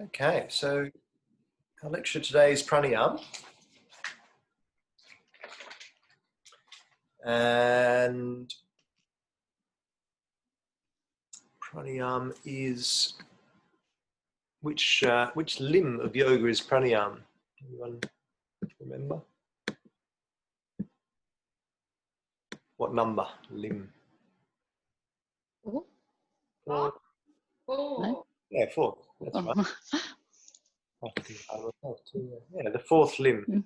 Okay, so our lecture today is Pranayama. And Pranayama is, which limb of yoga is Pranayama? Anyone remember? What number limb? Four. Four. No? Yeah, four. That's Oh. right. Yeah, the fourth limb. Mm.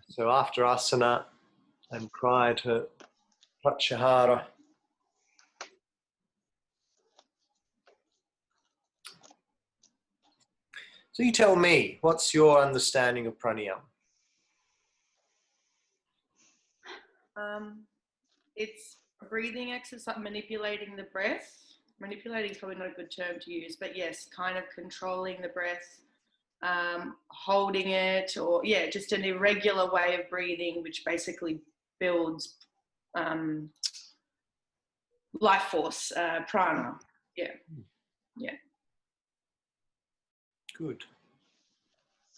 So after asana and prior to pratyahara, so you tell me, what's your understanding of pranayama? It's a breathing exercise, manipulating the breath. Manipulating is probably not a good term to use, but yes, kind of controlling the breath, holding it, or yeah, just an irregular way of breathing, which basically builds life force, prana. Yeah. Yeah. Good.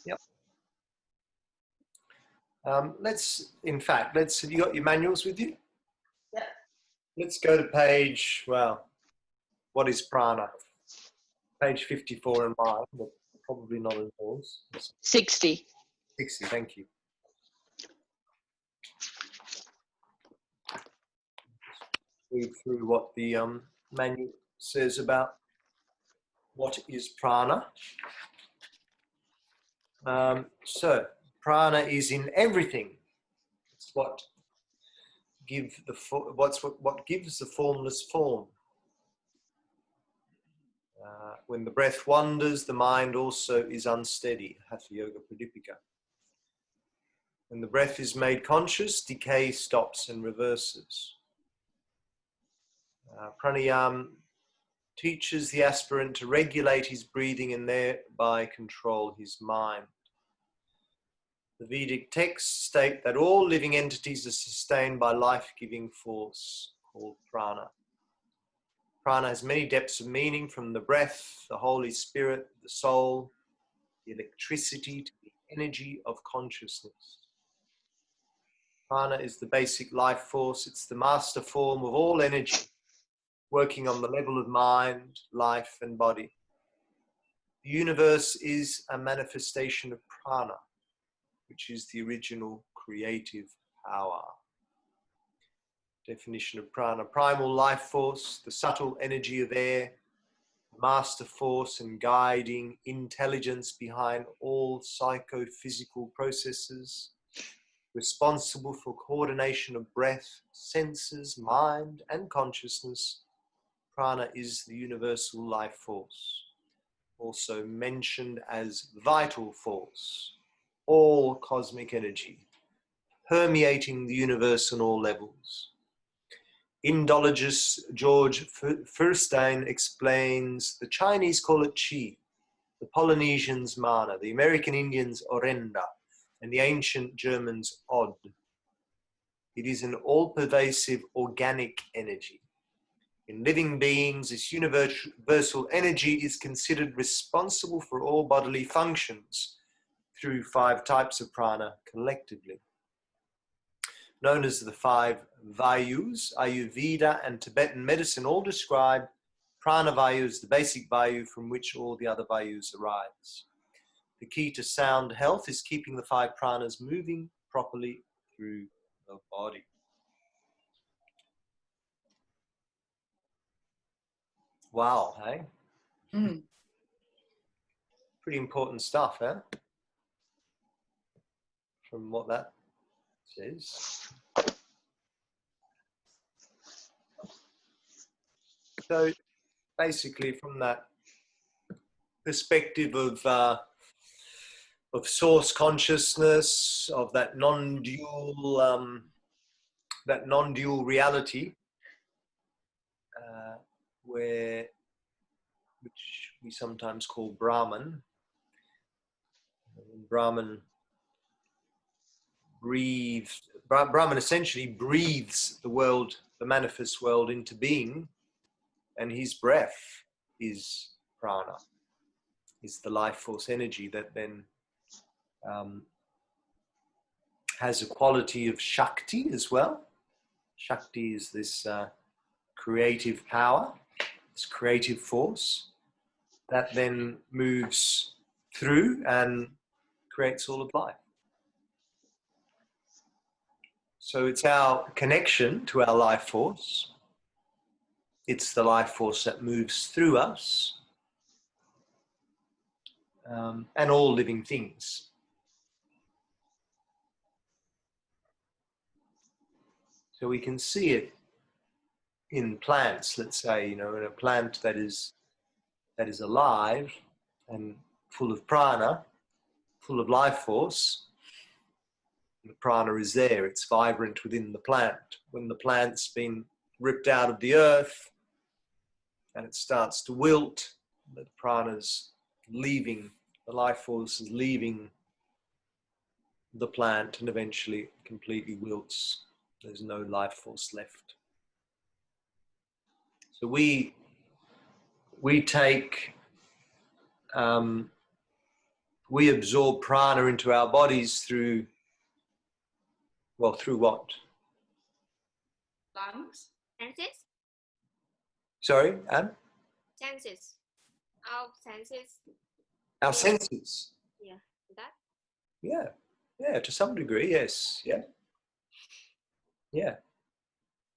Yep. You got your manuals with you? Yeah. Let's go to page, what is prana? Page 54 in mine, but probably not in yours. 60. 60, thank you. Read through what the manual says about what is prana. So, prana is in everything. It's what gives the formless form. When the breath wanders, the mind also is unsteady. Hatha Yoga Pradipika. When the breath is made conscious, decay stops and reverses. Pranayama teaches the aspirant to regulate his breathing and thereby control his mind. The Vedic texts state that all living entities are sustained by life-giving force called prana. Prana has many depths of meaning, from the breath, the Holy Spirit, the soul, the electricity to the energy of consciousness. Prana is the basic life force. It's the master form of all energy, working on the level of mind, life, and body. The universe is a manifestation of prana, which is the original creative power. Definition of prana: primal life force, the subtle energy of air, master force and guiding intelligence behind all psychophysical processes, responsible for coordination of breath, senses, mind, and consciousness. Prana is the universal life force, also mentioned as vital force, all cosmic energy, permeating the universe on all levels. Indologist George Furstein explains the Chinese call it qi, the Polynesians mana, the American Indians orenda, and the ancient Germans od. It is an all-pervasive organic energy. In living beings, this universal energy is considered responsible for all bodily functions through 5 types of prana collectively. Known as the 5 vayus, Ayurveda and Tibetan medicine all describe prana vayu as the basic vayu from which all the other vayus arise. The key to sound health is keeping the 5 pranas moving properly through the body. Wow, hey? Mm. Pretty important stuff, huh? From what that says. So basically, from that perspective of source consciousness, of that non-dual reality, which we sometimes call Brahman. Brahman essentially breathes the world, the manifest world, into being, and his breath is prana, is the life force energy that then has a quality of Shakti as well. Shakti is this creative power, this creative force that then moves through and creates all of life. So it's our connection to our life force. It's the life force that moves through us and all living things. So we can see it in plants, let's say, in a plant that is alive and full of prana, full of life force. The prana is there, it's vibrant within the plant. When the plant's been ripped out of the earth and it starts to wilt, the prana's leaving, the life force is leaving the plant and eventually it completely wilts. There's no life force left. So we take, we absorb prana into our bodies through what? Lungs. Senses? Sorry, Anne? Senses. Our senses. Our senses. Yeah. That? Yeah, to some degree, yes. Yeah.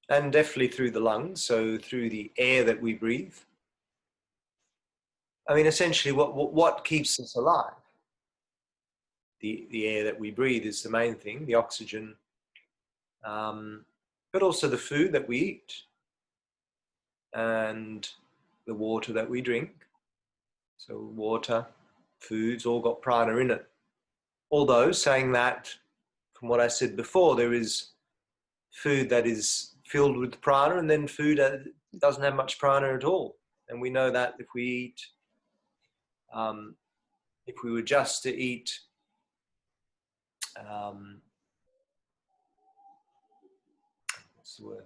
And definitely through the lungs, so through the air that we breathe. I mean, essentially, what keeps us alive? The air that we breathe is the main thing, the oxygen, but also the food that we eat and the water that we drink. So water, foods, all got prana in it. Although, saying that, from what I said before, there is food that is filled with prana and then food that doesn't have much prana at all. And we know that if we eat, if we were just to eat what's the word?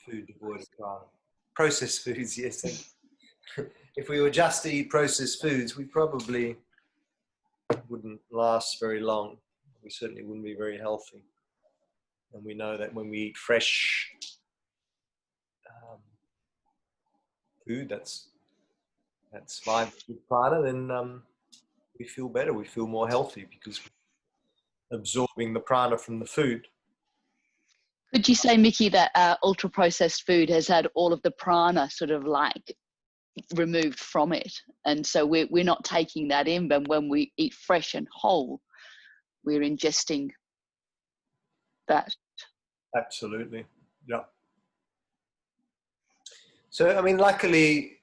Food devoid of prana. Processed foods, yes. Thank you. If we were just to eat processed foods, we probably wouldn't last very long. We certainly wouldn't be very healthy. And we know that when we eat fresh food that's vibrant with prana, then we feel better. We feel more healthy because we're absorbing the prana from the food. Could you say, Mickey, that ultra processed food has had all of the prana sort of like removed from it, and so we're not taking that in, but when we eat fresh and whole, we're ingesting that? Absolutely, yeah. So I mean, luckily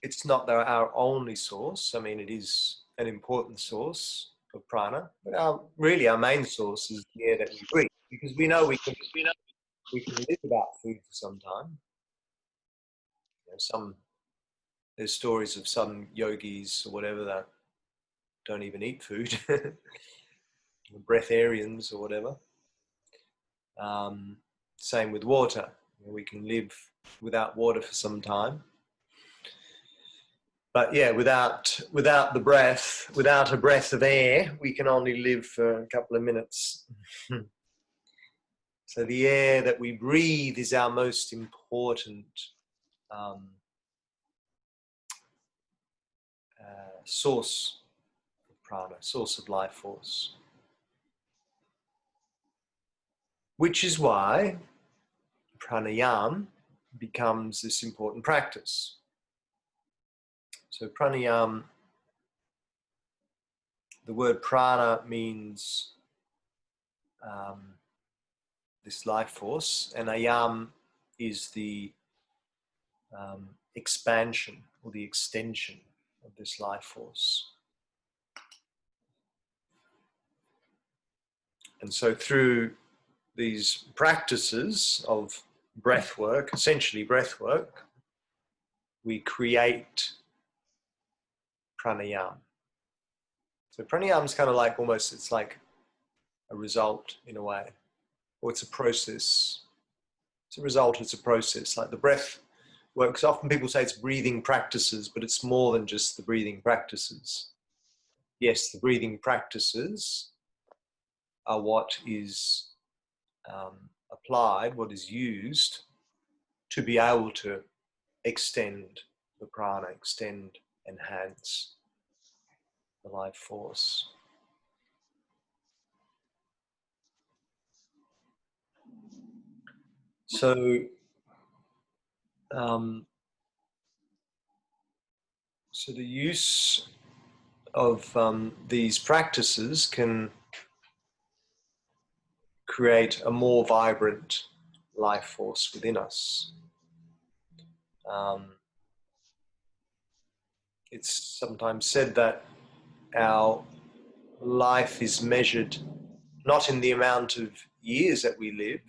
it's not our only source. I mean, it is an important source of prana, but really our main source is the air that we breathe, because we know we can live without food for some time. There's stories of some yogis or whatever that don't even eat food, breatharians or whatever. Same with water. We can live without water for some time. But yeah, without the breath, without a breath of air, we can only live for a couple of minutes. So the air that we breathe is our most important source of prana, source of life force. Which is why pranayama becomes this important practice. So pranayama, the word prana means this life force, and ayam is the expansion or the extension of this life force. And so through these practices of breath work, essentially breath work, we create pranayama. So pranayama is kind of like almost, it's like a result in a way, or it's a process. It's a result, it's a process. Like the breath work, because often people say it's breathing practices, but it's more than just the breathing practices. Yes, the breathing practices are what is applied, what is used to be able to extend the prana, extend, enhance the life force. So, so the use of these practices can create a more vibrant life force within us. It's sometimes said that our life is measured not in the amount of years that we live,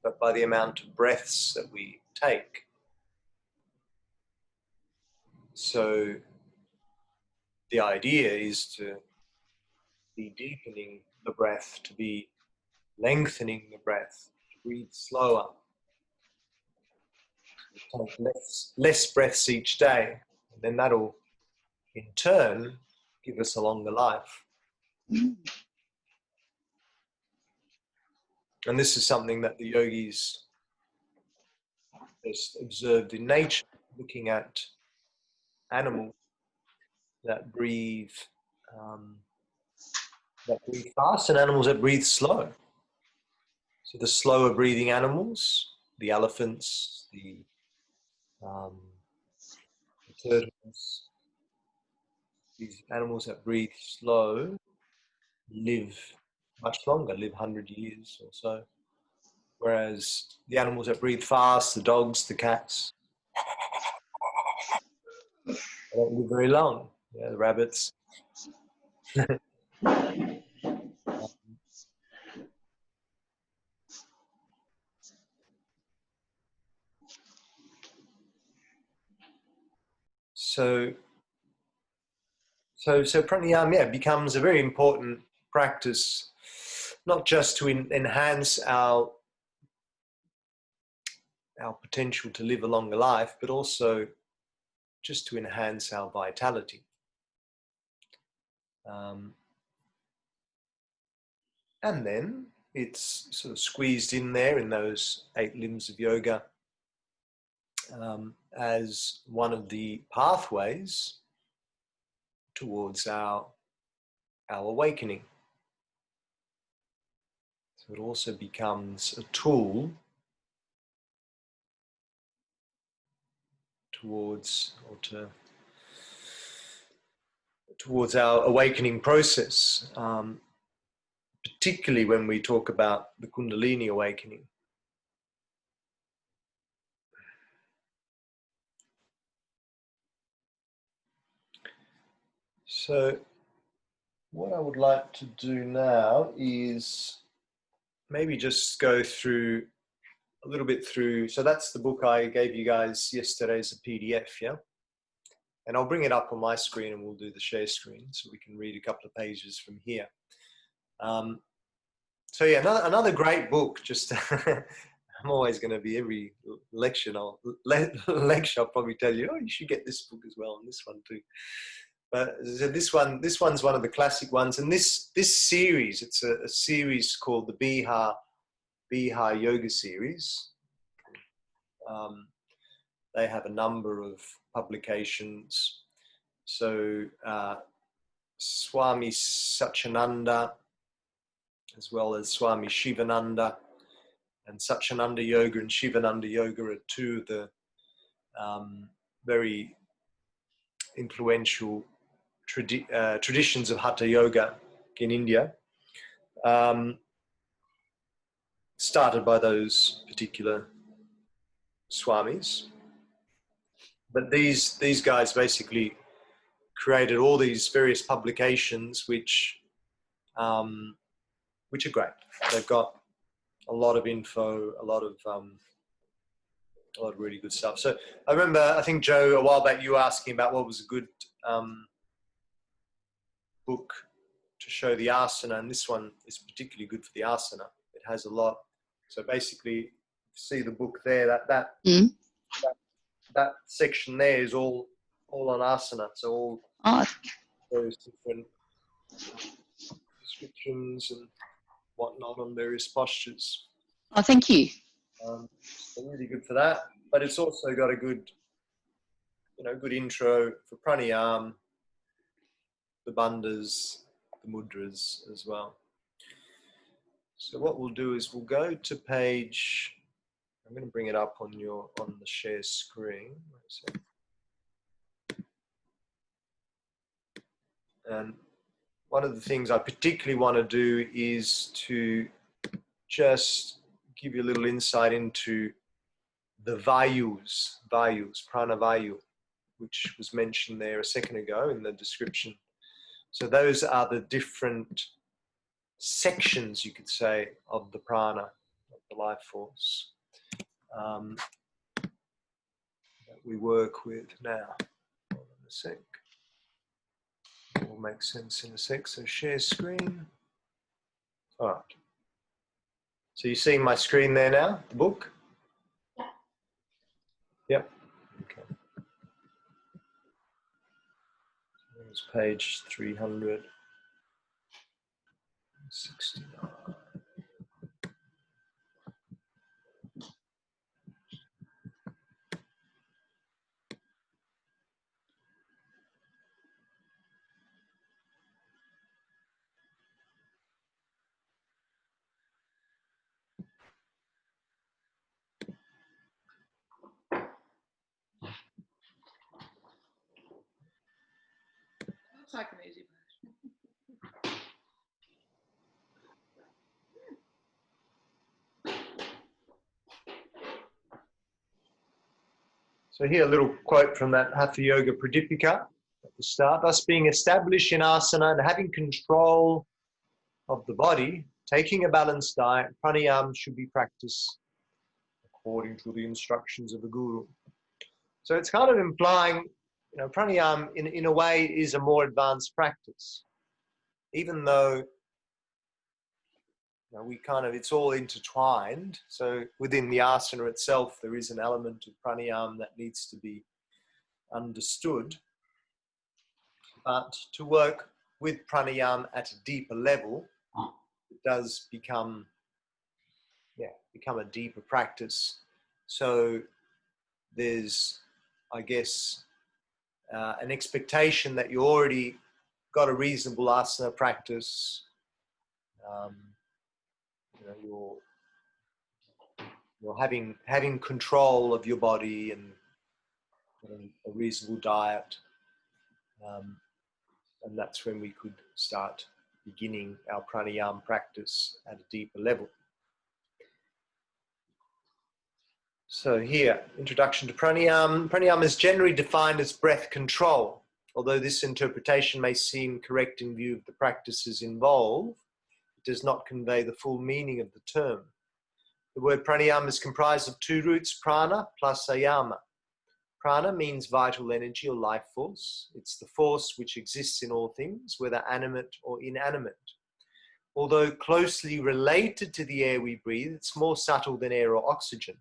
but by the amount of breaths that we take. So the idea is to be deepening the breath, to be lengthening the breath, to breathe slower, to take less breaths each day. And then that'll, in turn, give us a longer life. And this is something that the yogis has observed in nature, looking at animals that breathe fast and animals that breathe slow. So the slower breathing animals, the elephants, the turtles, these animals that breathe slow live much longer, live 100 years or so. Whereas the animals that breathe fast, the dogs, the cats, they don't live very long. Yeah, the rabbits. So pranayama, yeah, becomes a very important practice, not just to enhance our potential to live a longer life, but also just to enhance our vitality. And then it's sort of squeezed in there in those 8 limbs of yoga as one of the pathways towards our awakening. So it also becomes a tool towards our awakening process, particularly when we talk about the Kundalini awakening. So what I would like to do now is maybe just go through a little bit through, so that's the book I gave you guys yesterday as a PDF, yeah? And I'll bring it up on my screen and we'll do the share screen so we can read a couple of pages from here. So yeah, another great book, just I'm always going to be every lecture I'll probably tell you, oh, you should get this book as well, and this one too. But so this one's one of the classic ones, and this series, it's a series called the Bihar Yoga series. They have a number of publications. So Swami Satyananda, as well as Swami Shivananda, and Satyananda Yoga and Shivananda Yoga are 2 of the very influential traditions of Hatha Yoga in India, started by those particular swamis. But these guys basically created all these various publications which are great. They've got a lot of info, a lot of really good stuff. So I remember, I think Joe, a while back, you were asking about what was a good book to show the asana, and this one is particularly good for the asana. It has a lot. So basically, see the book there, that that section there is all on asana. So all Oh, those different descriptions and whatnot on various postures. oh, thank you. So really good for that. But it's also got a good, good intro for pranayama, the bandhas, the mudras as well. So what we'll do is we'll go to page. I'm going to bring it up on the share screen. And one of the things I particularly want to do is to just give you a little insight into the vayus, prana vayu, which was mentioned there a second ago in the description. So those are the different sections, you could say, of the prana, of the life force, that we work with now. Hold on a sec. It will make sense in a sec. So share screen. All right. So you seeing my screen there now, the book? Yep. Okay. There's page 369. Looks like an easy version. So here a little quote from that Hatha Yoga Pradipika at the start. Thus being established in asana and having control of the body, taking a balanced diet, pranayama should be practiced according to the instructions of the guru. So it's kind of implying, pranayama in a way is a more advanced practice, even though it's all intertwined. So within the asana itself, there is an element of pranayama that needs to be understood. But to work with pranayama at a deeper level, it does become a deeper practice. So there's, I guess, an expectation that you already got a reasonable asana practice. You're having control of your body and a reasonable diet, and that's when we could start beginning our pranayama practice at a deeper level. So here, introduction to pranayama. Pranayama is generally defined as breath control. Although this interpretation may seem correct in view of the practices involved, it does not convey the full meaning of the term. The word pranayama is comprised of two roots, prana plus ayama. Prana means vital energy or life force. It's the force which exists in all things, whether animate or inanimate. Although closely related to the air we breathe, it's more subtle than air or oxygen.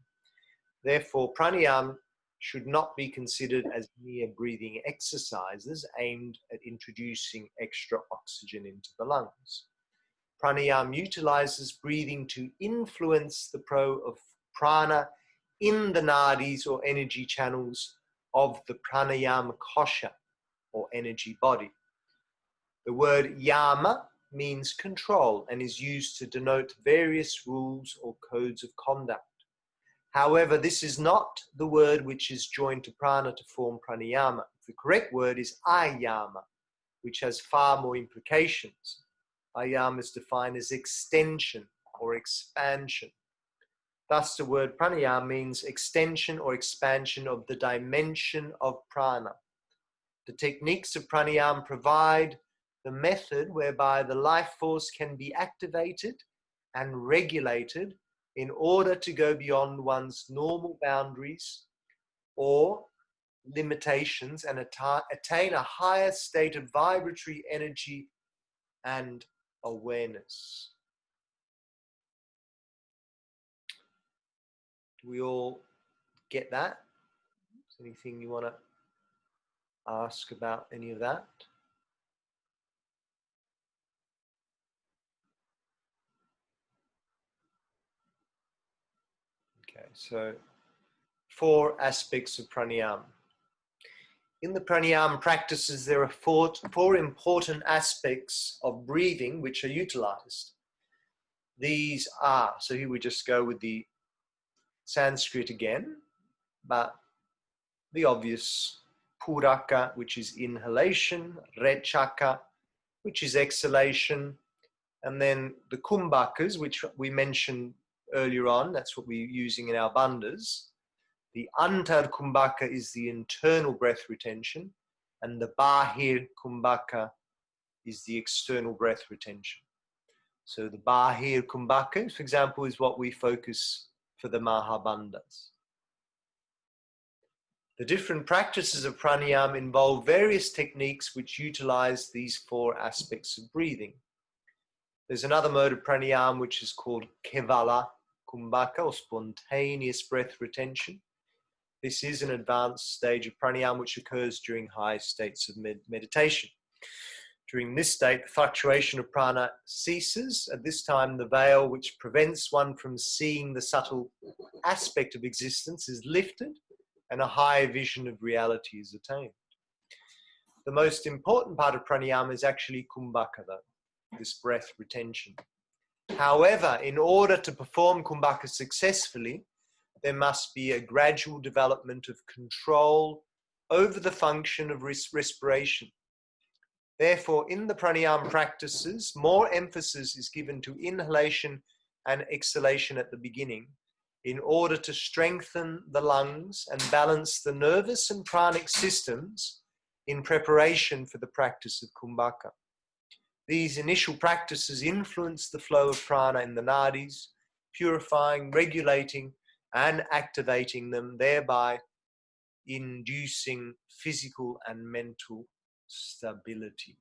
Therefore, pranayama should not be considered as mere breathing exercises aimed at introducing extra oxygen into the lungs. Pranayama utilizes breathing to influence the flow of prana in the nadis or energy channels of the pranayama kosha or energy body. The word yama means control and is used to denote various rules or codes of conduct. However, this is not the word which is joined to prana to form pranayama. The correct word is ayama, which has far more implications. Ayama is defined as extension or expansion. Thus, the word pranayama means extension or expansion of the dimension of prana. The techniques of pranayama provide the method whereby the life force can be activated and regulated in order to go beyond one's normal boundaries or limitations and attain a higher state of vibratory energy and awareness. Do we all get that? Is there anything you want to ask about any of that? Okay, so 4 aspects of pranayama. In the pranayama practices, there are four important aspects of breathing which are utilized. These are, so here we just go with the Sanskrit again, but the obvious: puraka, which is inhalation; rechaka, which is exhalation; and then the kumbhakas, which we mentioned earlier on, that's what we're using in our bandhas. The antar kumbhaka is the internal breath retention, and the bahir kumbhaka is the external breath retention. So the bahir kumbhaka, for example, is what we focus for the mahabandhas. The different practices of pranayama involve various techniques which utilize these 4 aspects of breathing. There's another mode of pranayama which is called kevala kumbhaka, or spontaneous breath retention. This is an advanced stage of pranayama which occurs during high states of meditation. During this state, the fluctuation of prana ceases. At this time, the veil which prevents one from seeing the subtle aspect of existence is lifted, and a higher vision of reality is attained. The most important part of pranayama is actually kumbhaka, though, this breath retention. However, in order to perform kumbhaka successfully, there must be a gradual development of control over the function of respiration. Therefore, in the pranayama practices, more emphasis is given to inhalation and exhalation at the beginning, in order to strengthen the lungs and balance the nervous and pranic systems in preparation for the practice of kumbhaka. These initial practices influence the flow of prana in the nadis, purifying, regulating, and activating them, thereby inducing physical and mental stability.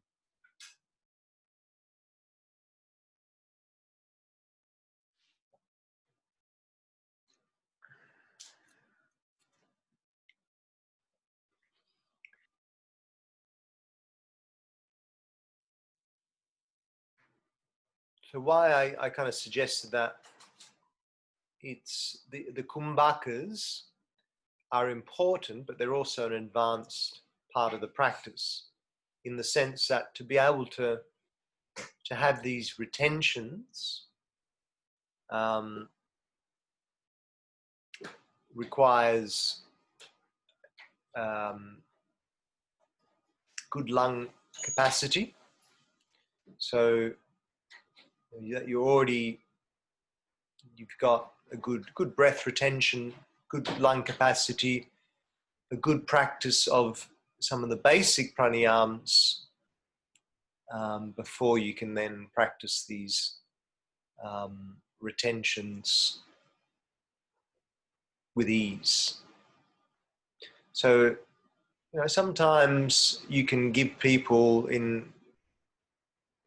So why I kind of suggested that it's the kumbhakas are important, but they're also an advanced part of the practice, in the sense that to be able to have these retentions requires good lung capacity. So you've got a good breath retention, good lung capacity, a good practice of some of the basic pranayams before you can then practice these retentions with ease. So, sometimes you can give people in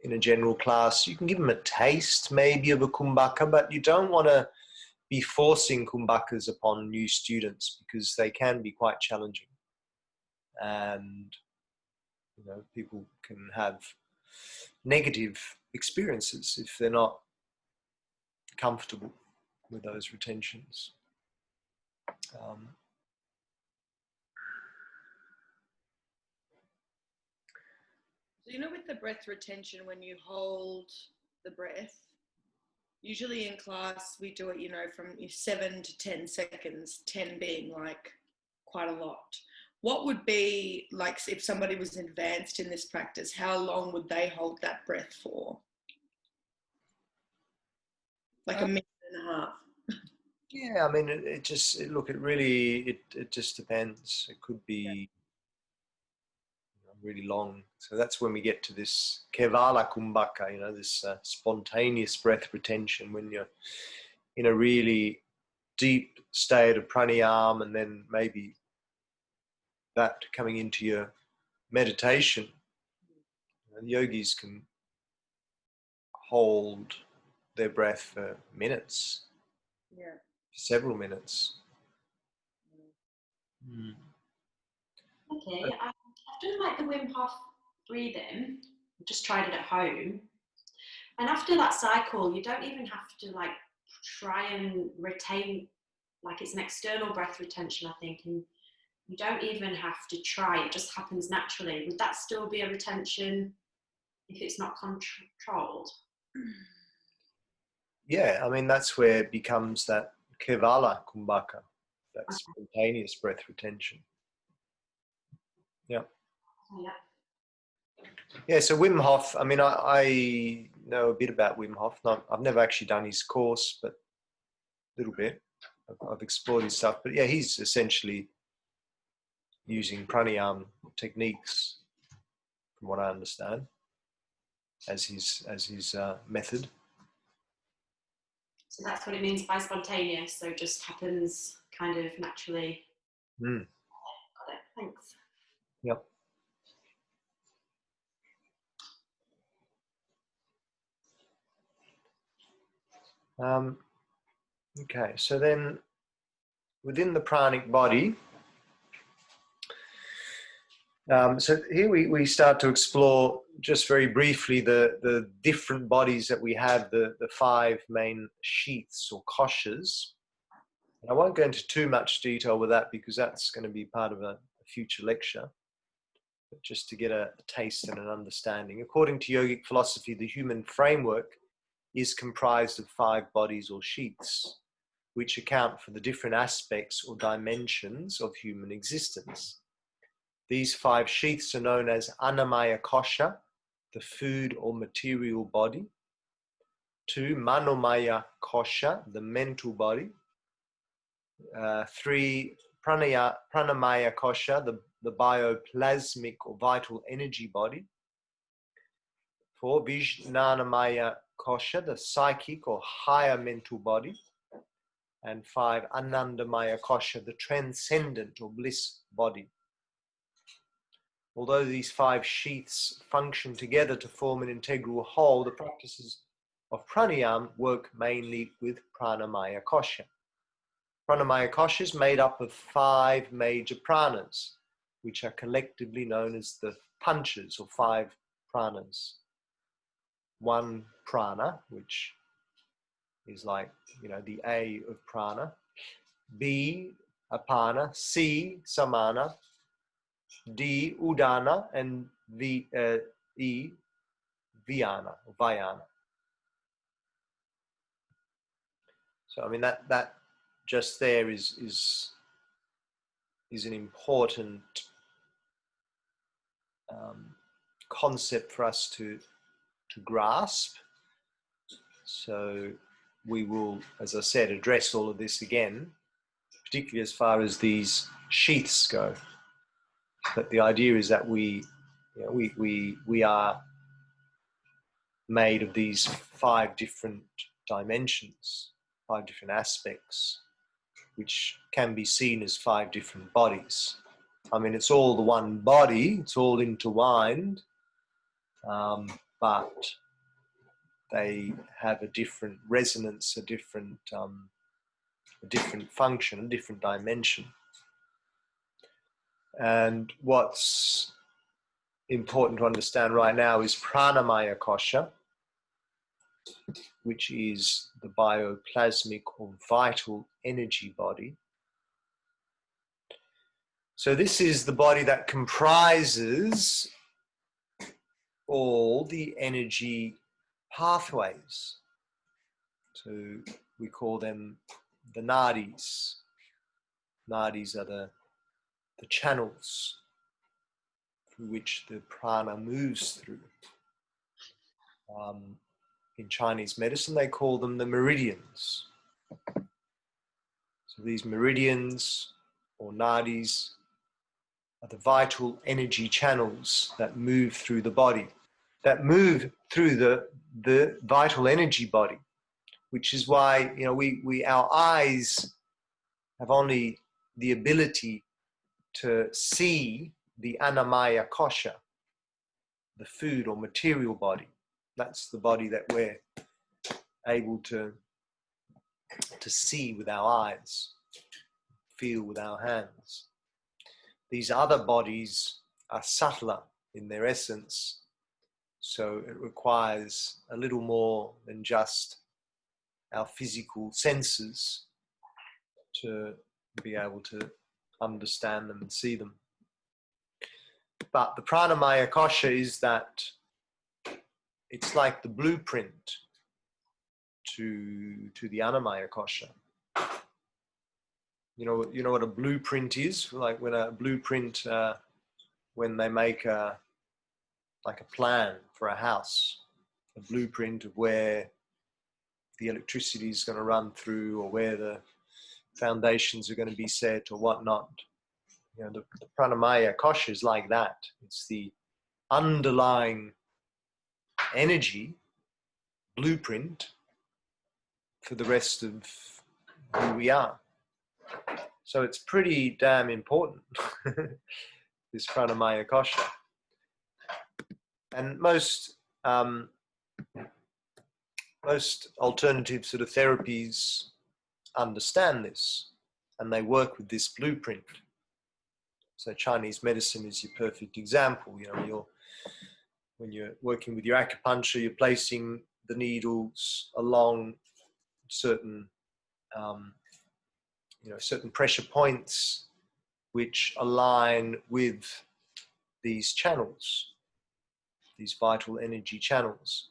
a general class, you can give them a taste maybe of a kumbhaka, but you don't want to be forcing kumbhakas upon new students, because they can be quite challenging. And, people can have negative experiences if they're not comfortable with those retentions. So, with the breath retention, when you hold the breath, usually in class we do it, from 7 to 10 seconds, 10 being like quite a lot. What would be, like, if somebody was advanced in this practice, how long would they hold that breath for? Like a minute and a half. Yeah, I mean, it just depends. It could be really long. So that's when we get to this kevala kumbhaka, this spontaneous breath retention, when you're in a really deep state of pranayama, and then maybe that coming into your meditation. Yogis can hold their breath for minutes, several minutes. Okay, I've done like the Wim Hof breathing. I've just tried it at home. And after that cycle, you don't even have to like try and retain, like it's an external breath retention, I think, and you don't even have to try, it just happens naturally. Would that still be a retention if it's not controlled? Yeah, I mean, that's where it becomes that kevala kumbhaka, that spontaneous breath retention. Yeah. Yeah. Yeah, so Wim Hof, I mean, I know a bit about Wim Hof. I've never actually done his course, but a little bit. I've explored his stuff. But yeah, he's essentially using pranayama techniques, from what I understand, as his method. So that's what it means by spontaneous. So it just happens kind of naturally. Mm. Got it. Thanks. Yep. Okay, so then within the pranic body, so here we start to explore just very briefly the different bodies that we have, the 5 main sheaths or koshas. And I won't go into too much detail with that because that's going to be part of a future lecture, but just to get a taste and an understanding. According to yogic philosophy, the human framework is comprised of 5 bodies or sheaths, which account for the different aspects or dimensions of human existence. These 5 sheaths are known as Annamaya Kosha, the food or material body; 2, Manomaya Kosha, the mental body; 3, Pranamaya Kosha, the bioplasmic or vital energy body; 4, Vijnanamaya Kosha, the psychic or higher mental body; and 5, Anandamaya Kosha, the transcendent or bliss body. Although these 5 sheaths function together to form an integral whole, the practices of pranayama work mainly with pranamaya kosha. Pranamaya kosha is made up of 5 major pranas, which are collectively known as the panchas or 5 pranas. 1 prana, which is like, the A of prana; B, apana; C, samana; D, udana; and E, vyana or vayana. So I mean that just there is an important concept for us to grasp. So we will, as I said, address all of this again, particularly as far as these sheaths go. But the idea is that we are made of these 5 different dimensions, 5 different aspects, which can be seen as 5 different bodies. I mean, it's all the one body, it's all intertwined, but they have a different resonance, a different function, a different dimension. And what's important to understand right now is pranamaya kosha, which is the bioplasmic or vital energy body. So this is the body that comprises all the energy pathways. So we call them the nadis. Nadis are the channels through which the prana moves through. In Chinese medicine, they call them the meridians. So these meridians or nadis are the vital energy channels that move through the body, that move through the vital energy body, which is why our eyes have only the ability to see the Annamaya Kosha, the food or material body. That's the body that we're able to see with our eyes, feel with our hands. these other bodies are subtler in their essence, so it requires a little more than just our physical senses to be able to understand them and see them. But the Pranamaya Kosha is that it's like the blueprint to the Annamaya Kosha. You know what a blueprint is? Like when a blueprint, when they make like a plan for a house, a blueprint of where the electricity is going to run through, or where the foundations are going to be set, or whatnot. You know, the Pranamaya Kosha is like that. It's the underlying energy blueprint for the rest of who we are. So it's pretty damn important, this Pranamaya Kosha. And most alternative sort of therapies understand this, and they work with this blueprint. So Chinese medicine is your perfect example. You know, when you're working with your acupuncture, you're placing the needles along certain, certain pressure points which align with these channels, these vital energy channels.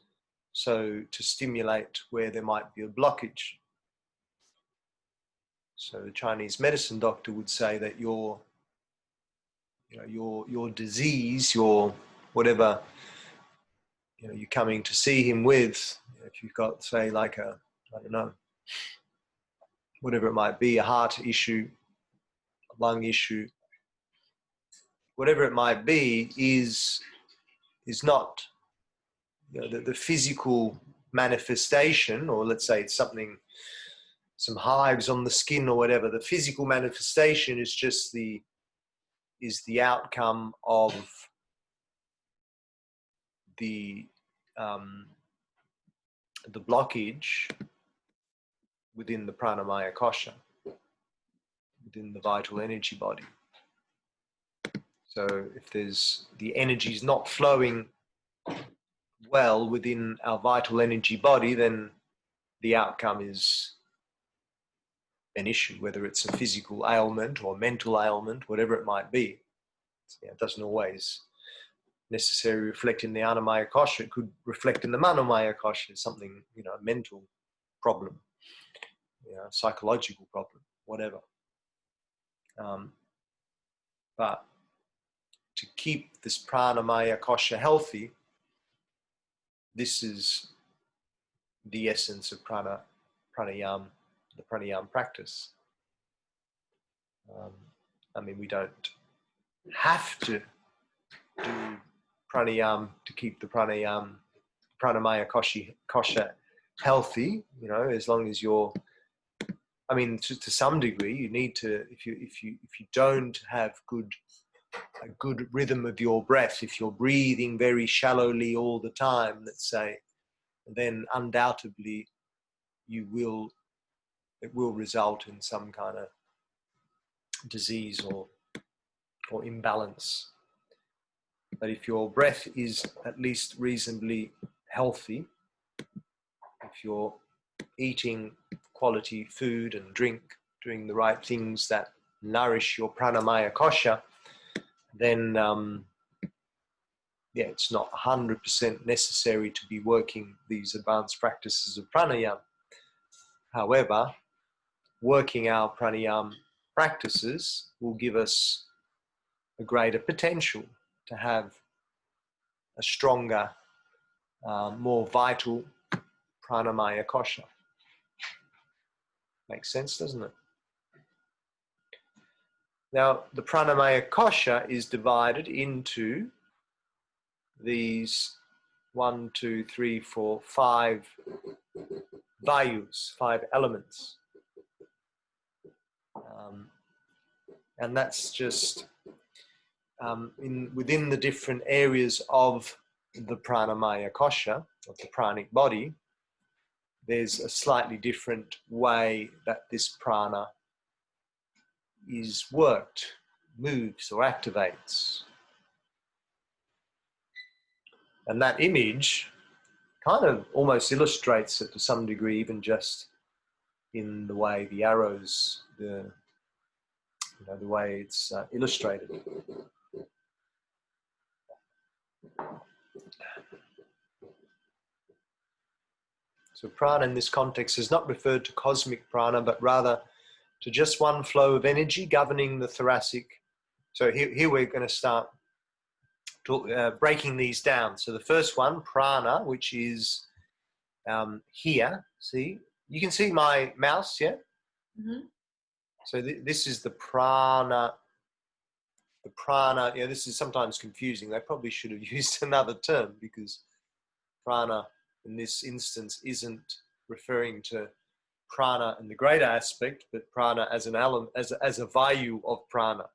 So to stimulate where there might be a blockage. So the Chinese medicine doctor would say that your disease, your whatever, you're coming to see him with, if you've got, say, like a, I don't know, whatever it might be, a heart issue, a lung issue, whatever it might be, is not, the physical manifestation, or let's say it's something, some hives on the skin or whatever. The physical manifestation is just the outcome of the blockage within the Pranamaya Kosha, within the vital energy body. So if there's the energy is not flowing well within our vital energy body, then the outcome is an issue, whether it's a physical ailment or mental ailment, whatever it might be. It doesn't always necessarily reflect in the Annamaya Kosha. It could reflect in the Manomaya Kosha, something, a mental problem, psychological problem, whatever. But to keep this Pranamaya Kosha healthy, this is the essence of pranayam, the pranayam practice. We don't have to do pranayam to keep the pranamaya kosha healthy. As long as you're, to some degree, you need to. If you don't have a good rhythm of your breath, if you're breathing very shallowly all the time, let's say, then undoubtedly it will result in some kind of disease or imbalance. But if your breath is at least reasonably healthy, if you're eating quality food and drink, doing the right things that nourish your pranamaya kosha, then it's not 100% necessary to be working these advanced practices of pranayama. However, working our pranayama practices will give us a greater potential to have a stronger, more vital pranamaya kosha. Makes sense, doesn't it? Now, the pranamaya kosha is divided into these 5 vayus, 5 elements. And that's just within the different areas of the pranamaya kosha, of the pranic body, there's a slightly different way that this prana is worked. moves or activates. And that image kind of almost illustrates it to some degree, even just in the way the arrows, the way it's illustrated. So prana in this context is not referred to cosmic prana, but rather to just one flow of energy governing the thoracic. So here we're going to start breaking these down. So the first one, prana, which is here. See, you can see my mouse, yeah? Mm-hmm. So this is the prana. The prana, this is sometimes confusing. They probably should have used another term, because prana in this instance isn't referring to prana in the greater aspect, but prana as an element, as a vayu of prana.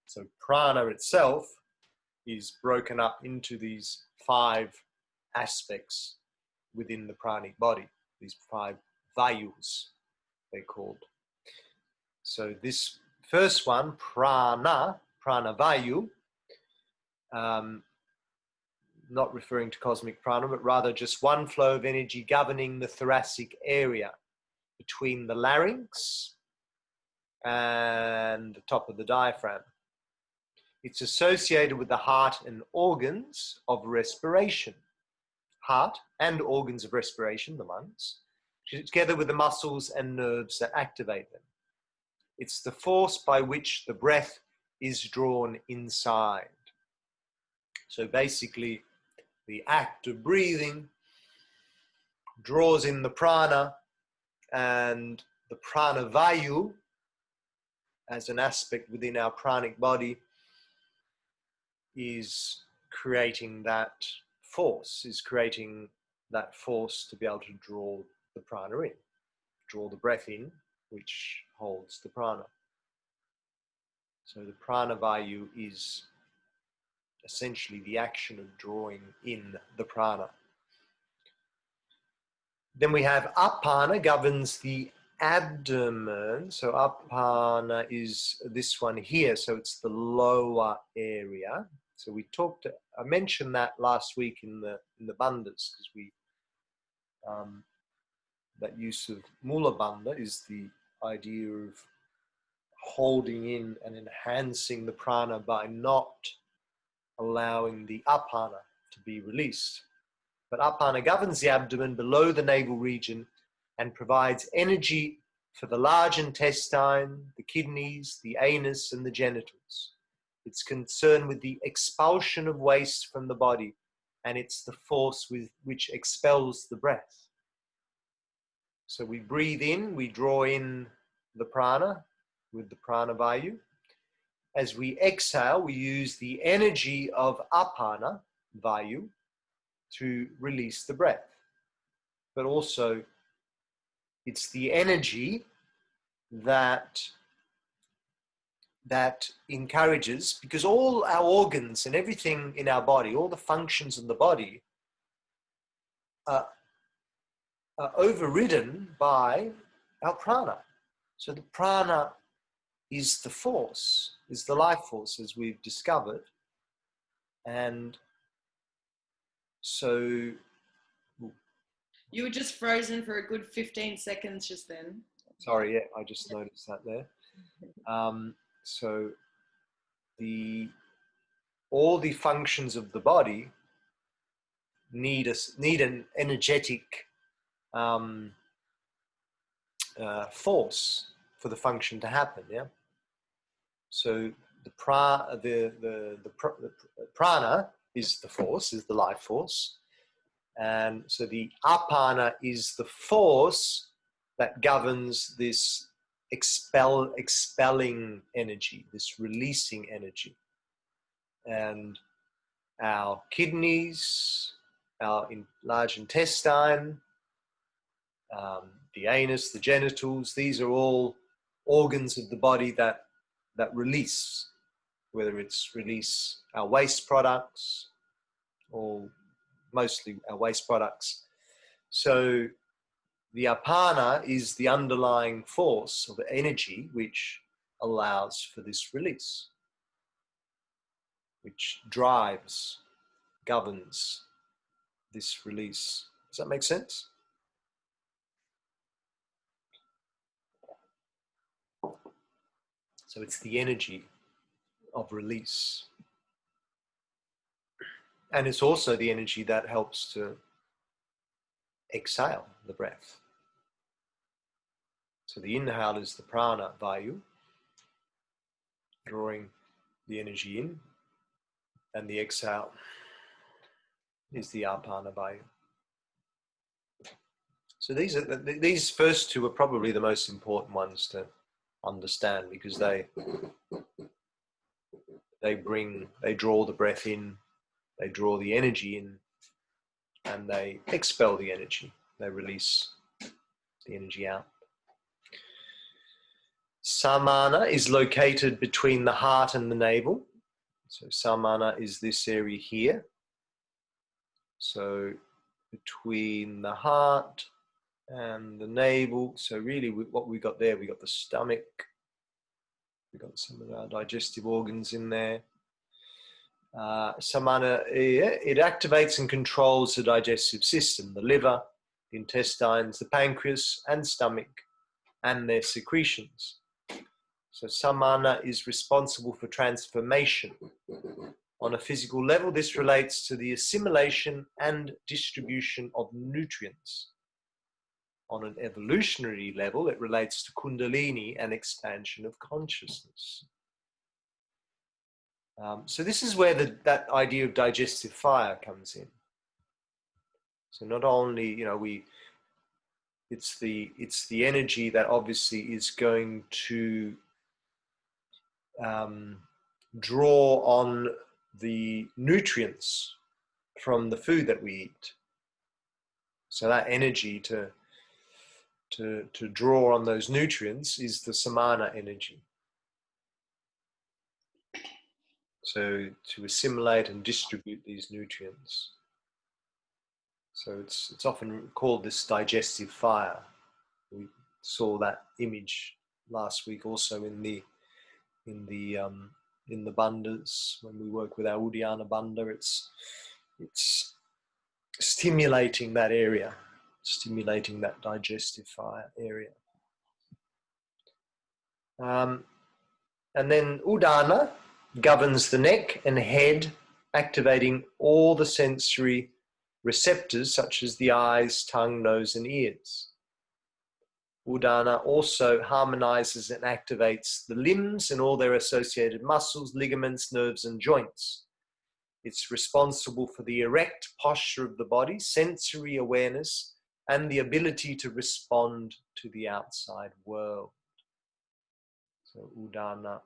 So prana itself is broken up into these 5 aspects within the pranic body, these 5 vayus, they're called. So this first one, prana vayu, not referring to cosmic prana, but rather just one flow of energy governing the thoracic area between the larynx and the top of the diaphragm. It's associated with the heart and organs of respiration. Heart and organs of respiration, the lungs, together with the muscles and nerves that activate them. It's the force by which the breath is drawn inside. So basically, the act of breathing draws in the prana, and the prana vayu, as an aspect within our pranic body, is creating that force, to be able to draw the prana in, draw the breath in, which holds the prana. So the prana vayu is essentially the action of drawing in the prana. Then we have apana, governs the abdomen. So apana is this one here. So it's the lower area. So I mentioned that last week in the bandhas, because that use of mula bandha is the idea of holding in and enhancing the prana by not allowing the apana to be released. But apana governs the abdomen below the navel region and provides energy for the large intestine, the kidneys, the anus, and the genitals. It's concerned with the expulsion of waste from the body, and it's the force with which expels the breath. So we breathe in, we draw in the prana with the prana vayu. As we exhale, we use the energy of apana vayu to release the breath. But also, it's the energy that encourages, because all our organs and everything in our body, all the functions of the body are overridden by our prana. So the prana is the force, is the life force, as we've discovered. And so... You were just frozen for a good 15 seconds just then. Sorry, yeah, I just noticed that there. So all the functions of the body need an energetic force for the function to happen. Yeah. So the prana is the force, is the life force, and so the apana is the force that governs this expelling energy, this releasing energy. And our kidneys, our large intestine, the anus, the genitals, these are all organs of the body that release, whether it's release our waste products, or mostly our waste products. So the apana is the underlying force of energy which allows for this release, which drives, governs this release. Does that make sense? So it's the energy of release. And it's also the energy that helps to exhale the breath. So the inhale is the prana vayu, drawing the energy in, and the exhale is the apana vayu. So these first two are probably the most important ones to understand, because they draw the breath in, they draw the energy in, and they expel the energy. They release the energy out. Samana is located between the heart and the navel. So samana is this area here. So between the heart and the navel. So really what we got there, we got the stomach. We got some of our digestive organs in there. Samana, it activates and controls the digestive system, the liver, the intestines, the pancreas and stomach, and their secretions. So samana is responsible for transformation. On a physical level, this relates to the assimilation and distribution of nutrients. On an evolutionary level, it relates to kundalini and expansion of consciousness. So this is where that idea of digestive fire comes in. So not only, it's the energy that obviously is going to draw on the nutrients from the food that we eat. So that energy to draw on those nutrients is the samana energy. So to assimilate and distribute these nutrients. So it's often called this digestive fire. We saw that image last week also in the bandhas when we work with our Uddiyana bandha. It's stimulating that area, stimulating that digestive fire area. And then Udana governs the neck and head, activating all the sensory receptors such as the eyes, tongue, nose, and ears. Udana also harmonizes and activates the limbs and all their associated muscles, ligaments, nerves, and joints. It's responsible for the erect posture of the body, sensory awareness, and the ability to respond to the outside world. So Udana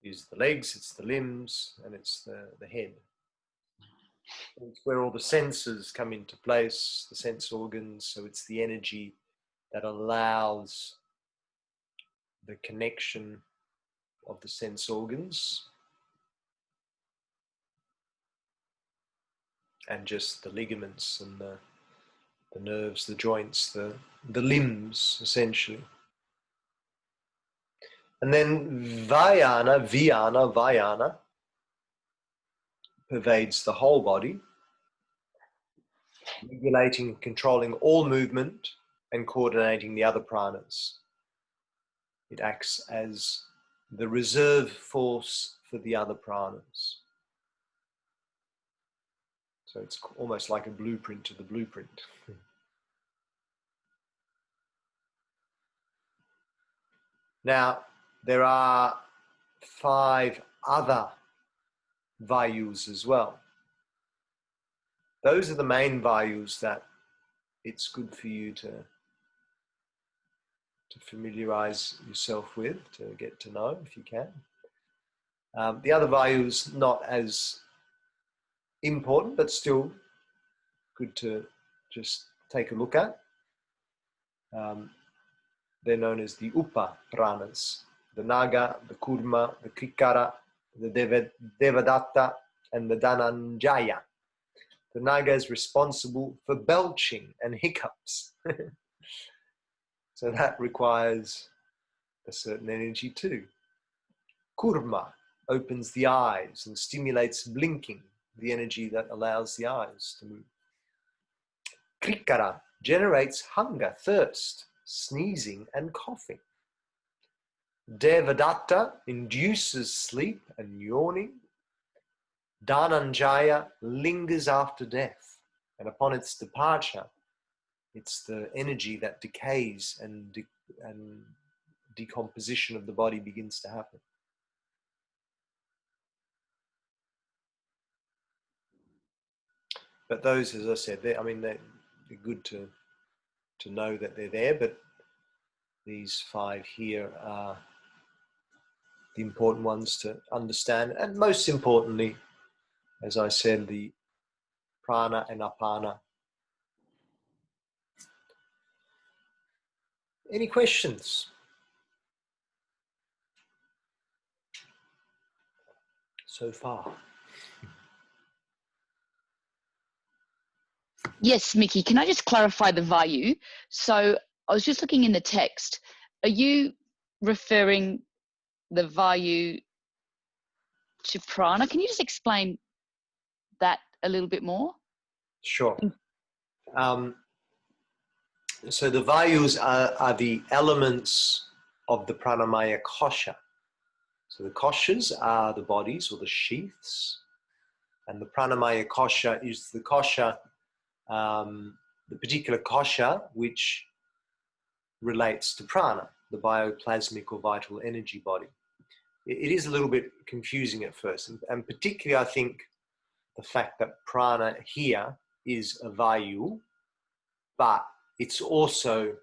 is the legs, it's the limbs, and it's the head. It's where all the senses come into place, the sense organs. So it's the energy that allows the connection of the sense organs and just the ligaments and the nerves, the joints, the limbs, essentially. And then Vayana pervades the whole body, regulating and controlling all movement and coordinating the other pranas. It acts as the reserve force for the other pranas. So it's almost like a blueprint to the blueprint. Now, there are 5 other vayus as well. Those are the main vayus that it's good for you to familiarize yourself with, to get to know if you can. The other vayus not as important, but still good to just take a look at. They're known as the Upa Pranas, the Naga, the Kurma, the Krikara, the Devadatta, and the Dhananjaya. The Naga is responsible for belching and hiccups. So that requires a certain energy too. Kurma opens the eyes and stimulates blinking, the energy that allows the eyes to move. Krikara generates hunger, thirst, sneezing and coughing. Devadatta induces sleep and yawning. Dhananjaya lingers after death, and upon its departure, it's the energy that decays and decomposition of the body begins to happen. But those, as I said, they're good to know that they're there, but these 5 here are the important ones to understand. And most importantly, as I said, the prana and apana. Any questions so far? Yes, Mickey, can I just clarify the vayu? So I was just looking in the text. Are you referring the vayu to prana? Can you just explain that a little bit more? Sure. So the vayus are the elements of the pranamaya kosha. So the koshas are the bodies or the sheaths, and the pranamaya kosha is the kosha, the particular kosha which relates to prana, the bioplasmic or vital energy body. It is a little bit confusing at first, and particularly I think the fact that prana here is a vayu, but it's also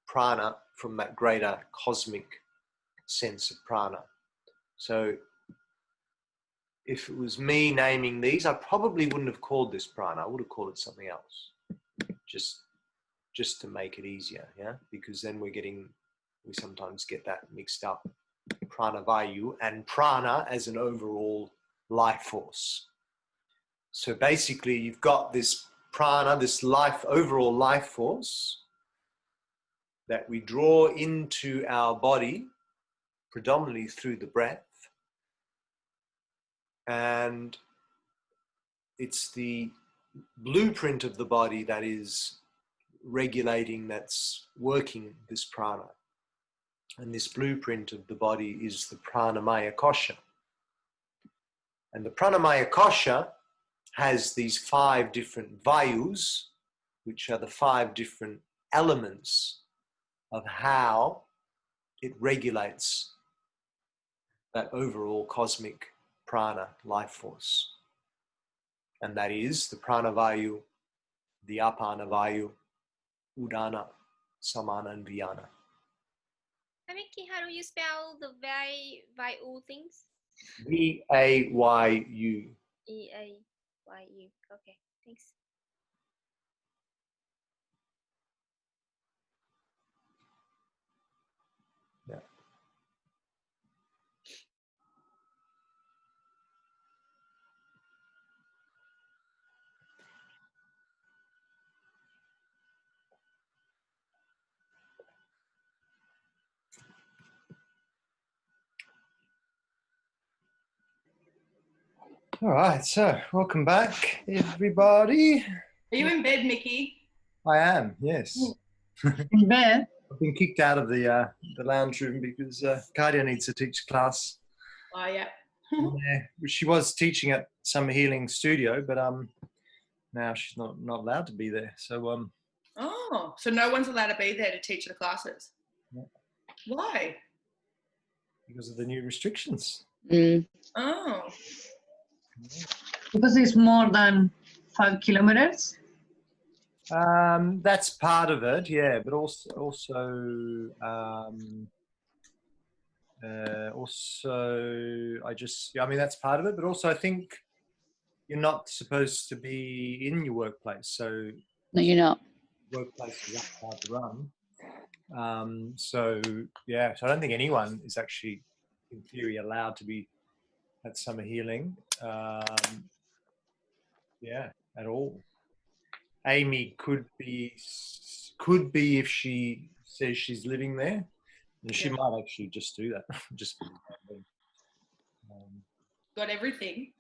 prana from that greater cosmic sense of prana. So if it was me naming these, I probably wouldn't have called this prana. I would have called it something else, just to make it easier, yeah? Because then we sometimes get that mixed up, prana vayu and prana as an overall life force. So basically you've got this prana, this overall life force that we draw into our body predominantly through the breath. And it's the blueprint of the body that is regulating, that's working this prana. And this blueprint of the body is the pranamaya kosha. And the pranamaya kosha has these 5 different vayus, which are the 5 different elements of how it regulates that overall cosmic prana life force. And that is the pranavayu, the apana vayu, udana, samana, and vyana. Mickey, how do you spell the vayu things? Vayu. Eayu. Okay, thanks. Yeah. All right, so welcome back, everybody. Are you in bed, Mickey? I am, yes. In bed? I've been kicked out of the lounge room because Kadia needs to teach class. Oh, yeah. Yeah, she was teaching at Summer Healing Studio, but now she's not allowed to be there. So Oh, so no one's allowed to be there to teach the classes? Yeah. Why? Because of the new restrictions. Oh. Because it's more than 5 kilometers. That's part of it, yeah, but also that's part of it, but also I think you're not supposed to be in your workplace, so No, you're not. workplace is hard to run. So I don't think anyone is actually in theory allowed to be at Summer Healing, at all. Amy could be if she says she's living there, and she might actually just do that. Just got everything.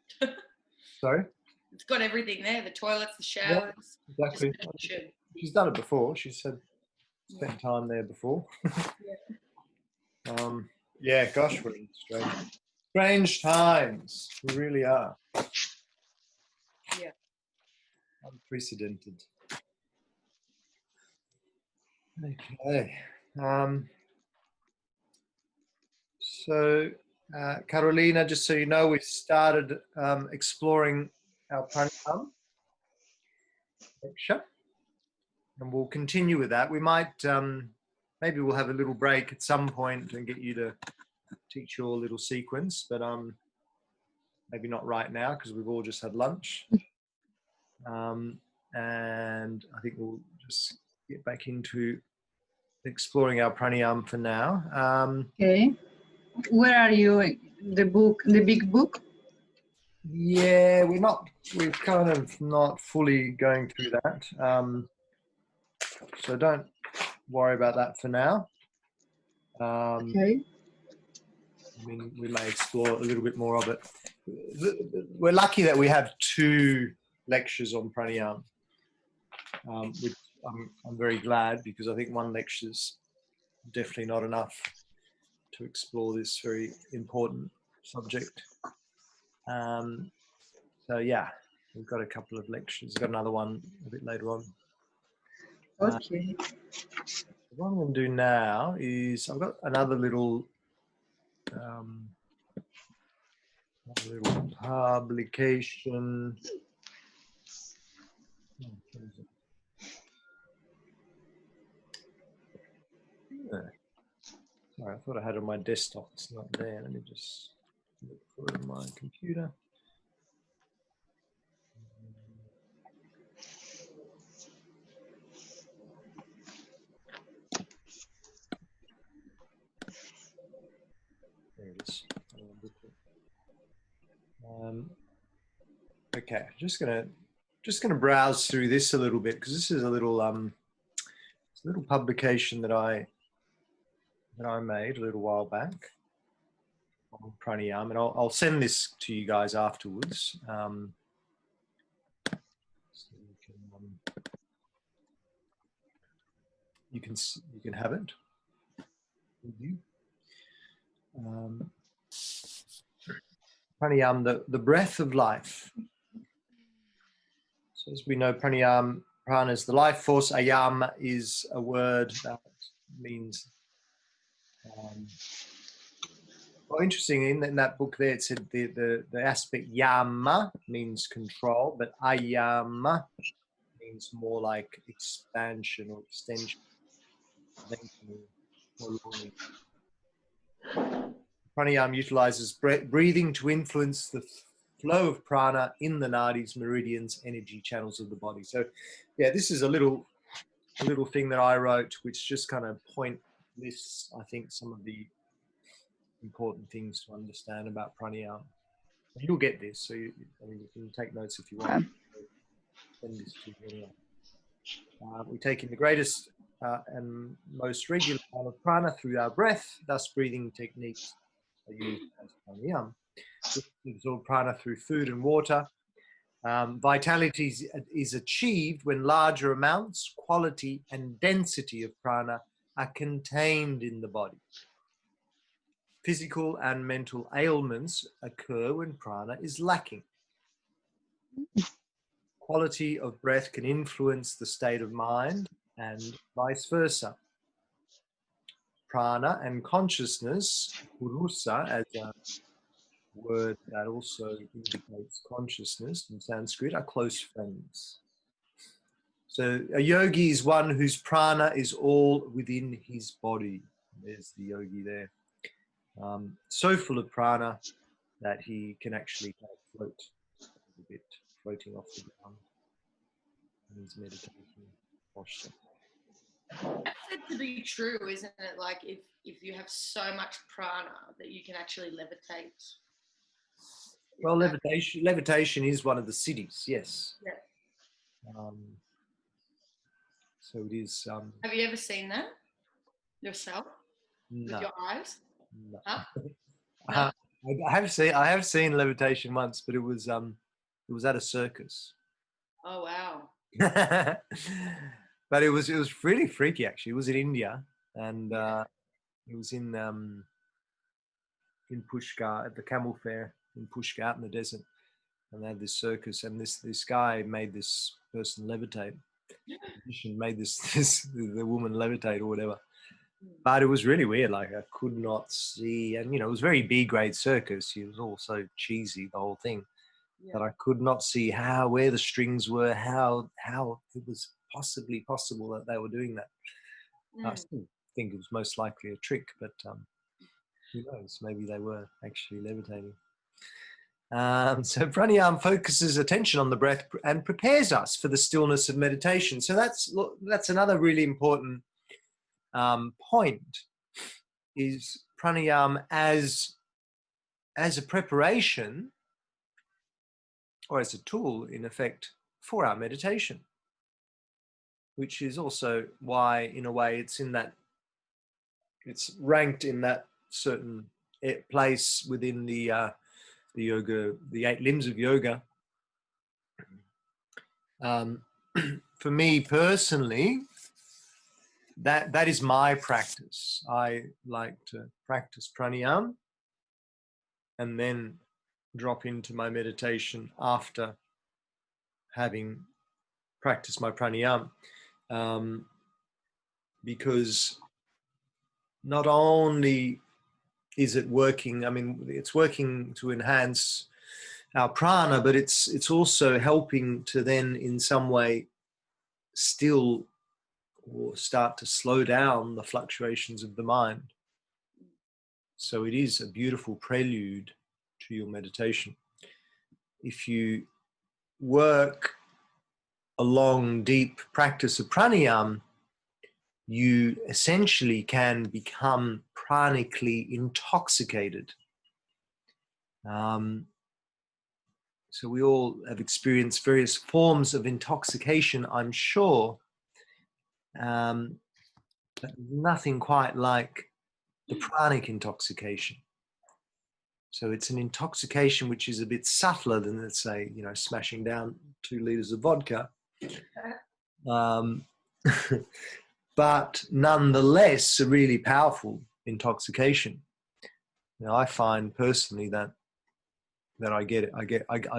sorry. It's got everything there: the toilets, the Yeah, showers. exactly. She's done it before. She said spent time there before. Yeah, gosh, we're in strange times. We really are. Yeah. Unprecedented. Okay. So, Carolina, just so you know, we've started exploring our pranayama lecture, and we'll continue with that. We might, maybe we'll have a little break at some point and get you to teach your little sequence, but maybe not right now because we've all just had lunch. And I think we'll just get back into exploring our pranayama for now. Okay. Where are you? The book, the big book? Yeah, we're kind of not fully going through that. So don't worry about that for now. Okay. I mean, we may explore a little bit more of it. We're lucky that we have 2 lectures on pranayama, which I'm very glad, because I think 1 lecture is definitely not enough to explore this very important subject. So yeah, we've got a couple of lectures. We've got another one a bit later on. Okay. What I'm going to do now is I've got another little publication. Sorry, I thought I had it on my desktop. It's not there. Let me just look for it on my computer. There it is. Okay, just gonna browse through this a little bit, because this is a little publication that I made a little while back on pranayama, and I'll send this to you guys afterwards. So you can have it with you. Pranayama, the breath of life. So as we know, pranayama, prana is the life force. Ayam is a word that means. Well, interesting, in that book there, it said the aspect yama means control, but ayama means more like expansion or extension. Pranayama utilizes breathing to influence the flow of prana in the nadis, meridians, energy channels of the body. So yeah, this is a little thing that I wrote, which just kind of lists, I think, some of the important things to understand about pranayama. You'll get this, so you can take notes if you want. Send this to you anyway. We take in the greatest and most regular amount of prana through our breath, thus breathing techniques are used as pranayama. We absorb prana through food and water. Vitality is achieved when larger amounts, quality, and density of prana are contained in the body. Physical and mental ailments occur when prana is lacking. Quality of breath can influence the state of mind and vice versa. Prana and consciousness, purusa, as a word that also indicates consciousness in Sanskrit, are close friends. So a yogi is one whose prana is all within his body. There's the yogi there. So full of prana that he can actually kind of float a bit, floating off the ground in his meditation posture. That's said to be true, isn't it? Like if you have so much prana that you can actually levitate. Well, levitation is one of the siddhis, yes. Yeah. So it is. Have you ever seen that? yourself with No, your eyes? no. Huh? Uh, I have seen levitation once, but it was at a circus. Oh wow. But it was really freaky actually. It was in India, and it was in Pushkar at the camel fair in Pushkar out in the desert, and they had this circus, and this guy made this person levitate. The magician made the woman levitate or whatever. But it was really weird. Like I could not see, and it was very B grade circus. It was all so cheesy, the whole thing, that I could not see where the strings were, how it was possibly possible that they were doing that. I still think it was most likely a trick, but who knows? Maybe they were actually levitating. So pranayama focuses attention on the breath and prepares us for the stillness of meditation. So that's another really important point, is pranayama as a preparation or as a tool, in effect, for our meditation, which is also why, in a way, it's ranked in that certain place within the yoga, the 8 limbs of yoga. For me personally, that is my practice. I like to practice pranayama and then drop into my meditation after having practiced my pranayama, because not only is it working, I mean, it's working to enhance our prana, but it's also helping to then in some way still or start to slow down the fluctuations of the mind. So it is a beautiful prelude to your meditation. If you work a long, deep practice of pranayama, you essentially can become pranically intoxicated. So we all have experienced various forms of intoxication, I'm sure, but nothing quite like the pranic intoxication. So it's an intoxication which is a bit subtler than, let's say, smashing down 2 liters of vodka. But nonetheless, a really powerful intoxication. I find personally that I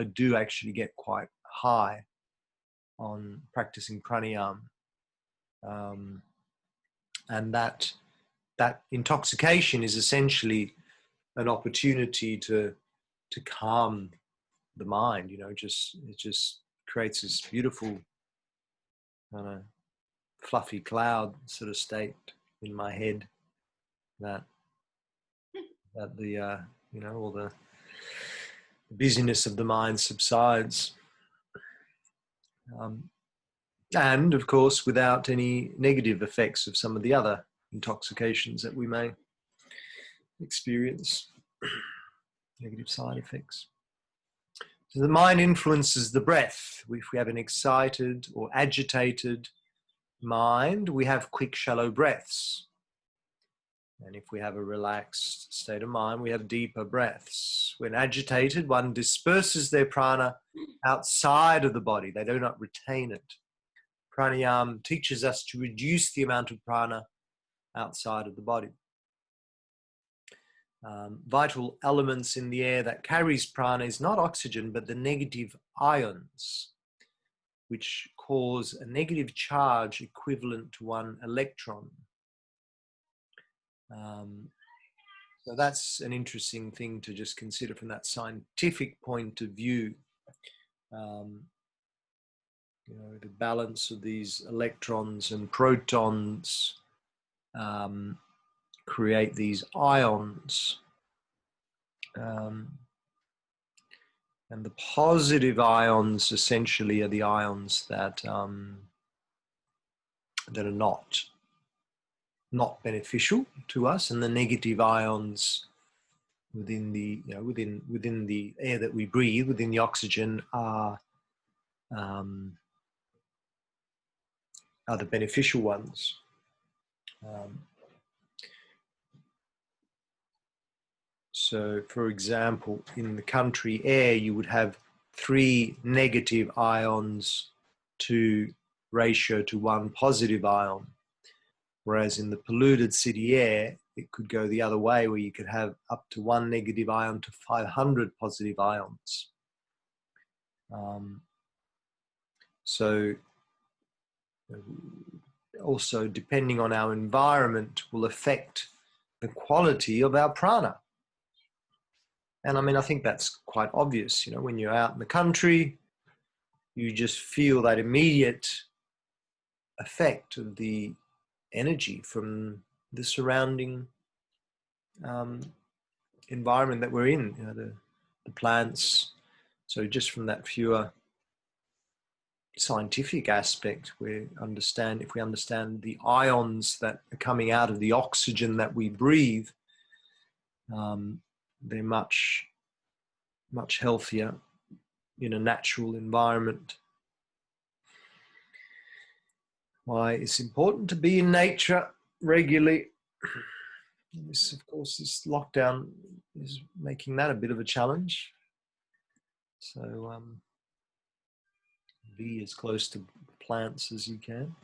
do actually get quite high on practicing pranayama, and that intoxication is essentially an opportunity to calm the mind. It just creates this beautiful fluffy cloud sort of state in my head that the all the busyness of the mind subsides, and of course without any negative effects of some of the other intoxications that we may experience, negative side effects. So the mind influences the breath. If we have an excited or agitated mind, we have quick, shallow breaths. And if we have a relaxed state of mind, we have deeper breaths. When agitated, one disperses their prana outside of the body. They do not retain it. Pranayama teaches us to reduce the amount of prana outside of the body. Vital elements in the air that carries prana is not oxygen, but the negative ions, which cause a negative charge equivalent to 1 electron. So that's an interesting thing to just consider from that scientific point of view. The balance of these electrons and protons create these ions. And the positive ions essentially are the ions that are not beneficial to us, and the negative ions within the within the air that we breathe, within the oxygen, are the beneficial ones. So, for example, in the country air, you would have 3 negative ions to ratio to 1 positive ion. Whereas in the polluted city air, it could go the other way, where you could have up to 1 negative ion to 500 positive ions. So also, depending on our environment, will affect the quality of our prana. And I mean, I think that's quite obvious. You know, when you're out in the country, you just feel that immediate effect of the energy from the surrounding environment that we're in, you know, the plants. So just from that pure scientific aspect, if we understand the ions that are coming out of the oxygen that we breathe, they're much healthier in a natural environment. Why it's important to be in nature regularly. This, of course, this lockdown is making that a bit of a challenge. So be as close to plants as you can.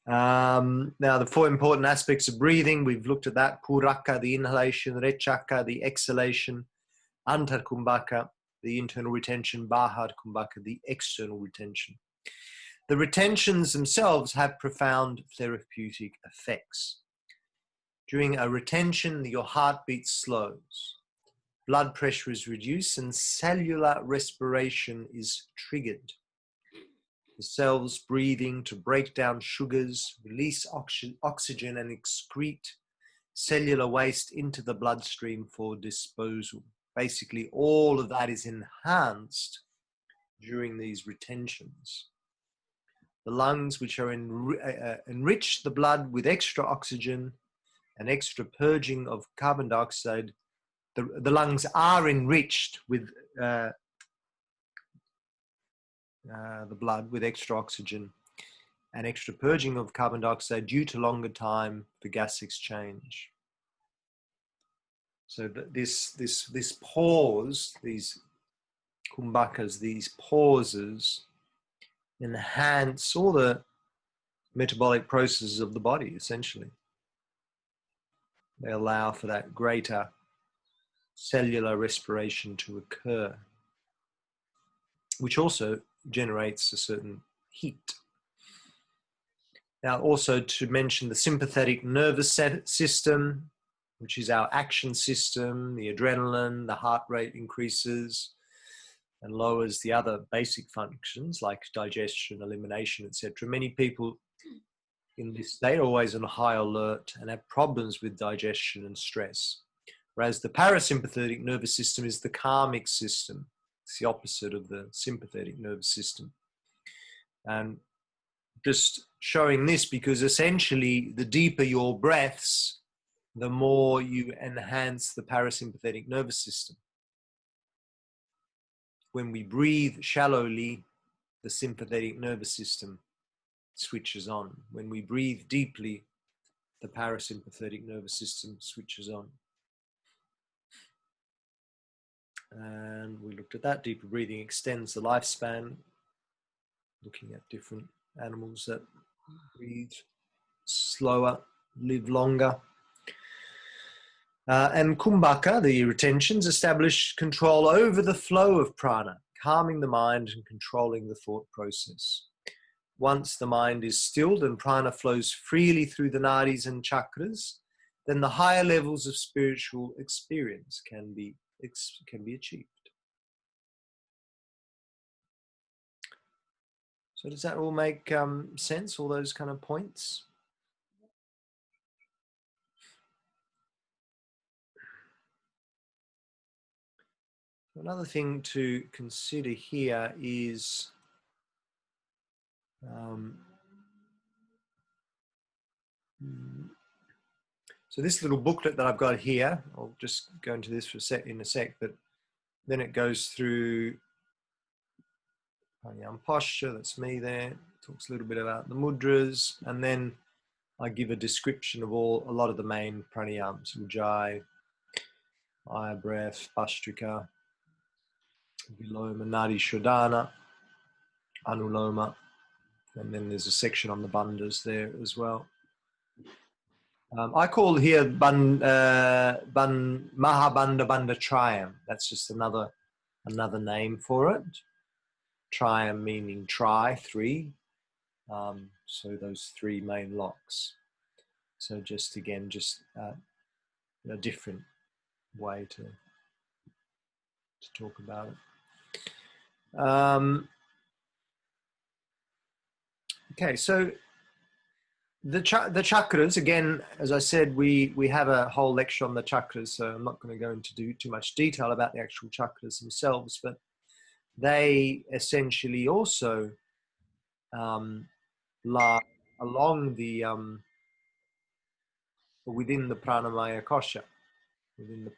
Now, the 4 important aspects of breathing, we've looked at that. Puraka, the inhalation; Rechaka, the exhalation; Antarkumbhaka, the internal retention; Bahadkumbhaka, the external retention. The retentions themselves have profound therapeutic effects. During a retention, your heartbeat slows, blood pressure is reduced, and cellular respiration is triggered. The cells breathing to break down sugars, release oxygen, and excrete cellular waste into the bloodstream for disposal. Basically, all of that is enhanced during these retentions. The lungs, which are enrich the blood with extra oxygen and extra purging of carbon dioxide. The lungs are enriched with the blood with extra oxygen and extra purging of carbon dioxide due to longer time for gas exchange. So this pause, these kumbhakas, these pauses, enhance all the metabolic processes of the body, essentially. They allow for that greater cellular respiration to occur, which also generates a certain heat. Now, also to mention the sympathetic nervous system, which is our action system, the adrenaline, the heart rate increases and lowers the other basic functions like digestion, elimination, etc. Many people in this state are always on high alert and have problems with digestion and stress. Whereas the parasympathetic nervous system is the calming system. It's the opposite of the sympathetic nervous system. And just showing this because essentially the deeper your breaths, the more you enhance the parasympathetic nervous system. When we breathe shallowly, the sympathetic nervous system switches on. When we breathe deeply, the parasympathetic nervous system switches on. And we looked at that. Deeper breathing extends the lifespan, looking at different animals that breathe slower, live longer. And kumbhaka, the retentions, establish control over the flow of prana, calming the mind and controlling the thought process. Once the mind is stilled and prana flows freely through the nadis and chakras, then the higher levels of spiritual experience can be achieved. So does that all make sense, all those kind of points? Another thing to consider here is so this little booklet that I've got here, I'll just go into this for in a sec, but then it goes through pranayama posture, that's me there, talks a little bit about the mudras, and then I give a description of a lot of the main pranayams, ujjayi, Fire breath, Bhastrika, Viloma, Nadi Shodhana, Anuloma, and then there's a section on the bandhas there as well. I call here Mahabandha Bandha Trayam. That's just another name for it. Trayam meaning try, three. So those three main locks. So just again, just a different way to talk about it. Okay, so the chakras, again, as I said, we have a whole lecture on the chakras, so I'm not going to go into too much detail about the actual chakras themselves, but they essentially also lie along the within the pranamaya kosha, within the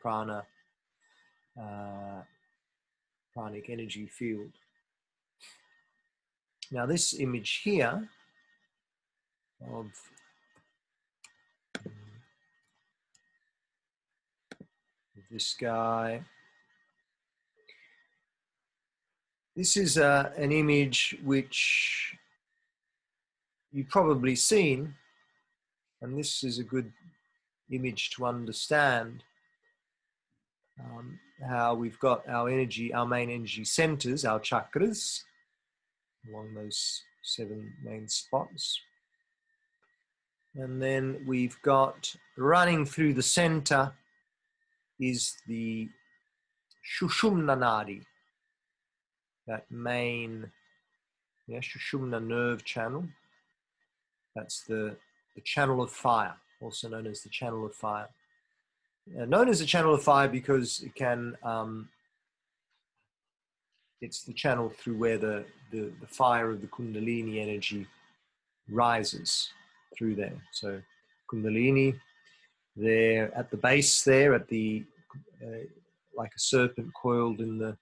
pranic energy field. Now this image here of this guy, this is an image which you've probably seen, and this is a good image to understand how we've got our energy, our main energy centers, our chakras, along those 7 main spots. And then we've got running through the center is the Shushumna Nadi, that main Shushumna nerve channel. That's the channel of fire, also known as the channel of fire. Known as the channel of fire because it can, it's the channel through where the fire of the Kundalini energy rises through there. So Kundalini, there at the base there, at the like a serpent coiled in the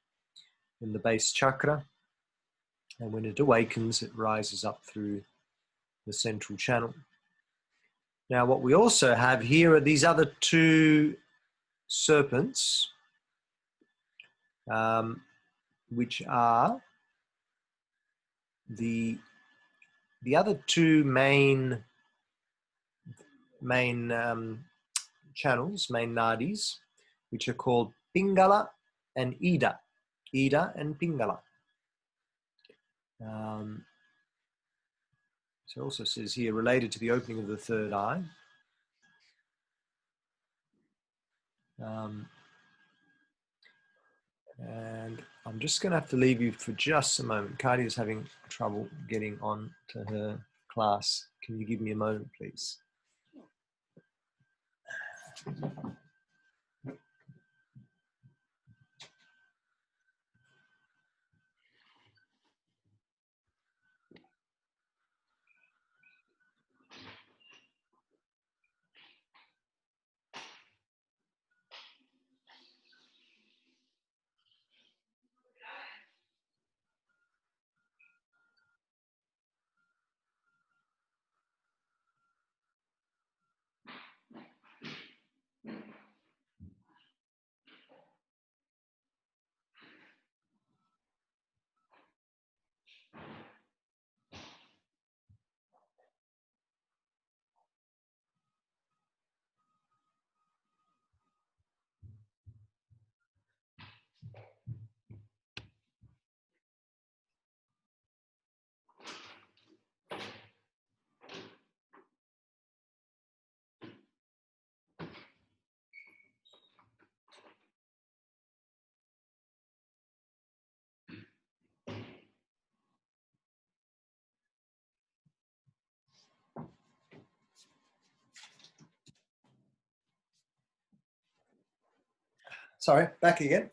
base chakra, and when it awakens, it rises up through the central channel. Now, what we also have here are these other 2 serpents, which are the other 2 main channels, main nadis, which are called Pingala and Ida. Ida and Pingala. So it also says here, related to the opening of the 3rd eye. And I'm just going to have to leave you for just a moment. Cardi is having trouble getting on to her class. Can you give me a moment, please? Sorry, back again.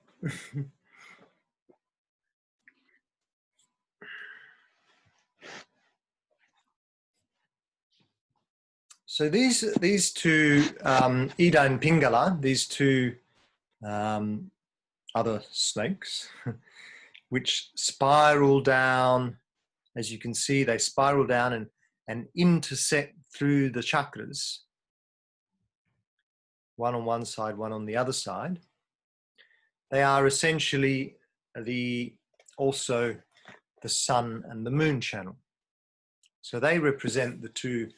So these 2, Ida and Pingala, these 2 other snakes, which spiral down, as you can see, they spiral down and intersect through the chakras, one on one side, one on the other side. they are essentially also the sun and the moon channel. So they represent the two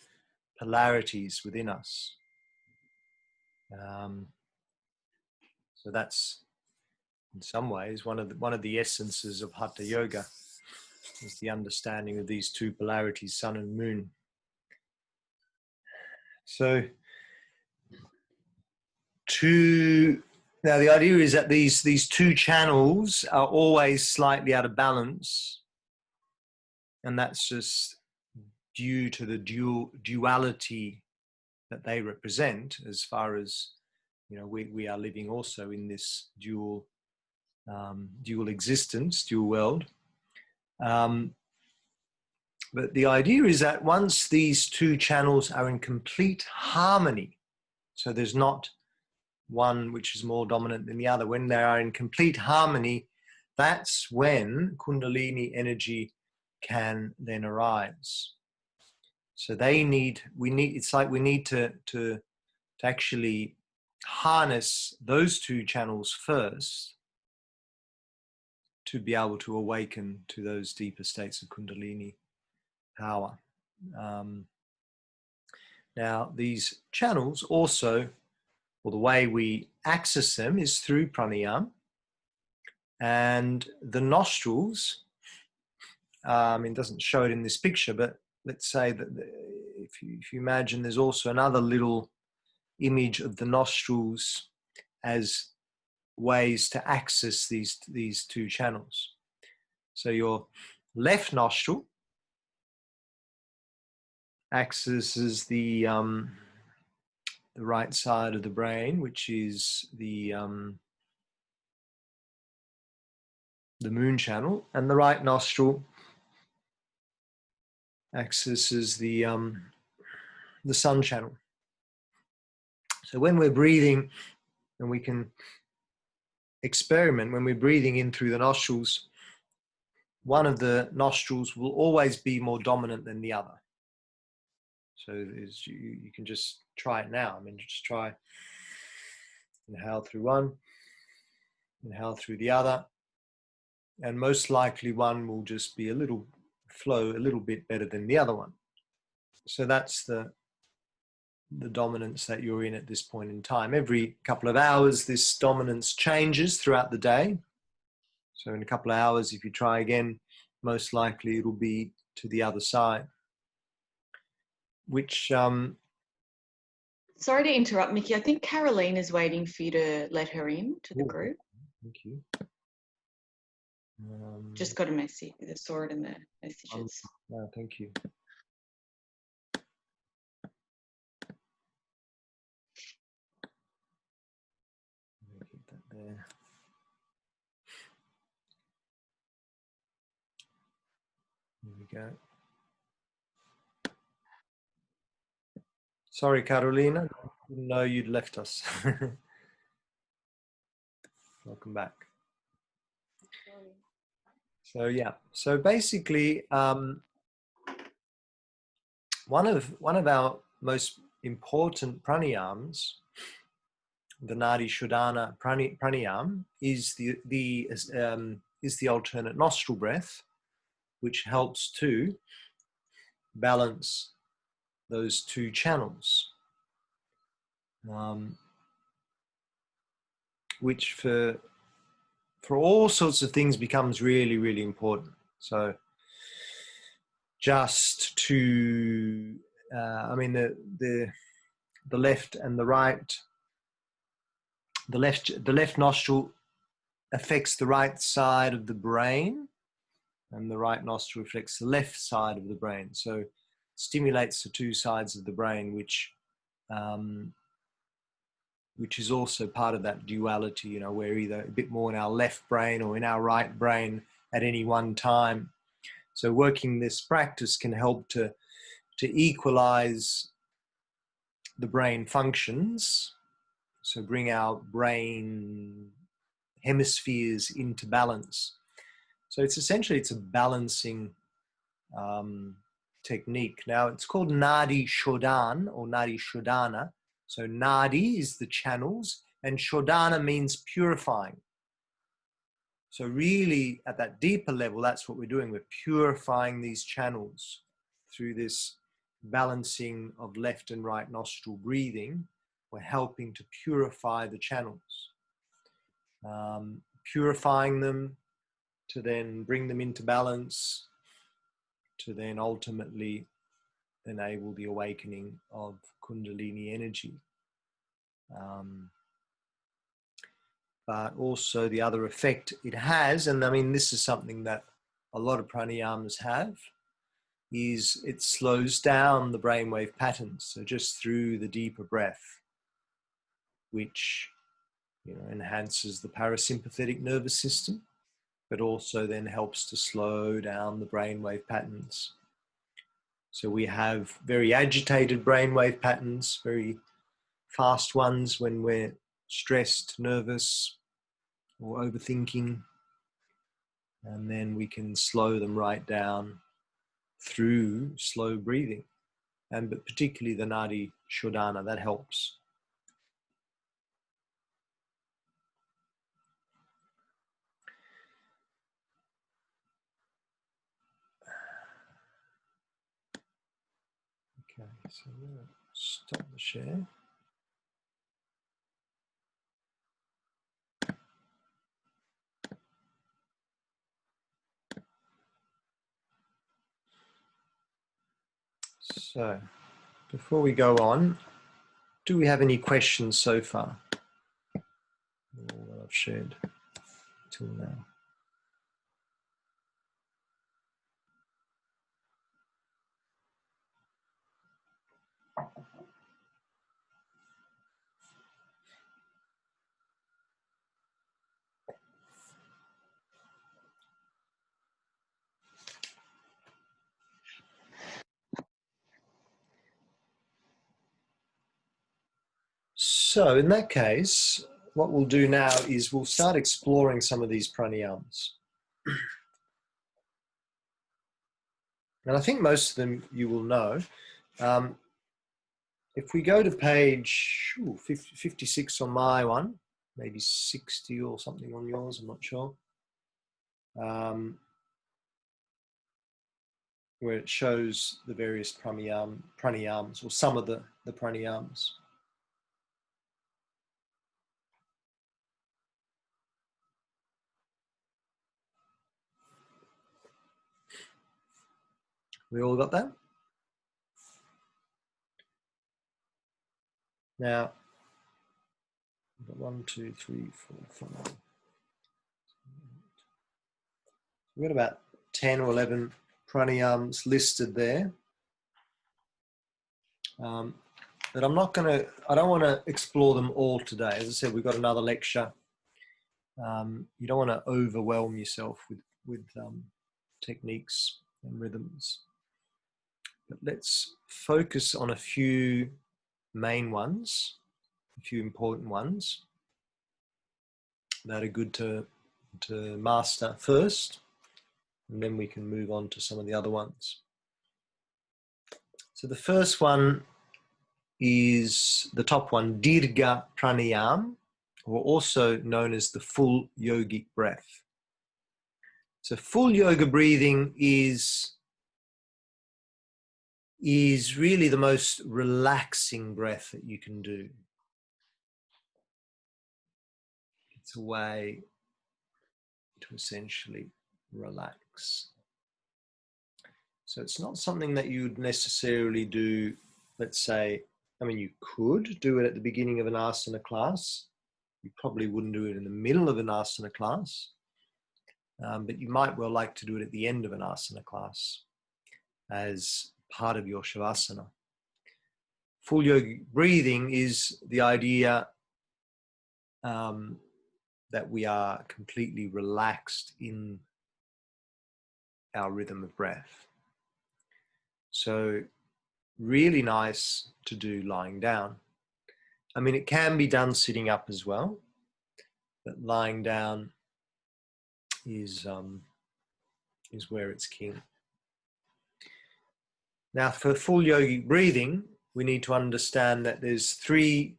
polarities within us. So that's, in some ways, one of the essences of Hatha Yoga, is the understanding of these two polarities, sun and moon. So now the idea is that these two channels are always slightly out of balance, and that's just due to the duality that they represent, as far as, you know, we are living also in this dual existence, dual world. But the idea is that once these two channels are in complete harmony, so there's not one which is more dominant than the other, when they are in complete harmony, that's when Kundalini energy can then arise. So it's like we need to actually harness those two channels first to be able to awaken to those deeper states of Kundalini power. Now, these channels also, or the way we access them, is through pranayama. And the nostrils, it doesn't show it in this picture, but let's say that if you imagine, there's also another little image of the nostrils as ways to access these two channels. So your left nostril accesses the right side of the brain, which is the moon channel, and the right nostril accesses the sun channel. So when we're breathing, and we can experiment, when we're breathing in through the nostrils, one of the nostrils will always be more dominant than the other. So you can just try it now. I mean, just try, inhale through one, inhale through the other, and most likely one will just be a little bit better than the other one. So that's the dominance that you're in at this point in time. Every couple of hours, this dominance changes throughout the day. So in a couple of hours, if you try again, most likely it'll be to the other side. Which Sorry to interrupt, Mickey. I think Caroline is waiting for you to let her in to the group. Thank you. Just got a message. I saw it in the messages. No, thank you. Get that there. There we go. Sorry, Carolina. I didn't know you'd left us. Welcome back. So yeah. So basically, one of our most important pranayams, the Nadi Shodhana pranayam, is the alternate nostril breath, which helps to balance those two channels, which for all sorts of things becomes really, really important. So just to, the left and the right, the left nostril affects the right side of the brain, and the right nostril reflects the left side of the brain. So stimulates the two sides of the brain, which is also part of that duality. You know, we're either a bit more in our left brain or in our right brain at any one time. So working this practice can help to equalize the brain functions. So bring our brain hemispheres into balance. So it's essentially, it's a balancing technique. Now it's called Nadi Shodhana or Nadi Shodhana. So Nadi is the channels, and Shodhana means purifying. So really, at that deeper level, that's what we're doing. We're purifying these channels through this balancing of left and right nostril breathing. We're helping to purify the channels, purifying them to then bring them into balance, to then ultimately enable the awakening of Kundalini energy. But also the other effect it has, and I mean, this is something that a lot of pranayamas have, is it slows down the brainwave patterns. So just through the deeper breath, which enhances the parasympathetic nervous system, but also then helps to slow down the brainwave patterns. So we have very agitated brainwave patterns, very fast ones when we're stressed, nervous, or overthinking. And then we can slow them right down through slow breathing. But particularly the Nadi Shodhana, that helps. Okay, so we're going to stop the share. So, before we go on, do we have any questions so far? All that I've shared till now. So in that case, what we'll do now is we'll start exploring some of these pranayamas. And I think most of them you will know. If we go to page 56 on my one, maybe 60 or something on yours, I'm not sure, where it shows the various pranayamas, or some of the pranayamas. We all got that? Now, we've got 1, 2, 3, 4, 5. We've got about 10 or 11 pranayamas listed there. But I don't want to explore them all today. As I said, we've got another lecture. You don't want to overwhelm yourself with techniques and rhythms. But let's focus on a few main ones, a few important ones that are good to master first, and then we can move on to some of the other ones. So the first one is the top one, Dirgha Pranayam, or also known as the full yogic breath. So full yoga breathing is really the most relaxing breath that you can do. It's a way to essentially relax. So it's not something that you would necessarily do, let's say, I mean, you could do it at the beginning of an asana class. You probably wouldn't do it in the middle of an asana class, but you might well like to do it at the end of an asana class as part of your shavasana. Full yogic breathing is the idea that we are completely relaxed in our rhythm of breath. So really nice to do lying down. I mean, it can be done sitting up as well, but lying down is where it's king. Now, for full yogic breathing, we need to understand that there's three,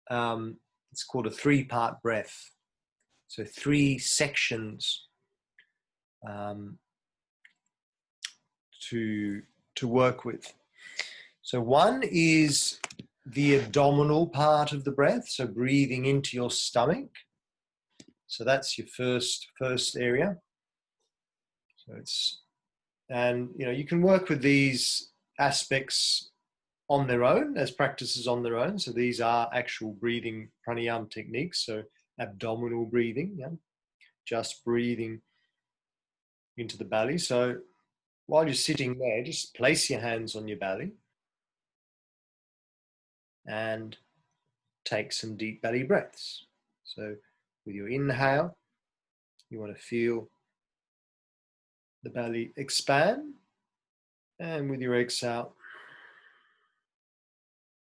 it's called a three-part breath. So 3 sections to work with. So one is the abdominal part of the breath, so breathing into your stomach. So that's your first area. So it's, and you know, you can work with these aspects on their own as practices on their own. So these are actual breathing pranayama techniques. So abdominal breathing, yeah, just breathing into the belly. So while you're sitting there, just place your hands on your belly and take some deep belly breaths. So with your inhale, you want to feel the belly expand, and with your exhale,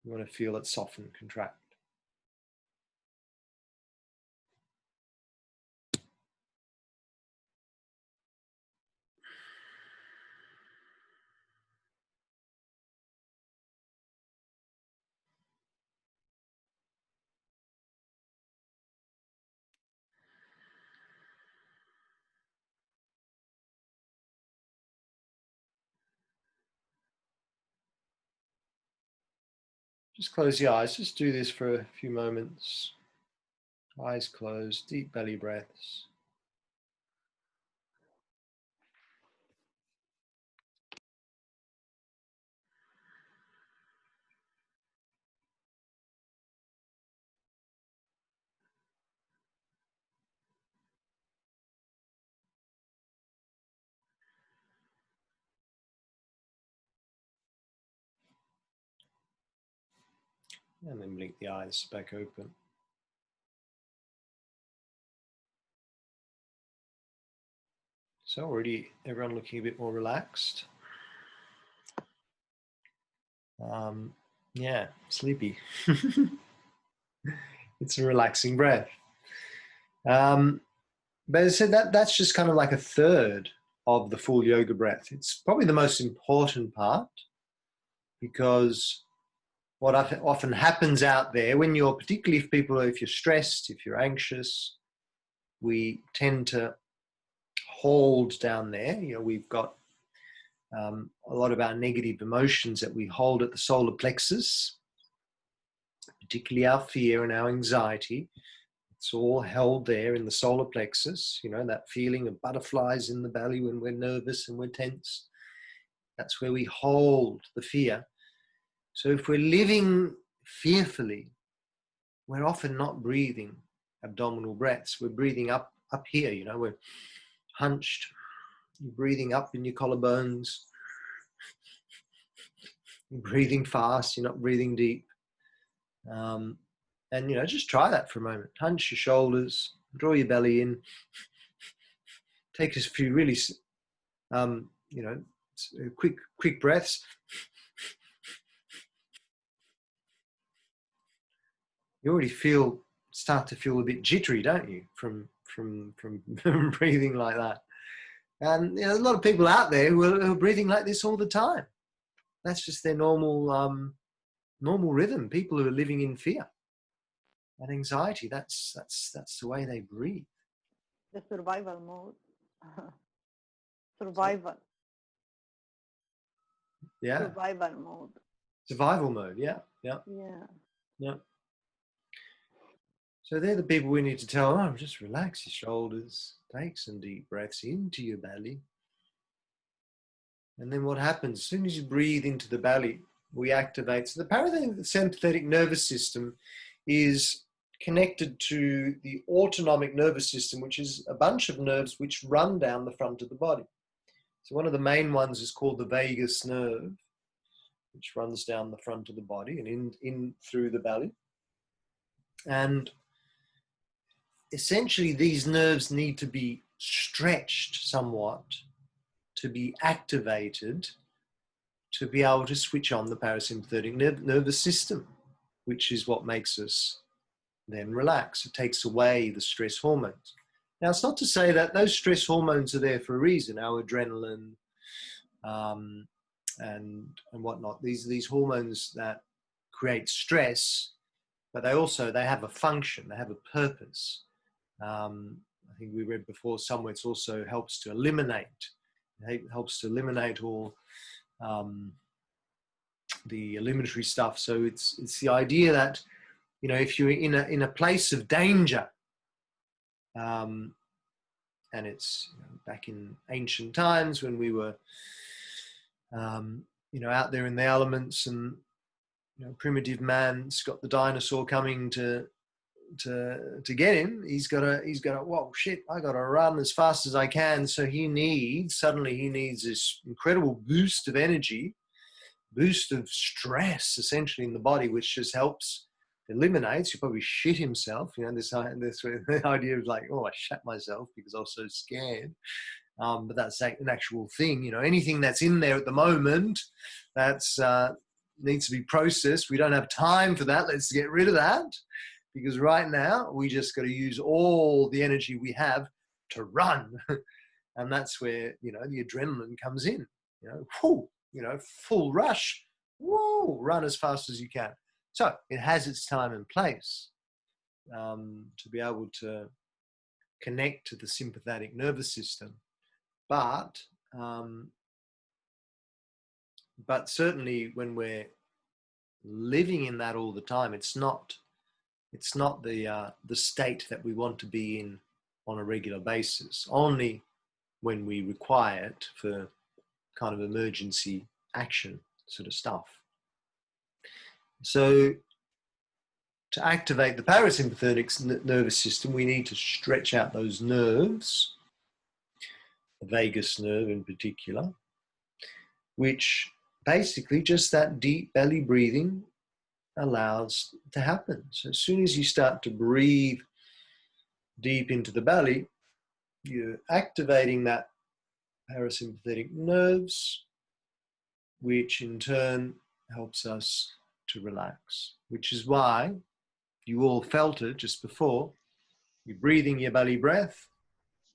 you want to feel it soften, contract. Just close the eyes. Just do this for a few moments. Eyes closed, deep belly breaths. And then blink the eyes back open. So already everyone looking a bit more relaxed. Yeah, sleepy. It's a relaxing breath. But as I said, that's just kind of like a third of the full yoga breath. It's probably the most important part, because what often happens out there when you're, particularly if you're stressed, if you're anxious, we tend to hold down there. You know, we've got a lot of our negative emotions that we hold at the solar plexus, particularly our fear and our anxiety. It's all held there in the solar plexus, you know, that feeling of butterflies in the belly when we're nervous and we're tense. That's where we hold the fear. So if we're living fearfully, we're often not breathing abdominal breaths. We're breathing up here, you know, we're hunched. You're breathing up in your collarbones. You're breathing fast, you're not breathing deep. And, you know, just try that for a moment. Hunch your shoulders, draw your belly in. Take a few really, you know, quick breaths. You already start to feel a bit jittery, don't you, from breathing like that? And you know, a lot of people out there who are breathing like this all the time. That's just their normal rhythm. People who are living in fear and anxiety, that's the way they breathe. The survival mode. Survival. Yeah. Survival mode. Survival mode. Yeah. So they're the people we need to tell, oh, just relax your shoulders, take some deep breaths into your belly. And then what happens, as soon as you breathe into the belly, we activate. So the parasympathetic nervous system is connected to the autonomic nervous system, which is a bunch of nerves which run down the front of the body. So one of the main ones is called the vagus nerve, which runs down the front of the body and in through the belly. And essentially these nerves need to be stretched somewhat to be activated to be able to switch on the parasympathetic nervous system, which is what makes us then relax. It takes away the stress hormones. Now, it's not to say that those stress hormones are there for a reason, our adrenaline and whatnot. These hormones that create stress, but they have a function, they have a purpose. I think we read before somewhere it also helps to eliminate. It helps to eliminate all the eliminatory stuff. So it's the idea that, you know, if you're in a place of danger, and it's, you know, back in ancient times when we were, you know, out there in the elements, and, you know, primitive man's got the dinosaur coming to get him. He's got to, whoa, shit, I got to run as fast as I can. So he needs this incredible boost of energy, boost of stress, essentially, in the body, which just helps, eliminates. You probably shit himself, you know, this the idea of like, oh, I shat myself because I was so scared. But that's an actual thing, you know. Anything that's in there at the moment that's needs to be processed, we don't have time for that. Let's get rid of that, because right now we just got to use all the energy we have to run. And that's where, you know, the adrenaline comes in, you know, whoo, you know, full rush, whoa, run as fast as you can. So it has its time and place to be able to connect to the sympathetic nervous system. But certainly when we're living in that all the time, it's not the state that we want to be in on a regular basis. Only when we require it for kind of emergency action sort of stuff. So to activate the parasympathetic nervous system, we need to stretch out those nerves, the vagus nerve in particular, which basically just that deep belly breathing allows to happen. So as soon as you start to breathe deep into the belly, you're activating that parasympathetic nerves, which in turn helps us to relax, which is why you all felt it just before. You're breathing your belly breath,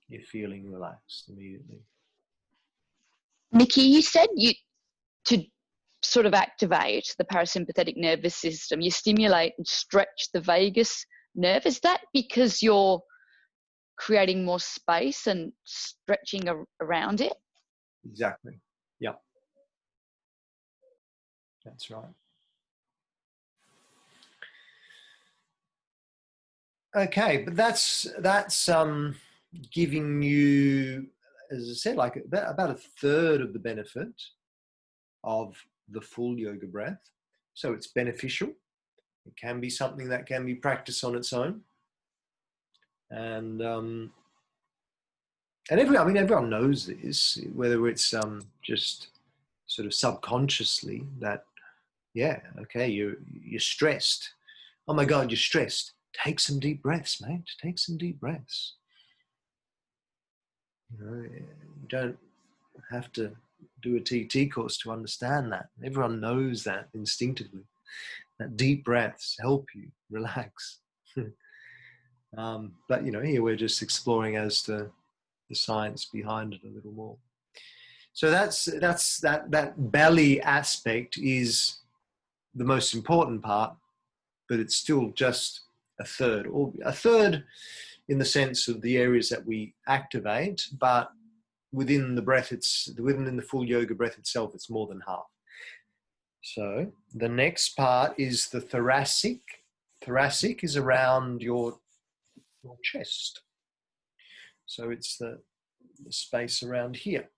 you're feeling relaxed immediately. Nikki, you said to sort of activate the parasympathetic nervous system, you stimulate and stretch the vagus nerve. Is that because you're creating more space and stretching around it? Exactly. Yeah. That's right. Okay, but that's giving you, as I said, like about a third of the benefit of the full yoga breath. So it's beneficial. It can be something that can be practiced on its own. And everyone knows this, whether it's just sort of subconsciously that, yeah, okay, you're stressed. Oh my God, you're stressed. Take some deep breaths, mate. Take some deep breaths. You know, you don't have to do a TT course to understand that. Everyone knows that instinctively. That deep breaths help you relax. But you know, here we're just exploring as to the science behind it a little more. So that's that belly aspect is the most important part, but it's still just a third, or a third in the sense of the areas that we activate, but within the breath, within the full yoga breath itself, it's more than half. So the next part is the thoracic. Thoracic is around your chest. So it's the space around here.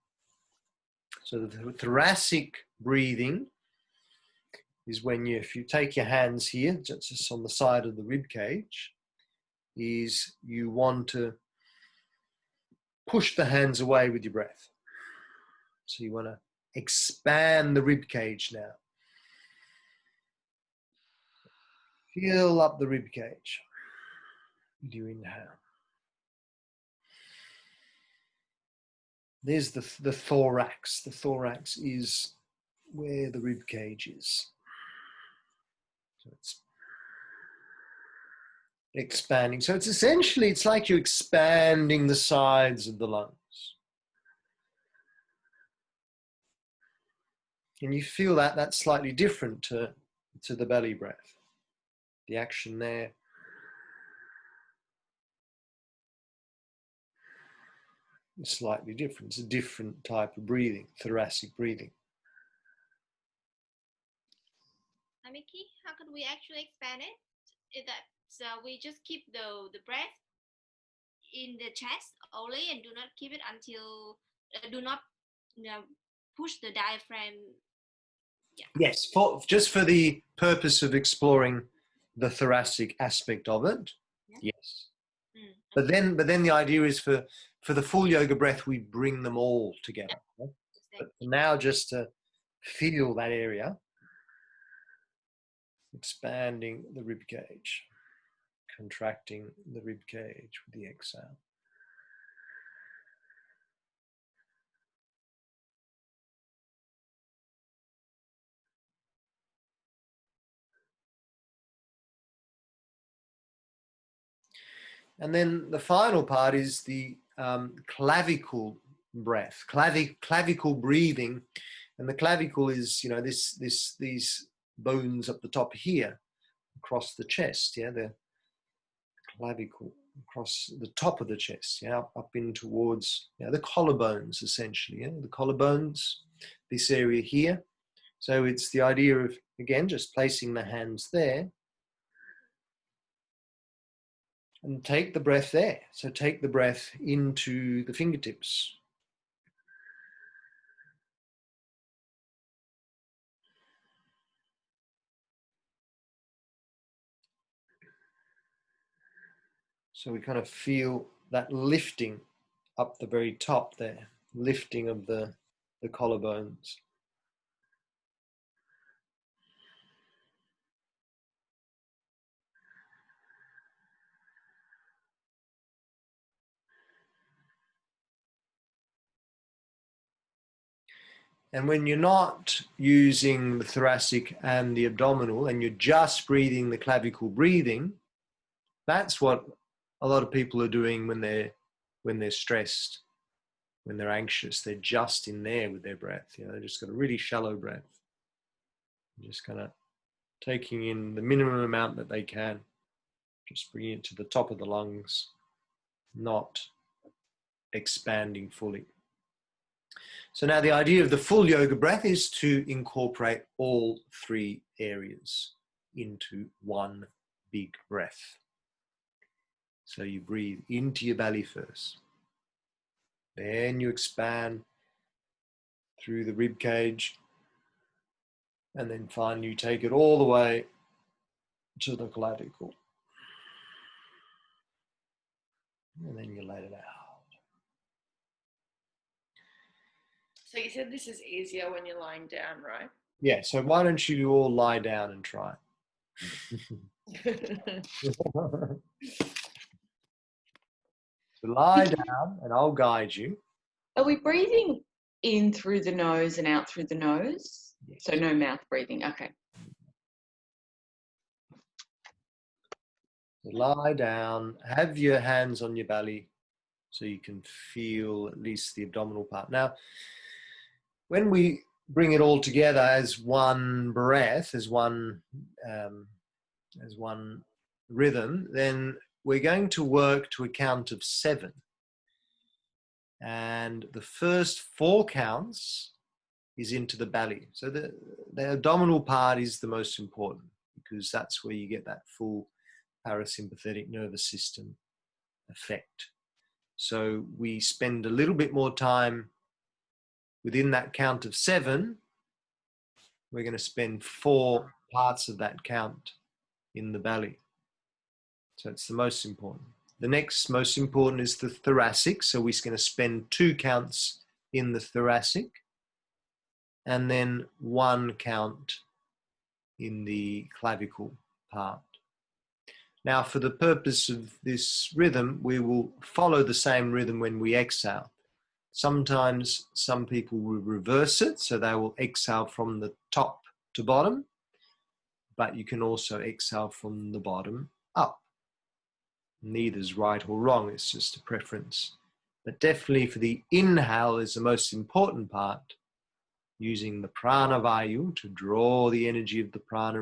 So the thoracic breathing is when if you take your hands here, just on the side of the rib cage, is you want to push the hands away with your breath. So you want to expand the rib cage now. Fill up the rib cage with your inhale. There's the thorax. The thorax is where the rib cage is. So it's expanding. So it's essentially, it's like you're expanding the sides of the lungs. And you feel that that's slightly different to the belly breath. The action there. is slightly different. It's a different type of breathing, thoracic breathing. Mickey, how could we actually expand it? Is that so we just keep the breath in the chest only and do not keep it until do not push the diaphragm. Yeah. Yes, just for the purpose of exploring the thoracic aspect of it. Yeah. Yes. But then the idea is for the full yoga breath, we bring them all together. Yeah? But now just to feel that area, expanding the rib cage, contracting the rib cage with the exhale. And then the final part is the clavicle breath, clavicle breathing. And the clavicle is, you know, these bones up the top here, across the chest, yeah, the clavicle across the top of the chest, yeah, up in towards, yeah, the collarbones essentially, yeah, the collarbones, this area here. So it's the idea of, again, just placing the hands there and take the breath there. So take the breath into the fingertips. So we kind of feel that lifting up the very top there, lifting of the collarbones. And when you're not using the thoracic and the abdominal and you're just breathing the clavicle breathing, that's what a lot of people are doing when they're stressed, when they're anxious. They're just in there with their breath. You know, they just got a really shallow breath. Just kind of taking in the minimum amount that they can, just bringing it to the top of the lungs, not expanding fully. So now the idea of the full yoga breath is to incorporate all three areas into one big breath. So you breathe into your belly first. Then you expand through the rib cage. And then finally you take it all the way to the clavicle. And then you let it out. So you said this is easier when you're lying down, right? Yeah, so why don't you all lie down and try it? So lie down and I'll guide you. Are we breathing in through the nose and out through the nose? Yes. So no mouth breathing, okay. So lie down, have your hands on your belly so you can feel at least the abdominal part. Now, when we bring it all together as one breath, as one rhythm, then we're going to work to a count of 7. And the first 4 counts is into the belly. So the abdominal part is the most important because that's where you get that full parasympathetic nervous system effect. So we spend a little bit more time within that count of 7. We're going to spend 4 parts of that count in the belly. So it's the most important. The next most important is the thoracic. So we're going to spend 2 counts in the thoracic and then 1 count in the clavicle part. Now, for the purpose of this rhythm, we will follow the same rhythm when we exhale. Sometimes some people will reverse it, so they will exhale from the top to bottom, but you can also exhale from the bottom up. Neither's right or wrong, it's just a preference. But definitely for the inhale is the most important part, using the prana vayu to draw the energy of the prana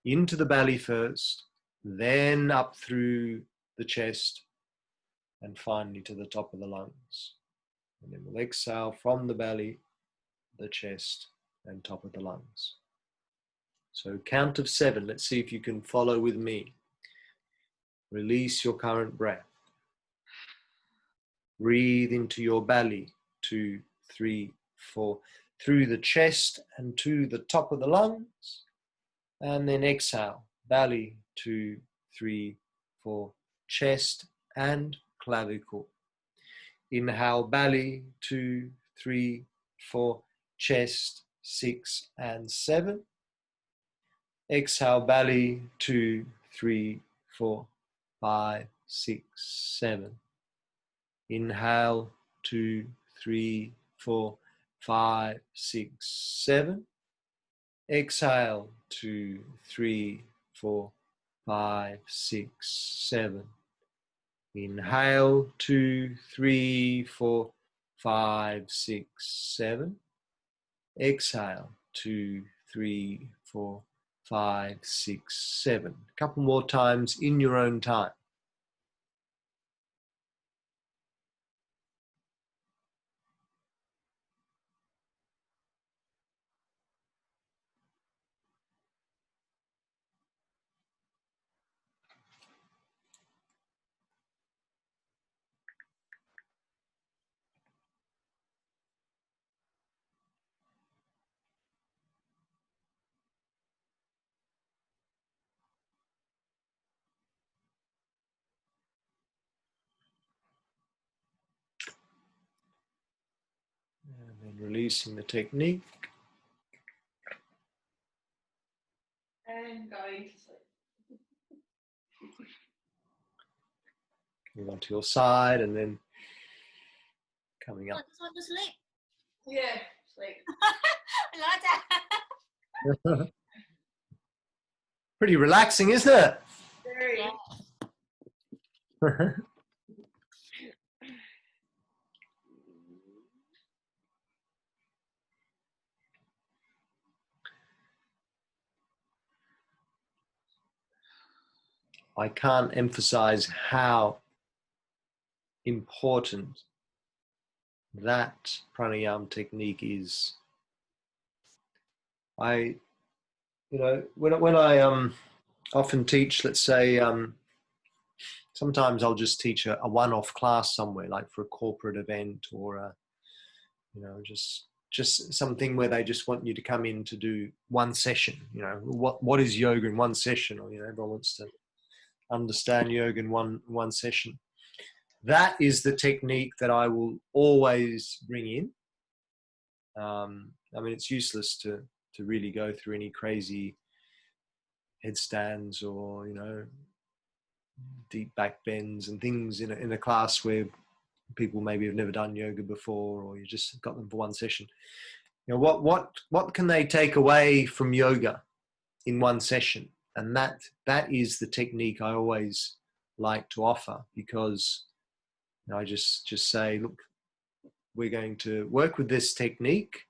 into the belly first, then up through the chest, and finally to the top of the lungs. And then we'll exhale from the belly, the chest, and top of the lungs. So count of 7. Let's see if you can follow with me. Release your current breath. Breathe into your belly. 2, 3, 4. Through the chest and to the top of the lungs. And then exhale. Belly. 2, 3, 4. Chest and clavicle. Inhale, belly. 2, 3, 4. Chest. 6 and 7. Exhale, belly. 2, 3, 4, 5, 6, 7. Inhale, 2, 3, 4, 5, 6, 7. Exhale, 2, 3, 4, 5, 6, 7. Inhale, 2, 3, 4, 5, 6, 7. Exhale, 2, 3, 4, 5, 6, 7. A couple more times in your own time. And then releasing the technique. And going to sleep. Coming onto your side and then coming up. Just want to sleep. Yeah, sleep. ร้อนจ้ะ Pretty relaxing, isn't it? Very. Yeah. I can't emphasize how important that pranayama technique is. When I often teach, let's say, sometimes I'll just teach a one-off class somewhere, like for a corporate event or just something where they just want you to come in to do one session. What is yoga in one session? Or everyone wants to understand yoga in one session. That is the technique that I will always bring in. It's useless to really go through any crazy headstands or deep back bends and things in a class where people maybe have never done yoga before, or you just got them for one session. What can they take away from yoga in one session? And that is the technique I always like to offer, because I just say, look, we're going to work with this technique,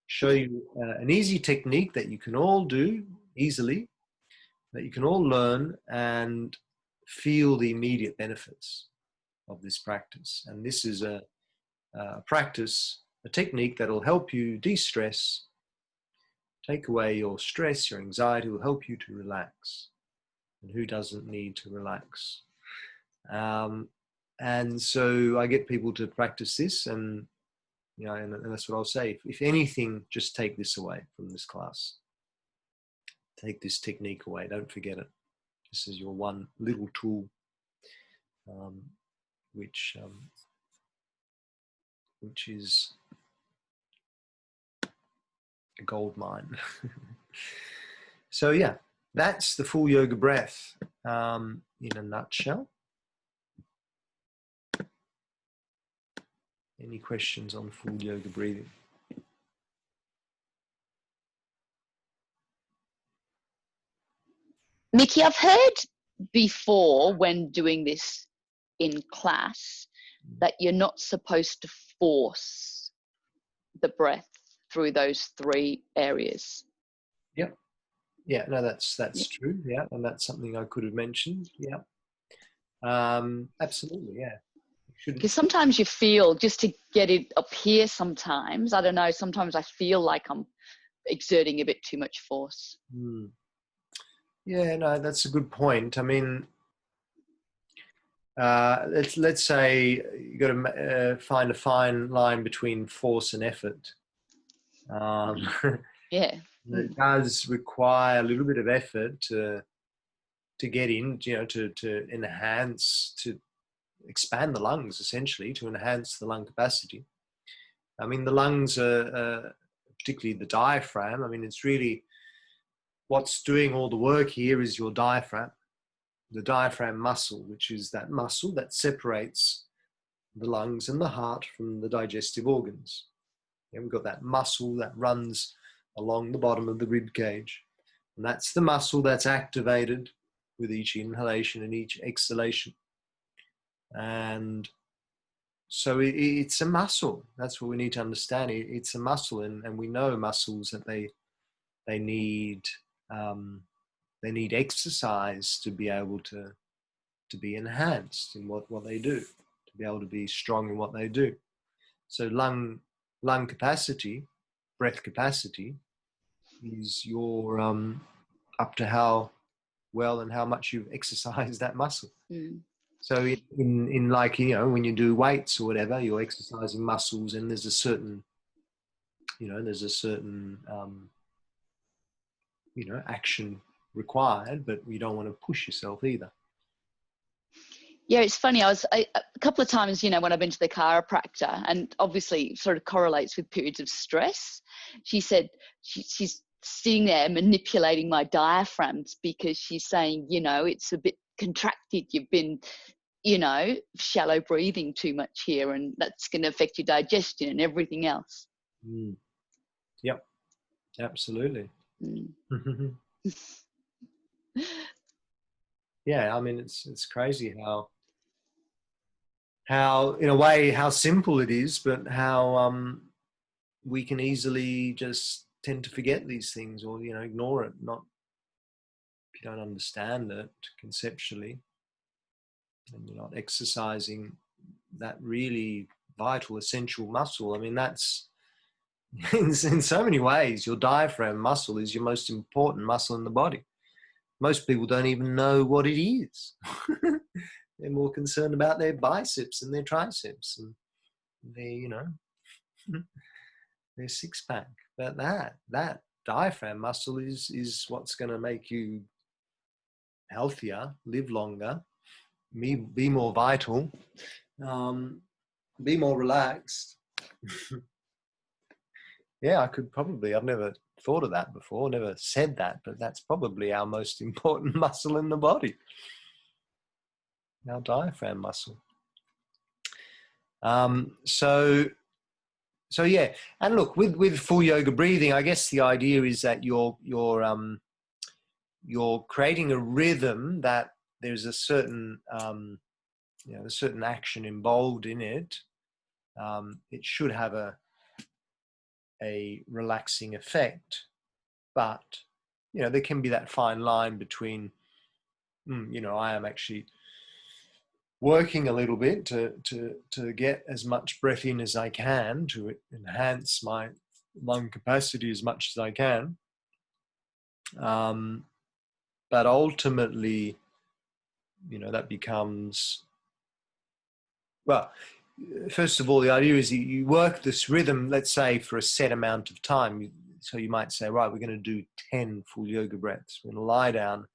show you an easy technique that you can all do easily, that you can all learn and feel the immediate benefits of this practice. And this is a practice, a technique that will help you de-stress, take away your stress, your anxiety, will help you to relax. And who doesn't need to relax? And so I get people to practice this, and and that's what I'll say. If anything, just take this away from this class. Take this technique away. Don't forget it. This is your one little tool, which is a gold mine. So yeah, that's the full yoga breath in a nutshell. Any questions on full yoga breathing? Mickey, I've heard before when doing this in class that you're not supposed to force the breath through those 3 areas. Yep. Yeah, no, that's true. Yeah, and that's something I could have mentioned. Yeah. Absolutely, yeah. Shouldn't. Because sometimes you feel, just to get it up here sometimes, I don't know, sometimes I feel like I'm exerting a bit too much force. Yeah, no, that's a good point. I mean, let's say you got to find a fine line between force and effort. Yeah. It does require a little bit of effort to get in, to enhance, to expand the lungs, essentially, to enhance the lung capacity. I mean, the lungs are particularly the diaphragm. I mean, it's really what's doing all the work here is your diaphragm, the diaphragm muscle, which is that muscle that separates the lungs and the heart from the digestive organs. Yeah, we've got that muscle that runs along the bottom of the rib cage. And that's the muscle that's activated with each inhalation and each exhalation. And so it's a muscle. That's what we need to understand. It's a muscle, and we know muscles that they need exercise to be able to be enhanced in what they do, to be able to be strong in what they do. So lung capacity, breath capacity, is your up to how well and how much you've exercised that muscle. So in like, when you do weights or whatever, you're exercising muscles, and there's a certain action required, but you don't want to push yourself either. Yeah, it's funny. A couple of times, when I've been to the chiropractor, and obviously sort of correlates with periods of stress. She said she's sitting there manipulating my diaphragms because she's saying, it's a bit contracted. You've been, shallow breathing too much here, and that's going to affect your digestion and everything else. Yep, absolutely. Yeah, I mean, it's crazy how in a way how simple it is, but how we can easily just tend to forget these things, or ignore it, not if you don't understand it conceptually, and you're not exercising that really vital essential muscle. I mean, that's in so many ways your diaphragm muscle is your most important muscle in the body. Most people don't even know what it is. They're more concerned about their biceps and their triceps and their six pack. But that diaphragm muscle is what's going to make you healthier, live longer, be more vital, be more relaxed. Yeah, I've never thought of that before, never said that, but that's probably our most important muscle in the body. Our diaphragm muscle. So yeah, and look, with full yoga breathing, I guess the idea is that you're creating a rhythm that there's a certain a certain action involved in it. It should have a relaxing effect, but there can be that fine line between I am actually working a little bit to get as much breath in as I can to enhance my lung capacity as much as I can. But ultimately, that becomes, well, first of all, the idea is you work this rhythm, let's say, for a set amount of time. So you might say, right, we're going to do 10 full yoga breaths. We're going to lie down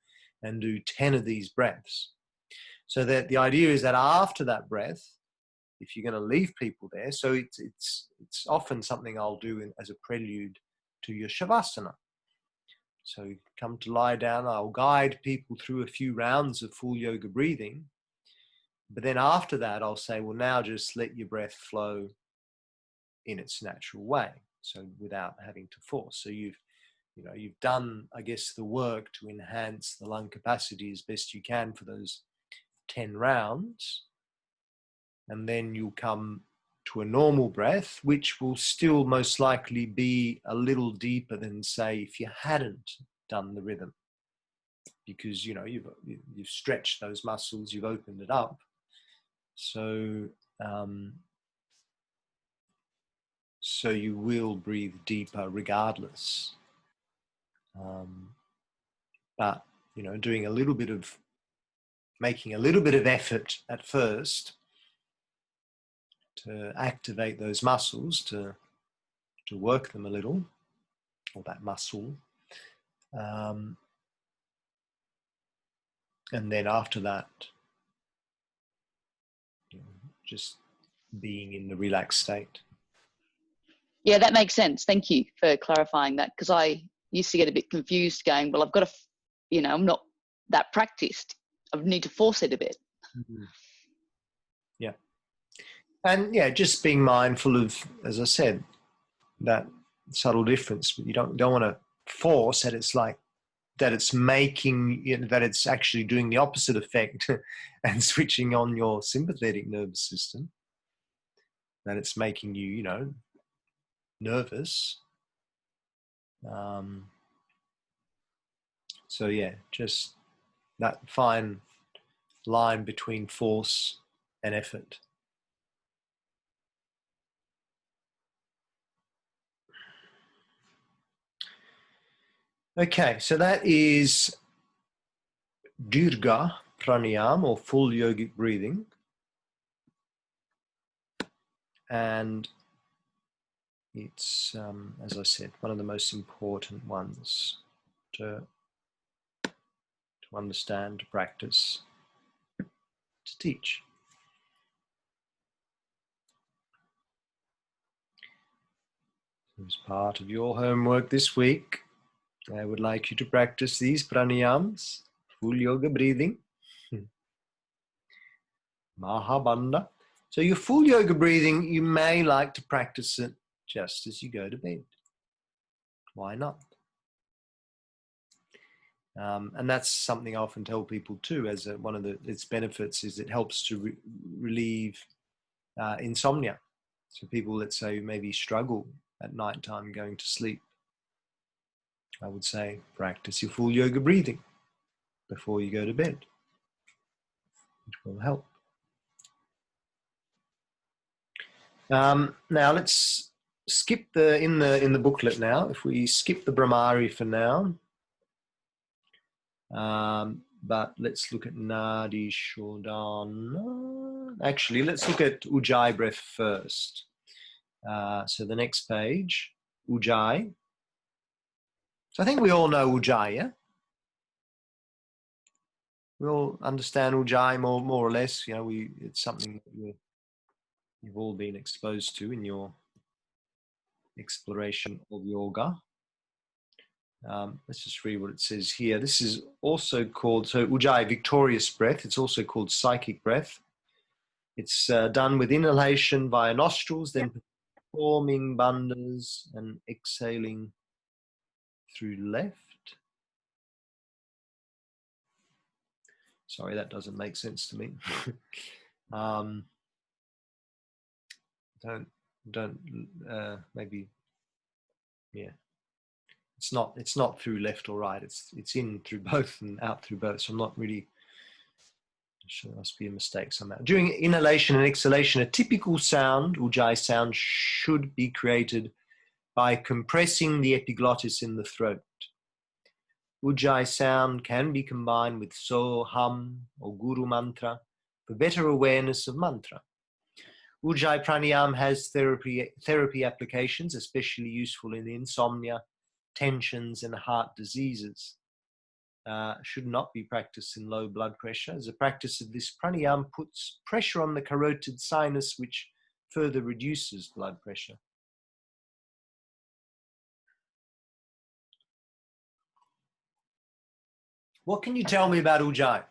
and do 10 of these breaths. So that the idea is that after that breath, if you're going to leave people there, so it's often something I'll do as a prelude to your shavasana. So you come to lie down, I'll guide people through a few rounds of full yoga breathing. But then after that, I'll say, well, now just let your breath flow in its natural way. So without having to force. So you've done, I guess, the work to enhance the lung capacity as best you can for those 10 rounds. And then you'll come to a normal breath, which will still most likely be a little deeper than, say, if you hadn't done the rhythm, because you've stretched those muscles, you've opened it up. So So you will breathe deeper regardless. But, you know, making a little bit of effort at first to activate those muscles, to work them a little, or that muscle. And then after that, you know, just being in the relaxed state. Yeah, that makes sense. Thank you for clarifying that, because I used to get a bit confused going, well, I've got to, you know, I'm not that practiced. I need to force it a bit. Mm-hmm. Yeah. And yeah, just being mindful of, as I said, that subtle difference. But you don't want to force that. It's like that it's making, you know, that it's actually doing the opposite effect and switching on your sympathetic nervous system. That it's making you, you know, nervous. So yeah, just that fine line between force and effort. Okay, so that is Dirga Pranayama, or full yogic breathing. And it's, as I said, one of the most important ones to understand, to practice, to teach. As part of your homework this week, I would like you to practice these pranayams, full yoga breathing, Mahabandha. So your full yoga breathing, you may like to practice it just as you go to bed. Why not? And that's something I often tell people too, as one of its benefits is it helps to relieve insomnia. So people, let's say, maybe struggle at night time going to sleep, I would say practice your full yoga breathing before you go to bed. It will help. Now let's skip in the booklet now. If we skip the Brahmari for now, but let's look at Nadi Shodhana. Actually, let's look at Ujjayi breath first. So the next page, Ujjayi. So I think we all know Ujjayi, yeah? We all understand Ujjayi more or less. You know, it's something that you've all been exposed to in your exploration of yoga. Let's just read what it says here. This is also called, so Ujjayi, victorious breath. It's also called psychic breath. It's done with inhalation via nostrils, then performing bandhas and exhaling through left. Sorry, that doesn't make sense to me. Maybe, yeah. It's not through left or right. It's in through both and out through both. So I'm not really sure. There must be a mistake somehow. During inhalation and exhalation, a typical sound, Ujjayi sound, should be created by compressing the epiglottis in the throat. Ujjayi sound can be combined with so, hum, or guru mantra for better awareness of mantra. Ujjayi pranayama has therapy applications, especially useful in insomnia, tensions, and heart diseases. Should not be practiced in low blood pressure, as the practice of this pranayama puts pressure on the carotid sinus, which further reduces blood pressure. What can you tell me about Ujjayi?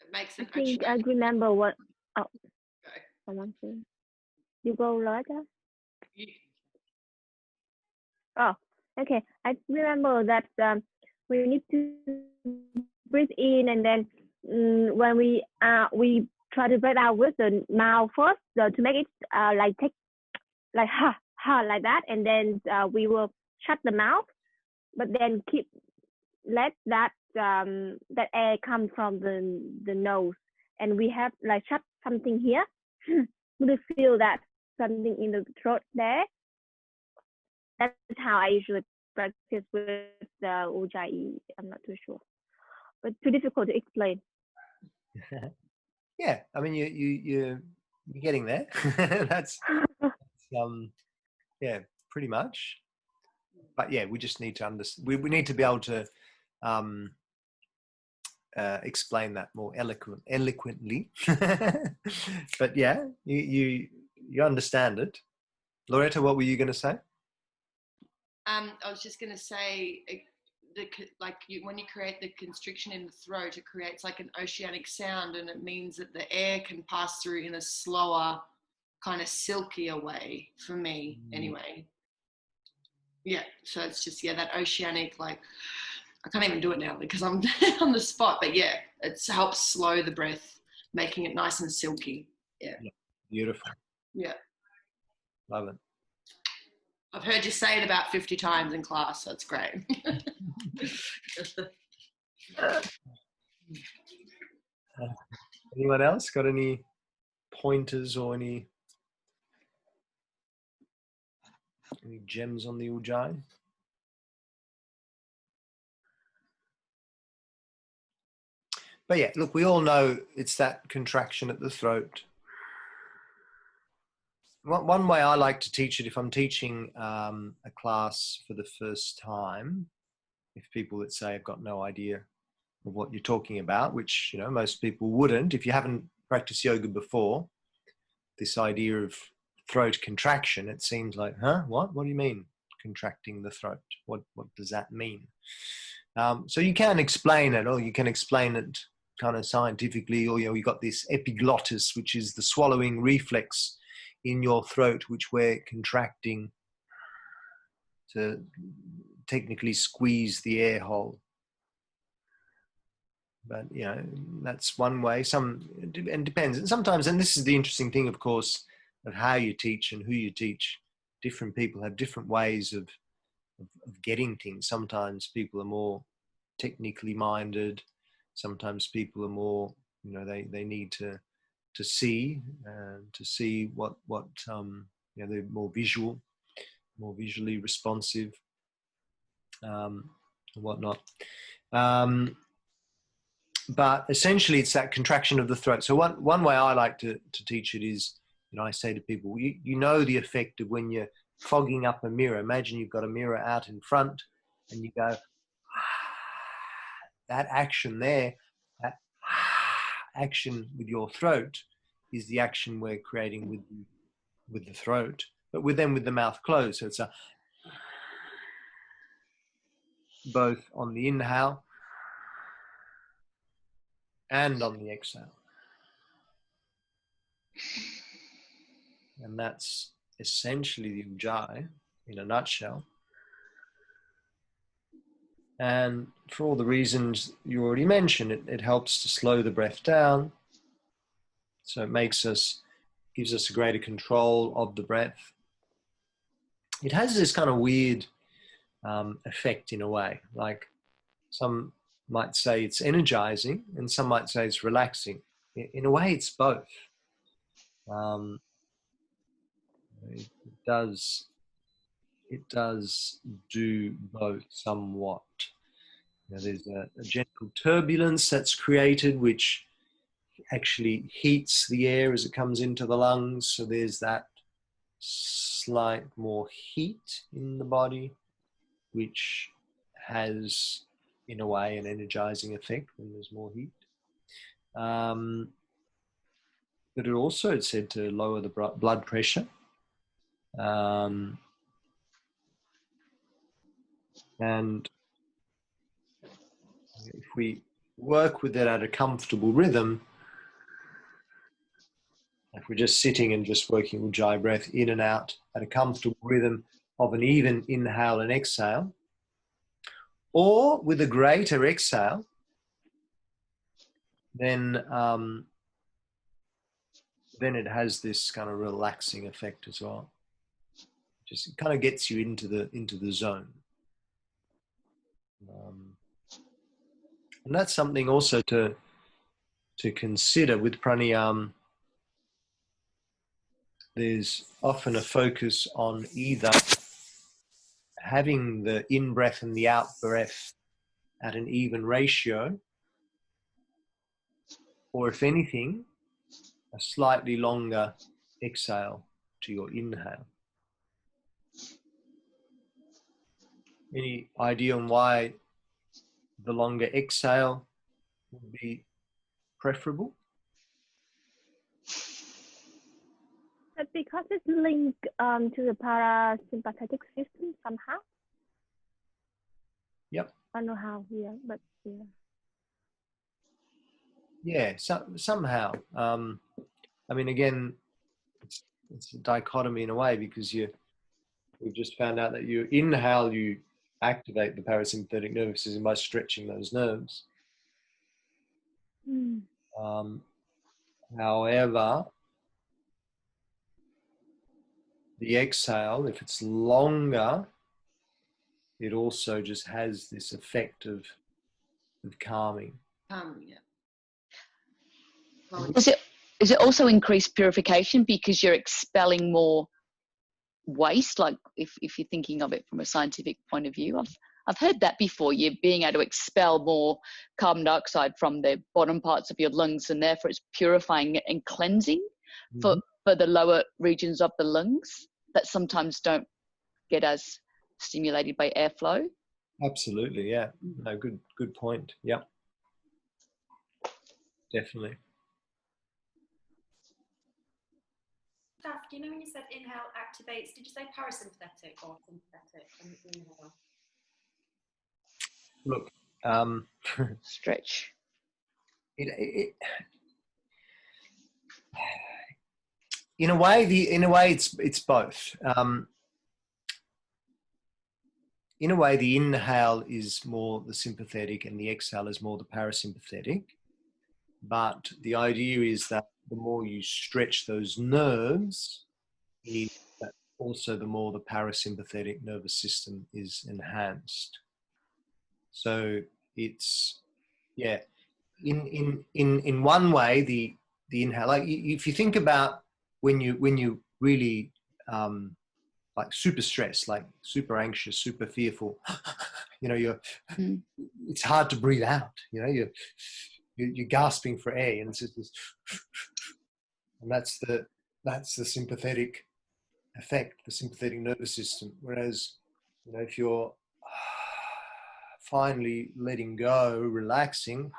It makes I an think I actually. remember what. Oh, Go. someone say. You go later. You- Oh, okay. I remember that we need to breathe in, and then when we try to breathe out with the mouth first, to make it like take like ha like that, and then we will shut the mouth, but then keep let that that air come from the nose, and we have like shut something here. We feel that something in the throat there. That's how I usually practice with the Ujjayi. I'm not too sure, but too difficult to explain. Yeah, I mean you're getting there. That's yeah, pretty much. But yeah, we just need to understand. We need to be able to explain that more eloquently. But yeah, you understand it. Loretta, what were you going to say? I was just going to say, when you create the constriction in the throat, it creates like an oceanic sound, and it means that the air can pass through in a slower, kind of silkier way for me, anyway. Yeah, so it's just that oceanic, like, I can't even do it now because I'm on the spot, but yeah, it helps slow the breath, making it nice and silky. Yeah. Beautiful. Yeah. Love it. I've heard you say it about 50 times in class, so it's great. Anyone else got any pointers or any gems on the Ujjayi? But yeah, look, we all know it's that contraction at the throat. One way I like to teach it, if I'm teaching a class for the first time, if people that say I've got no idea of what you're talking about, which most people wouldn't, if you haven't practiced yoga before, this idea of throat contraction, it seems like, huh? What do you mean contracting the throat? What does that mean? So you can explain it, or you can explain it kind of scientifically, or you've got this epiglottis, which is the swallowing reflex in your throat, which we're contracting to technically squeeze the air hole. But that's one way. And depends. And sometimes, and this is the interesting thing, of course, of how you teach and who you teach. Different people have different ways of getting things. Sometimes people are more technically minded. Sometimes people are more, they need to see what they're more visually responsive, and whatnot. But essentially it's that contraction of the throat. So one way I like to teach it is, I say to people, you know the effect of when you're fogging up a mirror. Imagine you've got a mirror out in front and you go, that action there, that action with your throat is the action we're creating with the throat, but with the mouth closed. So it's both on the inhale and on the exhale. And that's essentially the Ujjayi in a nutshell. And for all the reasons you already mentioned, it helps to slow the breath down. So it gives us a greater control of the breath. It has this kind of weird effect in a way. Like some might say it's energizing and some might say it's relaxing. In a way, it's both. It does do both somewhat. There's a gentle turbulence that's created, which actually heats the air as it comes into the lungs. So there's that slight more heat in the body, which has, in a way, an energizing effect when there's more heat. But it also, it's said to lower the blood pressure. And if we work with it at a comfortable rhythm, if we're just sitting and just working Ujjayi breath in and out at a comfortable rhythm of an even inhale and exhale, or with a greater exhale, then it has this kind of relaxing effect as well. Just it kind of gets you into the zone. And that's something also to consider with pranayama. There's often a focus on either having the in-breath and the out-breath at an even ratio, or if anything, a slightly longer exhale to your inhale. Any idea on why the longer exhale would be preferable? But because it's linked to the parasympathetic system somehow. Yep. I don't know how here, but yeah. Yeah, somehow. I mean, again, it's a dichotomy in a way, because we've just found out that you inhale, you activate the parasympathetic nervous system by stretching those nerves. However, the exhale, if it's longer, it also just has this effect of calming. Yeah. Is it also increased purification because you're expelling more waste? Like if you're thinking of it from a scientific point of view, I've heard that before. You're being able to expel more carbon dioxide from the bottom parts of your lungs, and therefore it's purifying and cleansing for the lower regions of the lungs that sometimes don't get as stimulated by airflow. Absolutely, yeah. No, good point. Yeah, definitely. Steph, do you know when you said inhale activates, did you say parasympathetic or sympathetic? Inhale. Look, Stretch. In a way, it's both. In a way, the inhale is more the sympathetic and the exhale is more the parasympathetic. But the idea is that the more you stretch those nerves, that also the more the parasympathetic nervous system is enhanced. So it's, yeah, in one way, the inhale, like if you think about when you really like super stressed, like super anxious, super fearful, it's hard to breathe out, you're gasping for air, and it's just this, and that's the sympathetic effect, the sympathetic nervous system. Whereas, if you're finally letting go, relaxing,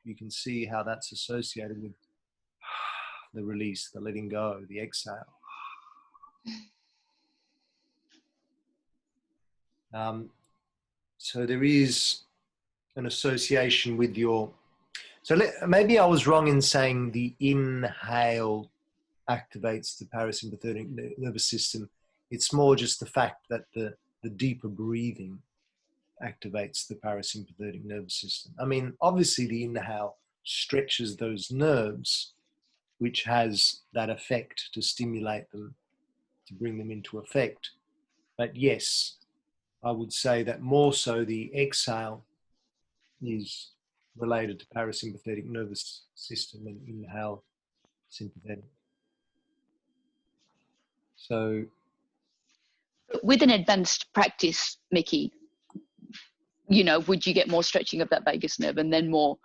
you can see how that's associated with the release, the letting go, the exhale. So there is an association with your... So maybe I was wrong in saying the inhale activates the parasympathetic nervous system. It's more just the fact that the deeper breathing activates the parasympathetic nervous system. I mean, obviously the inhale stretches those nerves, which has that effect to stimulate them, to bring them into effect. But yes, I would say that more so the exhale is related to parasympathetic nervous system and inhale sympathetic. So with an advanced practice, Mickey, would you get more stretching of that vagus nerve and then more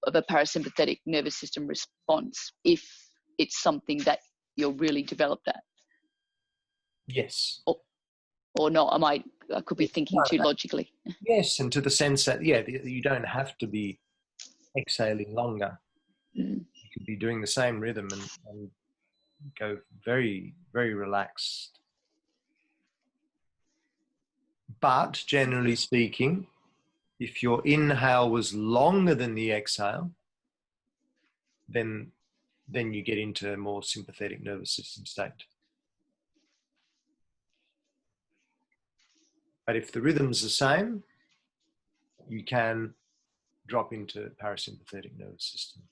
of a parasympathetic nervous system response if it's something that you're really developed at? Yes. Or not? I could be thinking too logically. Yes, and to the sense that, you don't have to be exhaling longer. You could be doing the same rhythm and go very, very relaxed. But generally speaking, if your inhale was longer than the exhale, then you get into a more sympathetic nervous system state. But if the rhythm's the same, you can drop into parasympathetic nervous system.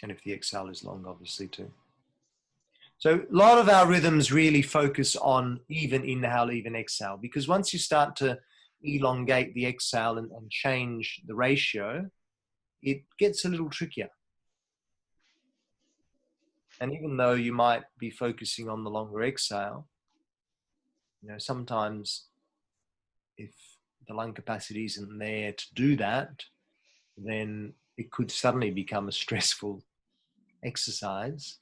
And if the exhale is long, obviously too. So a lot of our rhythms really focus on even inhale, even exhale, because once you start to elongate the exhale and change the ratio, it gets a little trickier. And even though you might be focusing on the longer exhale, sometimes if the lung capacity isn't there to do that, then it could suddenly become a stressful exercise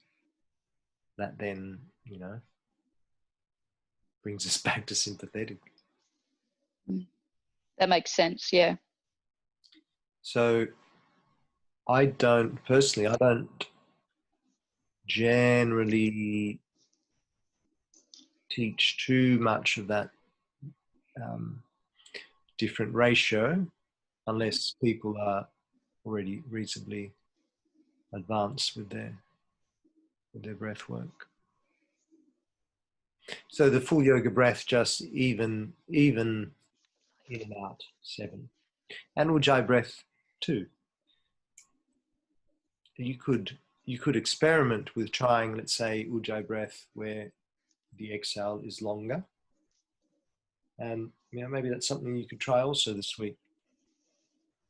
that then, brings us back to sympathetic. That makes sense, yeah. So I don't generally teach too much of that different ratio unless people are already reasonably advanced with their breath work. So the full yoga breath, just even in and out, 7. And Ujjayi breath 2. You could experiment with trying, let's say, Ujjayi breath where the exhale is longer. And maybe that's something you could try also this week.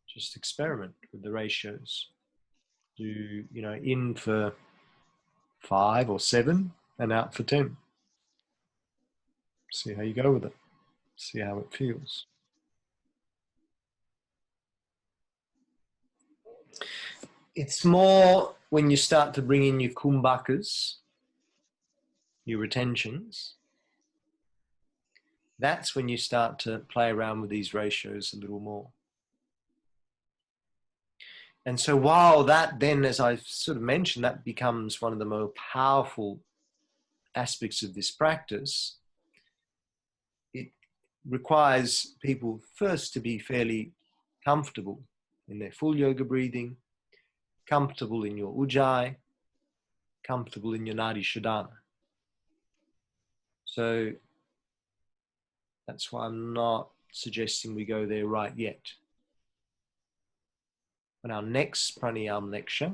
Just experiment with the ratios. Do, in for 5 or 7 and out for 10. See how you go with it. See how it feels. It's more when you start to bring in your kumbhakas, your retentions, that's when you start to play around with these ratios a little more. And so while that then, as I've sort of mentioned, that becomes one of the more powerful aspects of this practice, it requires people first to be fairly comfortable in their full yoga breathing, comfortable in your Ujjayi, comfortable in your Nadi Shodhana. So that's why I'm not suggesting we go there right yet. On our next pranayama lecture,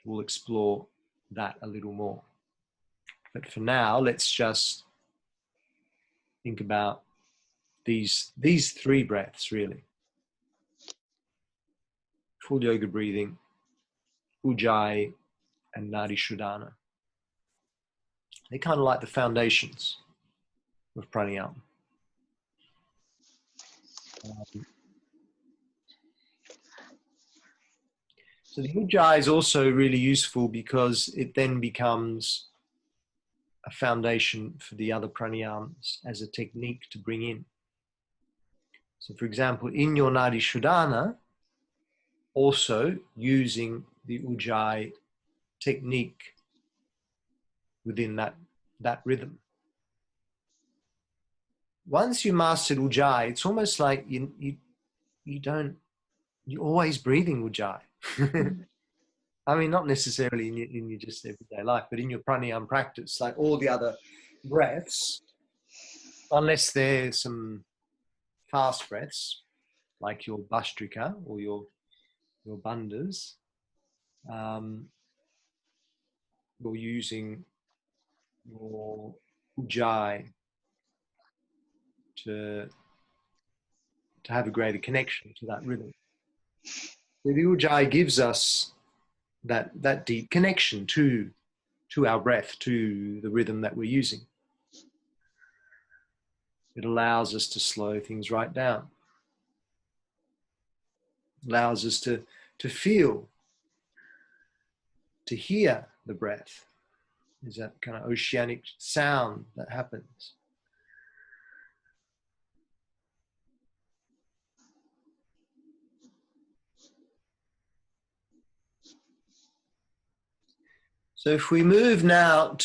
we'll explore that a little more. But for now, let's just think about these 3 breaths, really. Full yoga breathing, Ujjayi, and Nadi Shodhana. They're kind of like the foundations of pranayama. So the Ujjayi is also really useful because it then becomes a foundation for the other pranayamas as a technique to bring in. So for example, in your Nadi Shodhana, also using the Ujjayi technique within that rhythm. Once you mastered Ujjayi, it's almost like you're always breathing Ujjayi. I mean, not necessarily in your just everyday life, but in your pranayama practice, like all the other breaths, unless they're some fast breaths, like your Bhastrika or your bandhas, you're using your Ujjayi to have a greater connection to that rhythm. So the Ujjayi gives us that deep connection to our breath, to the rhythm that we're using. It allows us to slow things right down. It allows us to feel, to hear the breath. There's that kind of oceanic sound that happens. So if we move now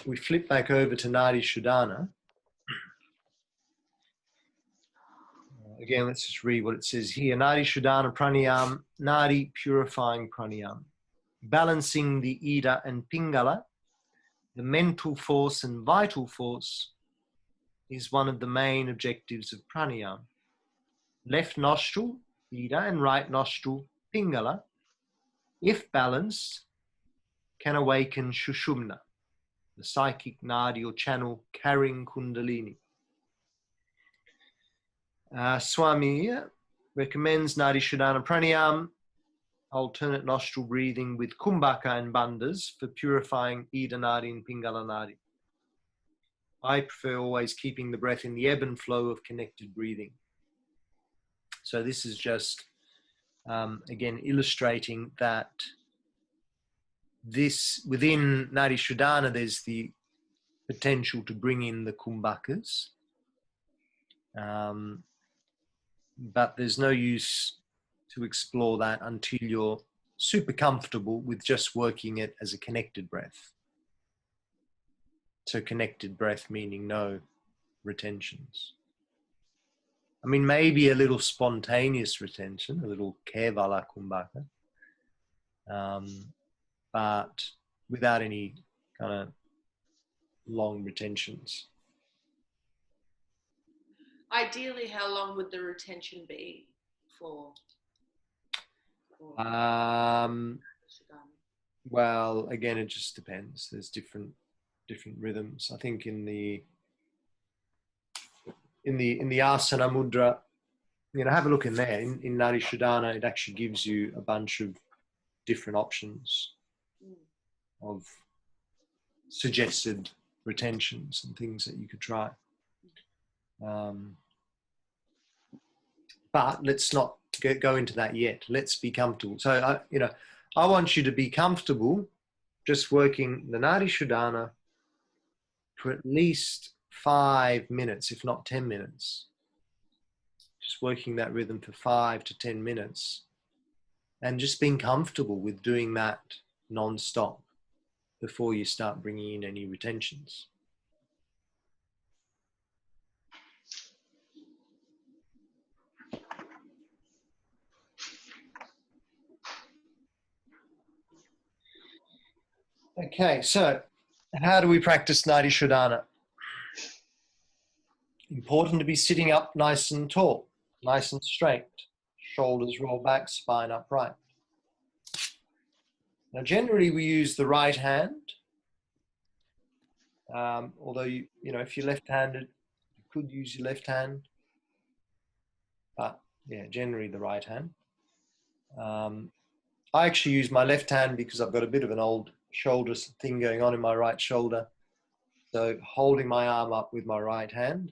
we flip back over to Nadi Shodhana. Again, let's just read what it says here. Nadi Shodhana Pranayam, Nadi purifying pranayam. Balancing the Ida and Pingala, the mental force and vital force, is one of the main objectives of pranayam. Left nostril, Ida, and right nostril, Pingala, if balanced, can awaken Shushumna, the psychic nadi or channel carrying Kundalini. Swami recommends Nadi Shodhana Pranayama, alternate nostril breathing with Kumbhaka and Bandhas for purifying Ida Nadi and Pingala Nadi. I prefer always keeping the breath in the ebb and flow of connected breathing. So this is just, again, illustrating that this, within Nadi Shodhana, there's the potential to bring in the Kumbhakas. But there's no use to explore that until you're super comfortable with just working it as a connected breath. So connected breath meaning no retentions. I mean, maybe a little spontaneous retention, a little kevala kumbhaka, but without any kind of long retentions. Ideally, how long would the retention be for Well, again, it just depends. There's different rhythms. I think in the asana mudra, have a look in there. In Nadi Shodhana, it actually gives you a bunch of different options of suggested retentions and things that you could try. But let's not go into that yet. Let's be comfortable. So, I want you to be comfortable just working the Nadi Shodhana for at least 5 minutes, if not 10 minutes. Just working that rhythm for 5 to 10 minutes and just being comfortable with doing that non-stop before you start bringing in any retentions. Okay, so how do we practice Nadi Shodhana? Important to be sitting up nice and tall, nice and straight, shoulders roll back, spine upright. Now, generally we use the right hand, although if you're left-handed, you could use your left hand, but yeah, generally the right hand. I actually use my left hand because I've got a bit of an old shoulder thing going on in my right shoulder. So holding my arm up with my right hand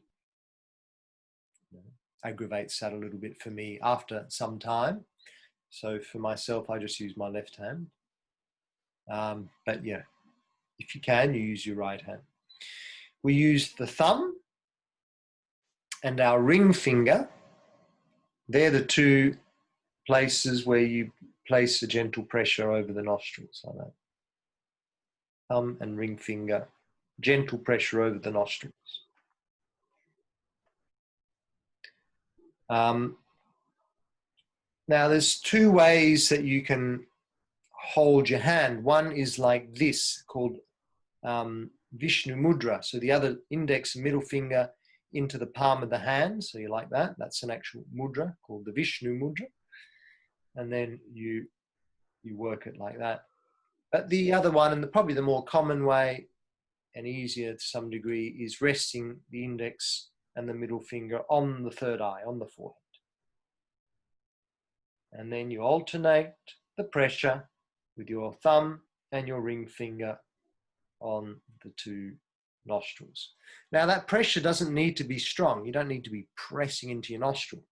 aggravates that a little bit for me after some time. So for myself, I just use my left hand. But yeah, if you can, you use your right hand. We use the thumb and our ring finger. They're the two places where you place a gentle pressure over the nostrils like that. Thumb and ring finger, gentle pressure over the nostrils. Now there's two ways that you can hold your hand. One is like this, called Vishnu Mudra. So the other index and middle finger into the palm of the hand. So you like that. That's an actual mudra called the Vishnu Mudra. And then you work it like that. But the other one, and probably the more common way and easier to some degree, is resting the index and the middle finger on the third eye, on the forehead. And then you alternate the pressure with your thumb and your ring finger on the two nostrils. Now that pressure doesn't need to be strong. You don't need to be pressing into your nostril.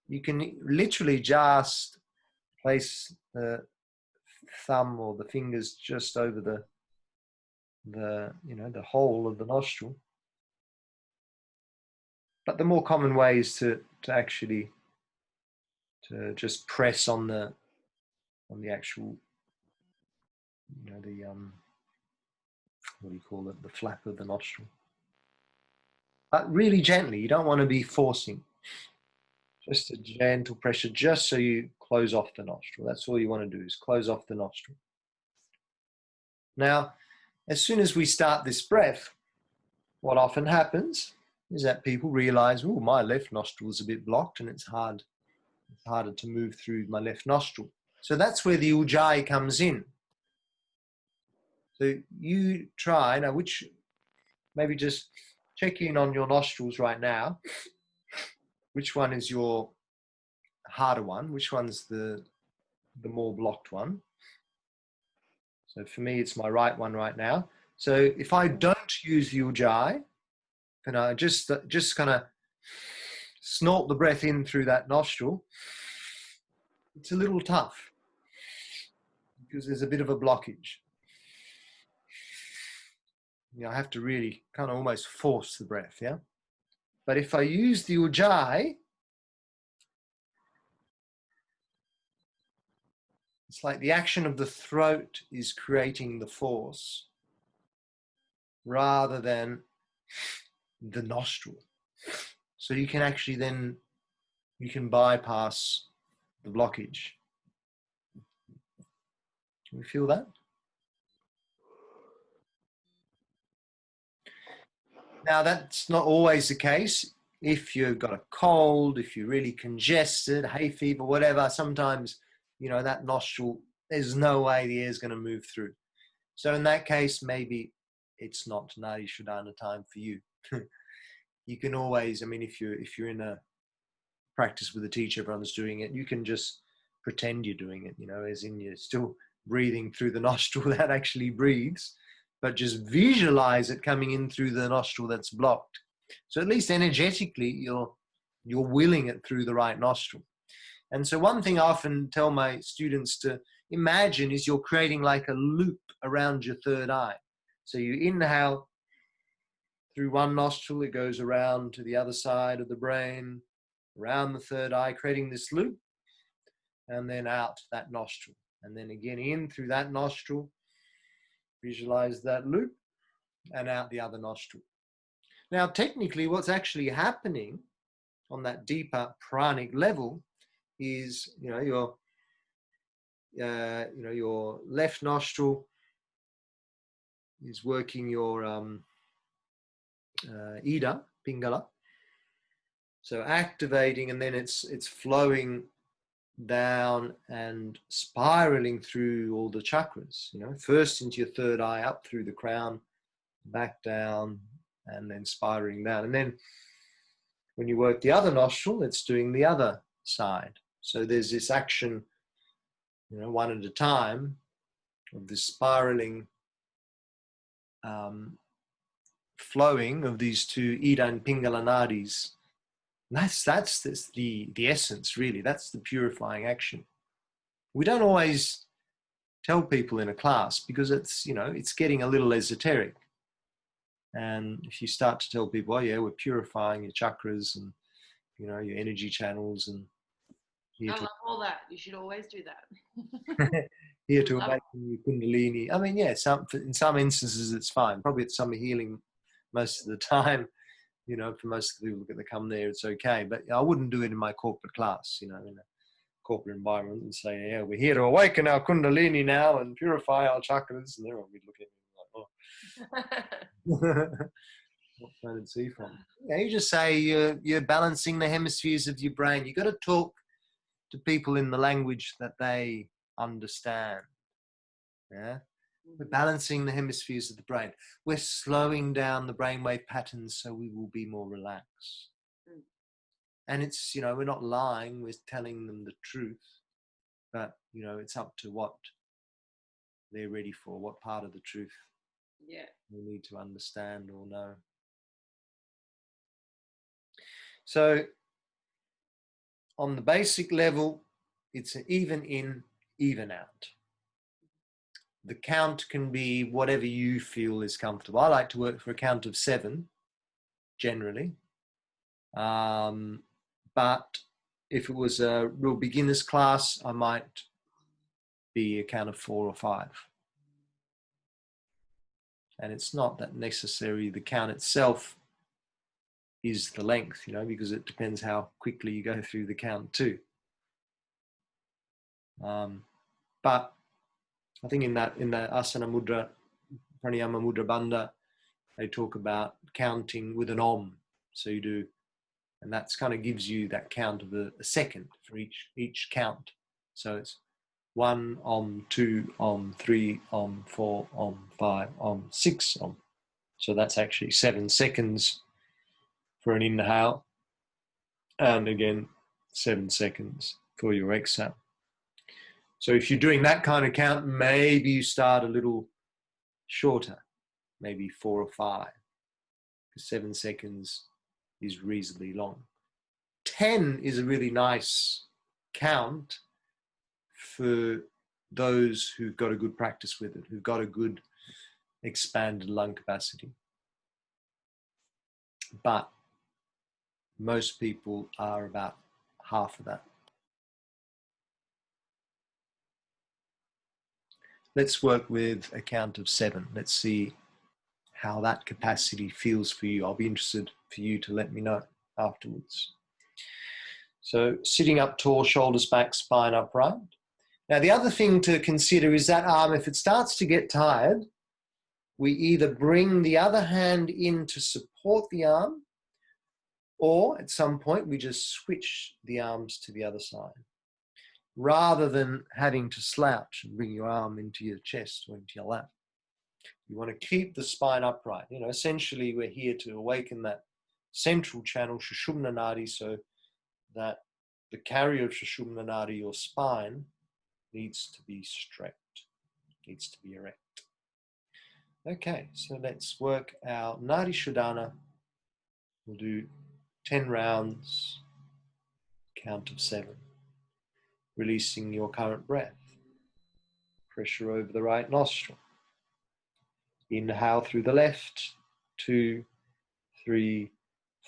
You can literally just place the thumb or the fingers just over the hole of the nostril. But the more common way is to actually just press on the actual, what do you call it, the flap of the nostril. But really gently. You don't want to be forcing. Just a gentle pressure, just so you close off the nostril. That's all you want to do, is close off the nostril. Now, as soon as we start this breath, what often happens is that people realize, oh, my left nostril is a bit blocked and it's harder to move through my left nostril. So that's where the ujjayi comes in. So you try, now maybe just check in on your nostrils right now which one is your harder one? Which one's the more blocked one? So for me, it's my right one right now. So if I don't use the ujjayi, and I just kind of snort the breath in through that nostril, it's a little tough because there's a bit of a blockage. I have to really kind of almost force the breath, yeah? But if I use the ujjayi, it's like the action of the throat is creating the force rather than the nostril. So you can actually then, you can bypass the blockage. Can you feel that? Now that's not always the case. If you've got a cold, if you're really congested, hay fever, whatever, sometimes, that nostril, there's no way the air is going to move through. So in that case, maybe it's not Nadi Shodhana time for you. You can always, if you're in a practice with a teacher, everyone's doing it, you can just pretend you're doing it, as in you're still breathing through the nostril that actually breathes, but just visualize it coming in through the nostril that's blocked. So at least energetically, you're willing it through the right nostril. And so one thing I often tell my students to imagine is you're creating like a loop around your third eye. So you inhale through one nostril, it goes around to the other side of the brain, around the third eye, creating this loop, and then out that nostril. And then again in through that nostril, visualize that loop, and out the other nostril. Now, technically, what's actually happening on that deeper pranic level is, your left nostril is working your Ida, Pingala. So activating, and then it's flowing down and spiraling through all the chakras, first into your third eye, up through the crown, back down, and then spiraling down. And then when you work the other nostril, it's doing the other side. So there's this action, one at a time, of this spiraling flowing of these two Ida and Pingala nadis. That's the essence, really. That's the purifying action. We don't always tell people in a class because it's getting a little esoteric. And if you start to tell people, oh yeah, we're purifying your chakras and your energy channels, and I love all that. You should always do that. here to awaken your kundalini. In some instances it's fine. Probably it's some healing most of the time. For most of the people that come there, it's okay. But I wouldn't do it in my corporate class, in a corporate environment, and say, yeah, we're here to awaken our kundalini now and purify our chakras. And everyone would look at me like, oh. What planet C from? Yeah, you just say you're balancing the hemispheres of your brain. You've got to talk to people in the language that they understand. Yeah. We're balancing the hemispheres of the brain. We're slowing down the brainwave patterns so we will be more relaxed. And it's, we're not lying, we're telling them the truth. But, it's up to what they're ready for, what part of the truth they need to understand or know. So, on the basic level, it's an even in, even out. The count can be whatever you feel is comfortable. I like to work for a count of 7, generally. But if it was a real beginner's class, I might be a count of 4 or 5. And it's not that necessary. The count itself is the length, because it depends how quickly you go through the count too. But I think in the asana mudra, pranayama mudra bandha, they talk about counting with an om. So you do, and that's kind of gives you that count of a second for each count. So it's 1 om, 2 om, 3 om, 4 om, 5 om, 6 om. So that's actually 7 seconds for an inhale, And again, 7 seconds for your exhale. So if you're doing that kind of count, maybe you start a little shorter, maybe 4 or 5, because 7 seconds is reasonably long. 10 is a really nice count for those who've got a good practice with it, who've got a good expanded lung capacity. But most people are about half of that. Let's work with a count of 7. Let's see how that capacity feels for you. I'll be interested for you to let me know afterwards. So sitting up tall, shoulders back, spine upright. Now the other thing to consider is that arm, if it starts to get tired, we either bring the other hand in to support the arm, or at some point we just switch the arms to the other side, rather than having to slouch and bring your arm into your chest or into your lap. You want to keep the spine upright. You know, essentially we're here to awaken that central channel, Sushumna Nadi, so that the carrier of Sushumna Nadi, your spine, needs to be straight, needs to be erect. Okay, so let's work our Nadi Shodhana. We'll do 10 rounds, count of 7. Releasing your current breath. Pressure over the right nostril. Inhale through the left, 2, 3,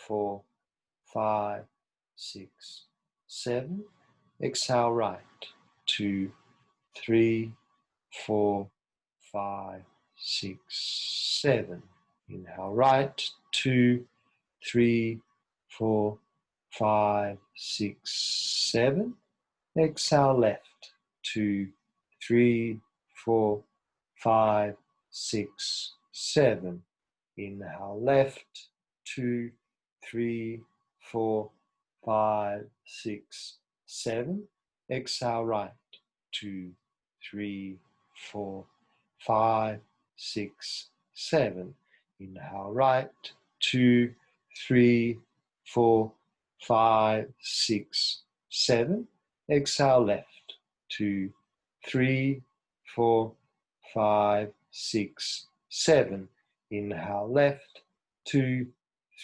4, 5, 6, 7. Exhale right, 2, 3, 4, 5, 6, 7. Inhale right, 2, 3, 4, 5, 6, 7. Exhale left, 2, 3, 4, 5, 6, 7. Inhale left, 2, 3, 4, 5, 6, 7. Exhale right, 2, 3, 4, 5, 6, 7. Inhale right, 2, 3, 4, 5, 6, 7. Exhale left, 2, 3, 4, 5, 6, 7. Inhale left, 2,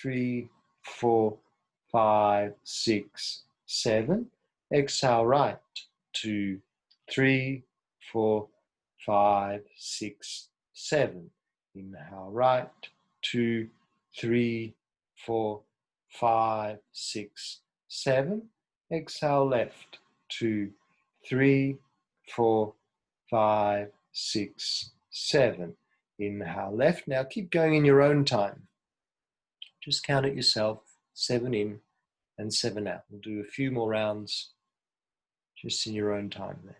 3, 4, 5, 6, 7. Exhale right, 2, 3, 4, 5, 6, 7. Inhale right, 2, 3, 4, 5, 6, 7. Exhale left, 2, 3, 4, 5, 6, 7. Inhale left. Now keep going in your own time. Just count it yourself. 7 in and 7 out. We'll do a few more rounds just in your own time there.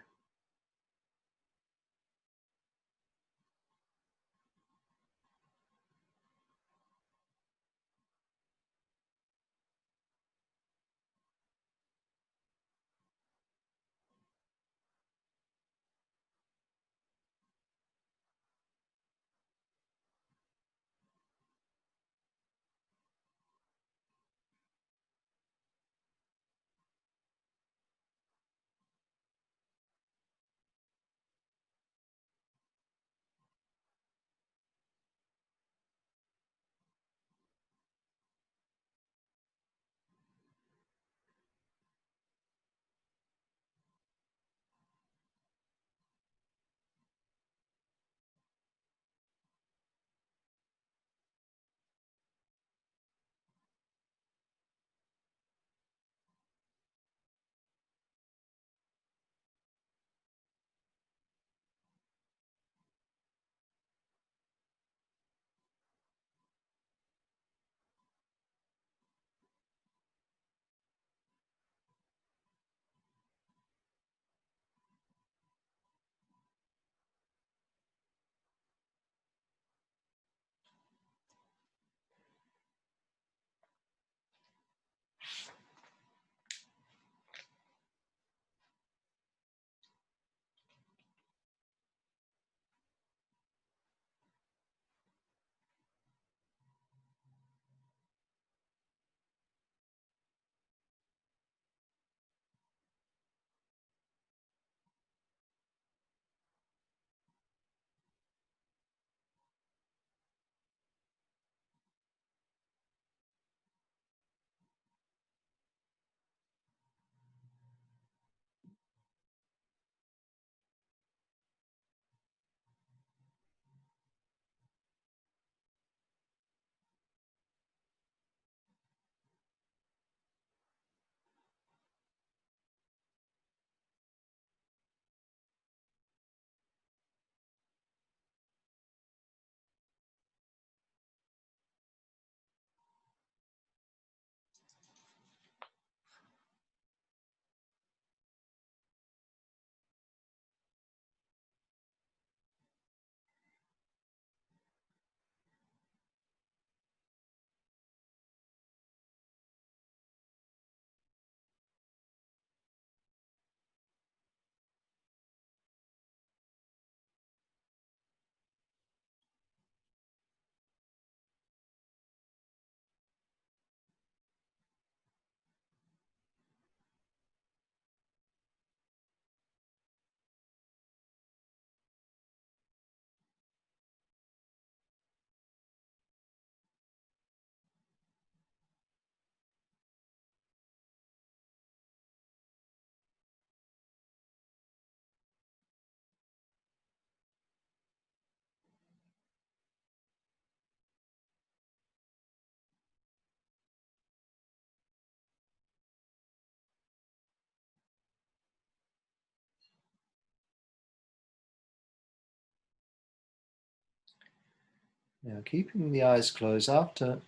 Now, keeping the eyes closed after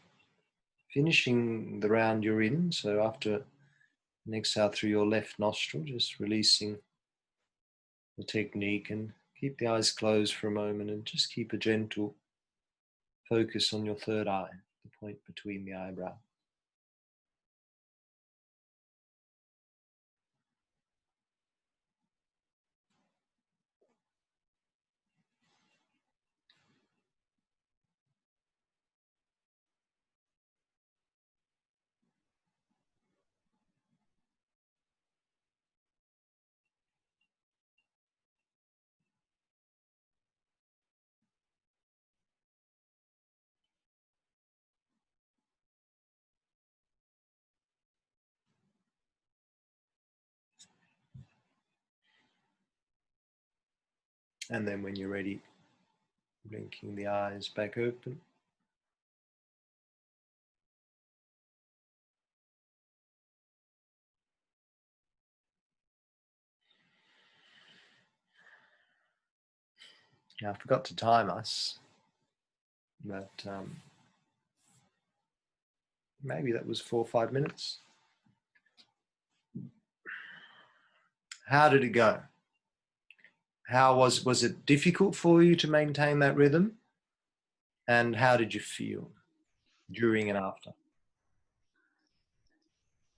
finishing the round you're in, so after an exhale through your left nostril, just releasing the technique, and keep the eyes closed for a moment and just keep a gentle focus on your third eye, the point between the eyebrow. And then when you're ready, blinking the eyes back open. Now, I forgot to time us, but maybe that was 4 or 5 minutes. How did it go? How was it difficult for you to maintain that rhythm? And how did you feel during and after?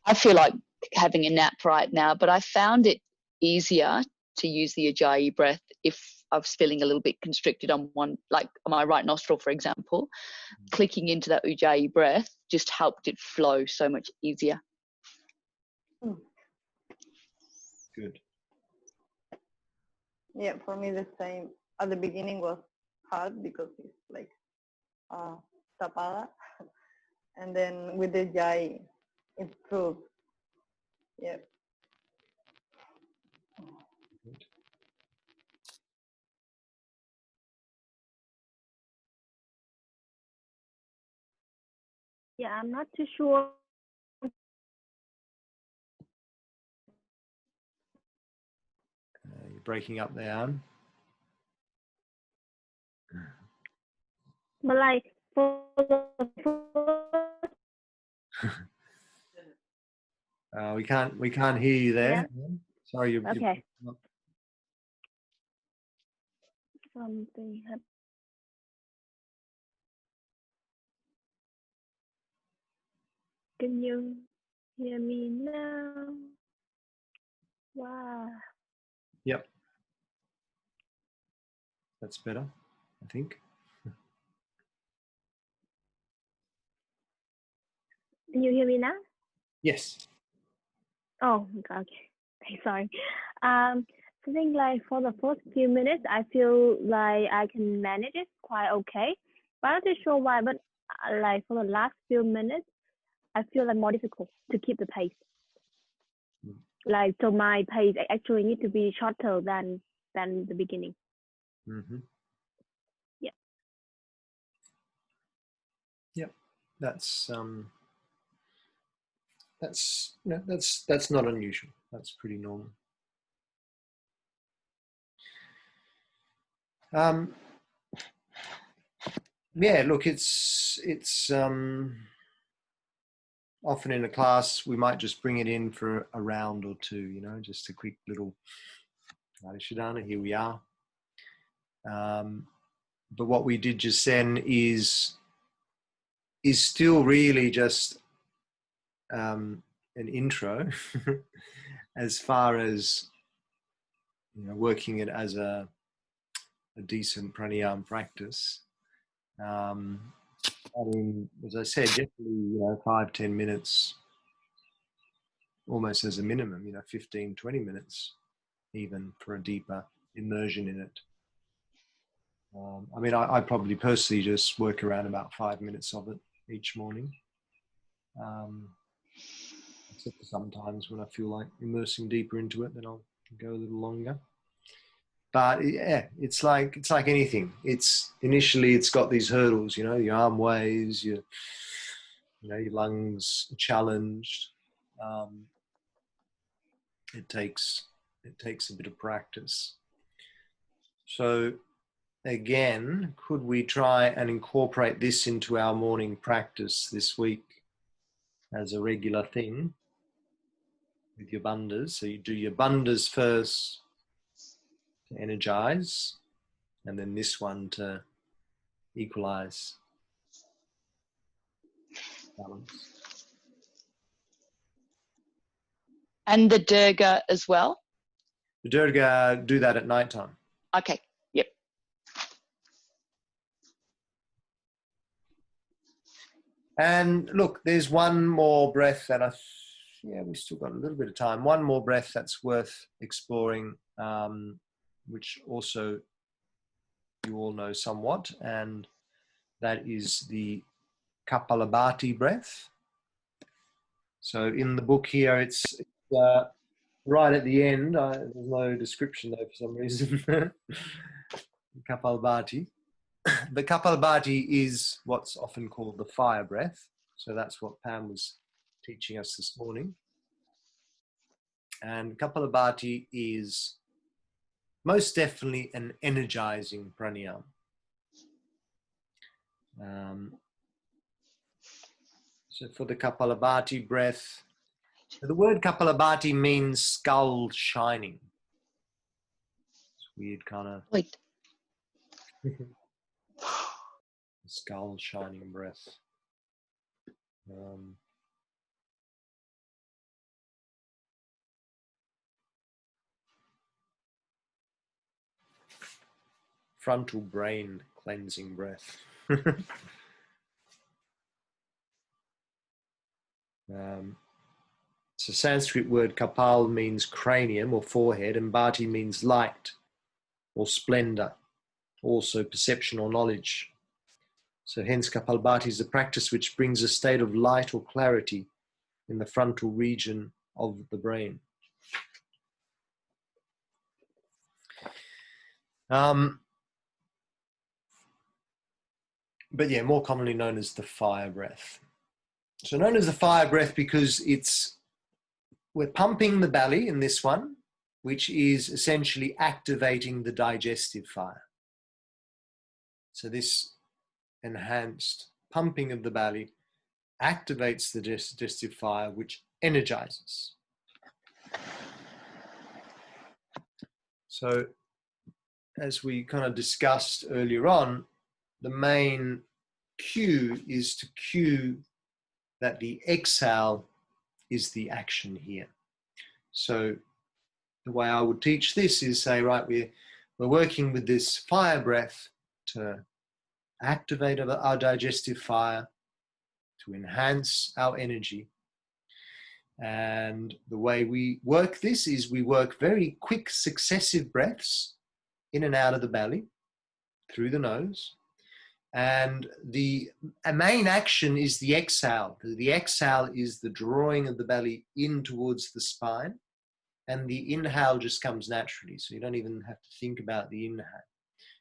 I feel like having a nap right now, but I found it easier to use the Ujjayi breath if I was feeling a little bit constricted on one, like on my right nostril, for example. Clicking into that Ujjayi breath just helped it flow so much easier. Good. Yeah, for me the same. At the beginning was hard because it's like tapada, and then with the jai, it improved. Yeah. Good. Yeah, I'm not too sure. You're breaking up there, Anne. But like for the first, We can't hear you there. yeah, Sorry, you're okay. Something happened. Can you hear me now? Wow. Yep. That's better, I think. Can you hear me now? Yes. Oh, okay. Okay, sorry. I think like for the first few minutes, I feel like I can manage it quite okay. But I'm not too sure why. But like for the last few minutes, I feel like more difficult to keep the pace. Like so, my pace actually need to be shorter than the beginning. Mm-hmm. Yeah. Yep. That's that's not unusual. That's pretty normal. Yeah, look, it's often in a class we might just bring it in for a round or two, you know, just a quick little Shadana, here we are. But what we did just then is still really just an intro as far as, you know, working it as a decent pranayama practice. I mean, as I said, definitely, you know, 5-10 minutes almost as a minimum, you know, 15-20 minutes even for a deeper immersion in it. I mean, I probably personally just work around about 5 minutes of it each morning. Except for sometimes when I feel like immersing deeper into it, then I'll go a little longer. But yeah, it's like anything. It's initially it's got these hurdles, you know, your arm weighs, your lungs are challenged. It takes a bit of practice. So again, could we try and incorporate this into our morning practice this week as a regular thing with your bandhas? So you do your bandhas first to energize, and then this one to equalize, balance. And the Durga as well? The Durga, do that at night time. Okay, yep. And look, there's one more breath that we've still got a little bit of time. One more breath that's worth exploring, which also you all know somewhat, and that is the Kapalabhati breath. So in the book here, it's right at the end. There's no description though for some reason. Kapalabhati. The Kapalabhati is what's often called the fire breath. So that's what Pam was teaching us this morning. And Kapalabhati is most definitely an energizing pranayama. So for the Kapalabhati breath, the word Kapalabhati means skull shining. It's weird kind of Wait. skull shining breath. Frontal brain cleansing breath. So Sanskrit word kapal means cranium or forehead, and bhati means light or splendor, also perception or knowledge. So hence Kapalabhati is a practice which brings a state of light or clarity in the frontal region of the brain. But yeah, more commonly known as the fire breath. So known as the fire breath because we're pumping the belly in this one, which is essentially activating the digestive fire. So this enhanced pumping of the belly activates the digestive fire, which energizes. So as we kind of discussed earlier on, the main cue is to cue that the exhale is the action here. So the way I would teach this is say, right, we're working with this fire breath to activate our digestive fire, to enhance our energy. And the way we work this is we work very quick successive breaths in and out of the belly, through the nose. And the main action is the exhale. The exhale is the drawing of the belly in towards the spine, and the inhale just comes naturally. So you don't even have to think about the inhale.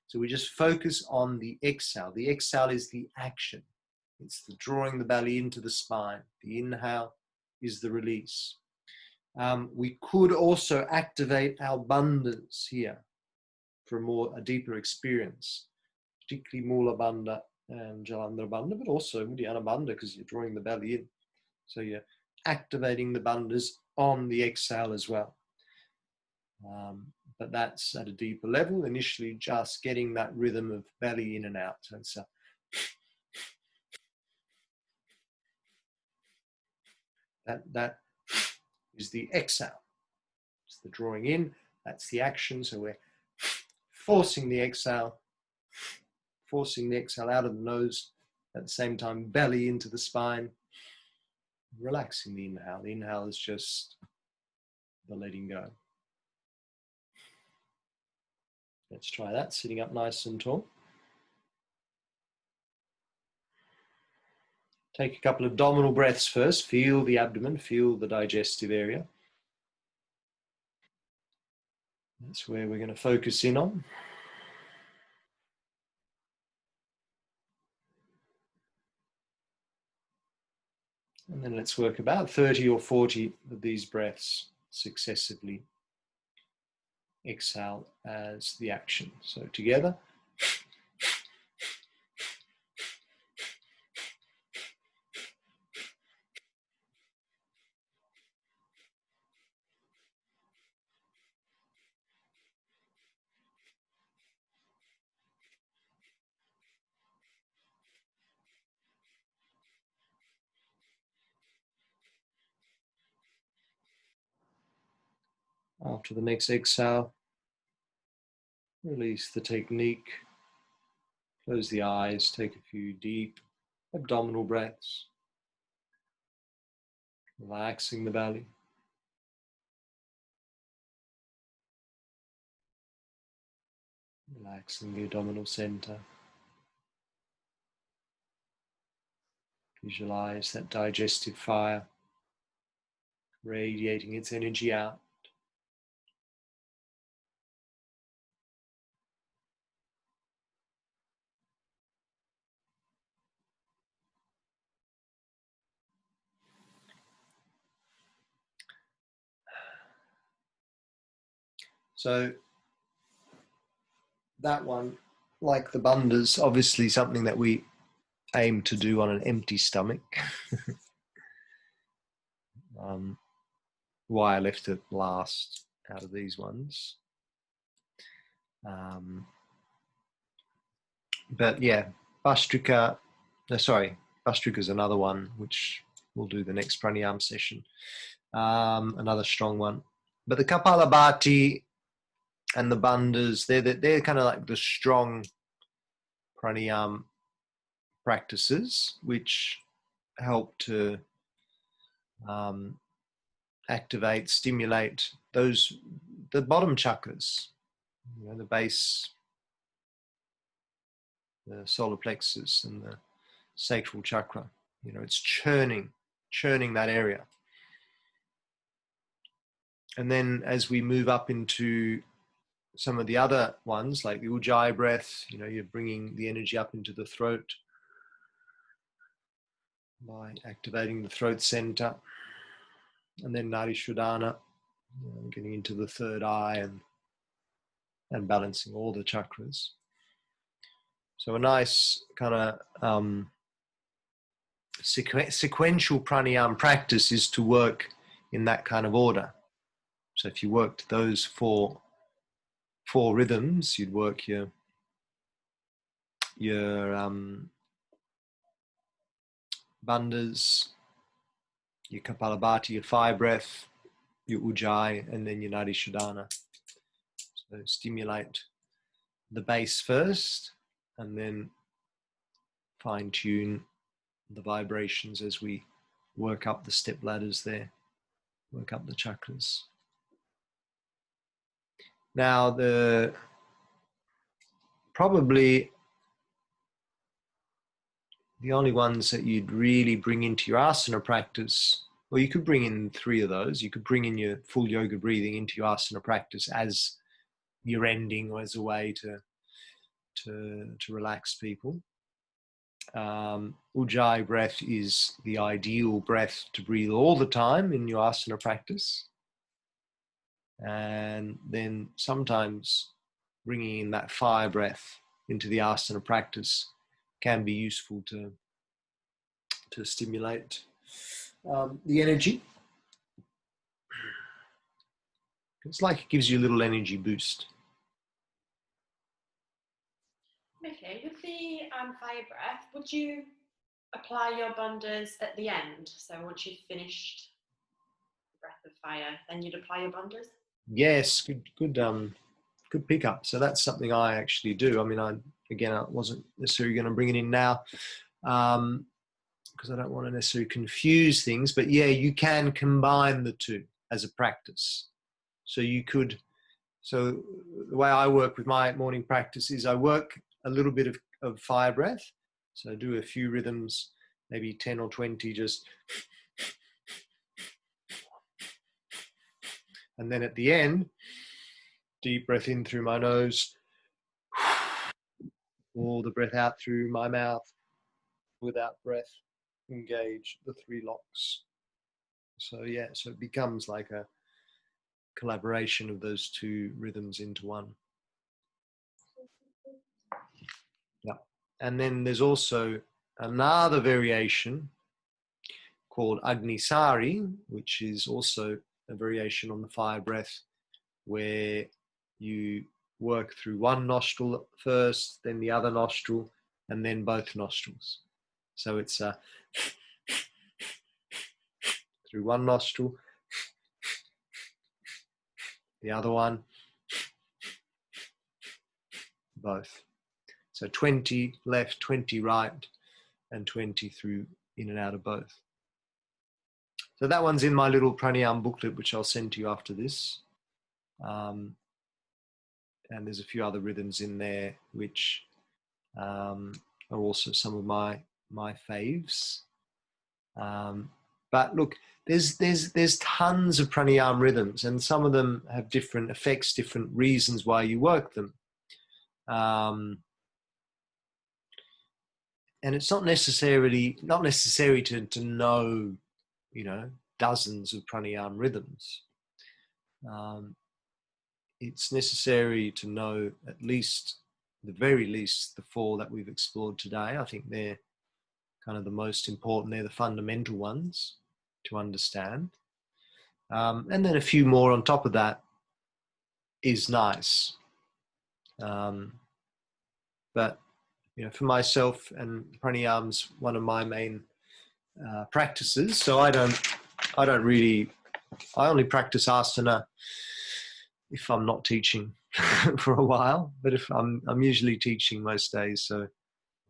So we just focus on the exhale. The exhale is the action. It's the drawing the belly into the spine. The inhale is the release. We could also activate our bandhas here for a deeper experience, particularly Mula Bandha and Jalandhara Bandha, but also Uddiyana Bandha because you're drawing the belly in. So you're activating the bandhas on the exhale as well. But that's at a deeper level, initially just getting that rhythm of belly in and out. So it's that is the exhale. It's the drawing in, that's the action. So we're forcing the exhale out of the nose, at the same time belly into the spine, relaxing the inhale. The inhale is just the letting go. Let's try that, sitting up nice and tall. Take a couple of abdominal breaths first. Feel the abdomen, feel the digestive area. That's where we're going to focus in on. And then let's work about 30 or 40 of these breaths successively. Exhale as the action. So together, After the next exhale, release the technique. Close the eyes, take a few deep abdominal breaths, relaxing the belly. Relaxing the abdominal center. Visualize that digestive fire radiating its energy out. So that one, like the bandhas, obviously something that we aim to do on an empty stomach. Why I left it last out of these ones. But yeah, Bhastrika, Bhastrika is another one, which we'll do the next pranayama session. Another strong one. But the Kapalabhati and the bandhas, they're kind of like the strong pranayama practices, which help to activate, stimulate the bottom chakras, the base, the solar plexus and the sacral chakra. It's churning that area. And then as we move up into some of the other ones, like the Ujjayi breath, you're bringing the energy up into the throat by activating the throat center. And then Nadi Shodhana, getting into the third eye and balancing all the chakras. So a nice kind of sequential pranayama practice is to work in that kind of order. So if you worked those four rhythms, you'd work your bandhas, your Kapalabhati, your fire breath, your Ujjayi, and then your Nadi Shodhana. So stimulate the base first, and then fine tune the vibrations as we work up the step ladders there, work up the chakras. Now, probably the only ones that you'd really bring into your asana practice, well, you could bring in 3 of those. You could bring in your full yoga breathing into your asana practice as your ending or as a way to relax people. Ujjayi breath is the ideal breath to breathe all the time in your asana practice. And then sometimes bringing in that fire breath into the asana practice can be useful to stimulate the energy. It's like it gives you a little energy boost. Okay, with the fire breath, would you apply your bandhas at the end? So once you've finished the breath of fire, then you'd apply your bandhas? Yes, good pickup. So that's something I actually do. I mean, I wasn't necessarily going to bring it in now because I don't want to necessarily confuse things. But yeah, you can combine the two as a practice. So so the way I work with my morning practice is I work a little bit of fire breath. So I do a few rhythms, maybe 10 or 20, just. And then at the end, deep breath in through my nose, all the breath out through my mouth. Without breath, engage the 3 locks. So yeah, so it becomes like a collaboration of those 2 rhythms into one. Yeah. And then there's also another variation called Agnisari, which is also a variation on the fire breath, where you work through one nostril first, then the other nostril, and then both nostrils. So it's through one nostril, the other one, both. So 20 left, 20 right, and 20 through in and out of both. So that one's in my little pranayama booklet, which I'll send to you after this. And there's a few other rhythms in there, which are also some of my faves. But look, there's tons of pranayama rhythms, and some of them have different effects, different reasons why you work them. And it's not necessary to know, you know, dozens of pranayama rhythms. It's necessary to know at least, the very least, the 4 that we've explored today. I think they're kind of the most important. They're the fundamental ones to understand. And then a few more on top of that is nice. But, you know, for myself, and pranayama's one of my main practices. So I only practice asana if I'm not teaching for a while, but if I'm usually teaching most days. So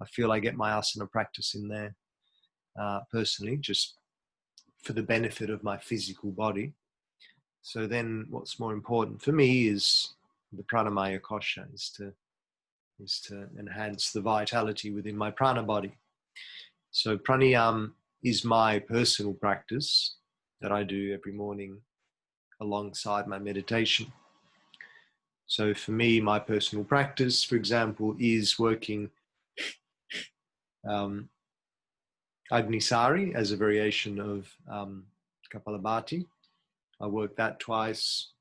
I feel I get my asana practice in there personally, just for the benefit of my physical body. So then what's more important for me is the pranamaya kosha, is to enhance the vitality within my prana body. So pranayama is my personal practice that I do every morning alongside my meditation. So for me, my personal practice, for example, is working Agnisari as a variation of Kapalabhati. I worked that twice.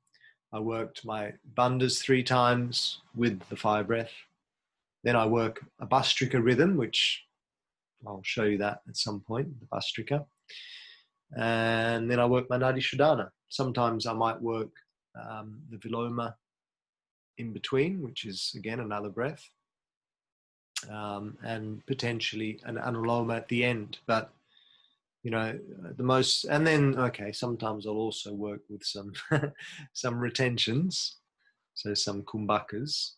I worked my bandhas 3 times with the fire breath. Then I work a Bhastrika rhythm, which I'll show you that at some point, the Bhastrika. And then I work my Nadi Shodhana. Sometimes I might work the Viloma in between, which is again another breath, and potentially an Anuloma at the end. But you know, the most, and then okay, sometimes I'll also work with some some retentions, so some kumbhakas.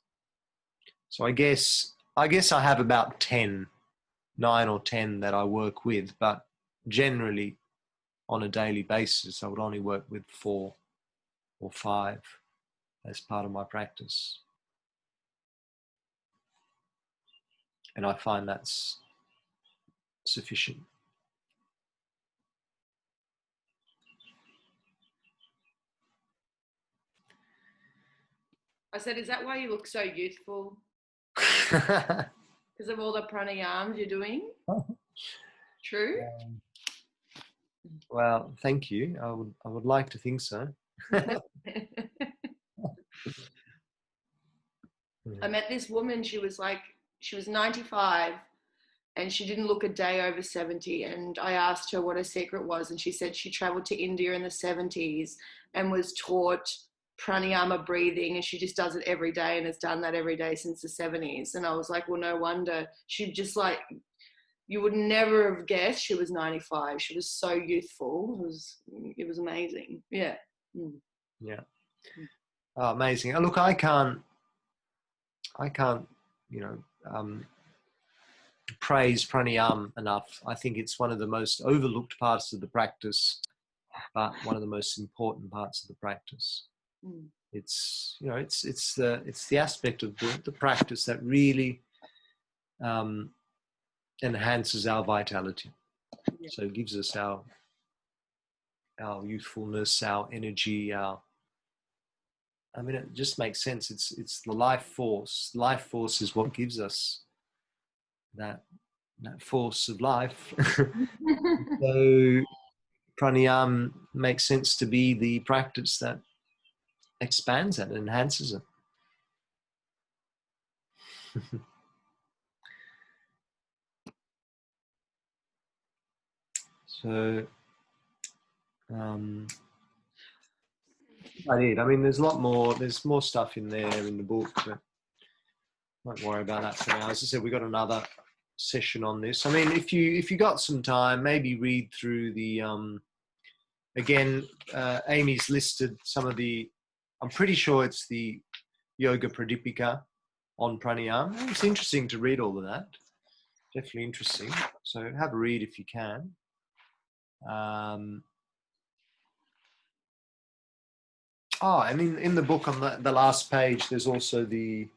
So I guess I have about 9 or 10 that I work with, but generally on a daily basis, I would only work with 4 or 5 as part of my practice. And I find that's sufficient. I said, is that why you look so youthful? Because of all the pranayams you're doing? True? Well, thank you. I would like to think so. I met this woman, she was 95 and she didn't look a day over 70. And I asked her what her secret was. And she said she traveled to India in the 70s and was taught pranayama breathing. And she just does it every day and has done that every day since the 70s. And I was like, well, no wonder. She just you would never have guessed she was 95. She was so youthful. It was amazing. Yeah. Mm. Yeah. Oh, amazing. Look, I can't, you know, praise pranayama enough. I think it's one of the most overlooked parts of the practice, but one of the most important parts of the practice. Mm. It's, you know, it's the aspect of the practice that really enhances our vitality. Yeah. So it gives us our youthfulness, our energy, I mean, it just makes sense. It's the life force. Life force is what gives us that force of life. So pranayama makes sense to be the practice that expands it, enhances it. So I mean, there's a lot more. There's more stuff in there in the book, but won't worry about that for now. As I said, we got another session on this. I mean, if you got some time, maybe read through the again. Amy's listed some of the I'm pretty sure it's the Yoga Pradipika on pranayama. It's interesting to read all of that. Definitely interesting. So have a read if you can. And in the book on the last page, there's also the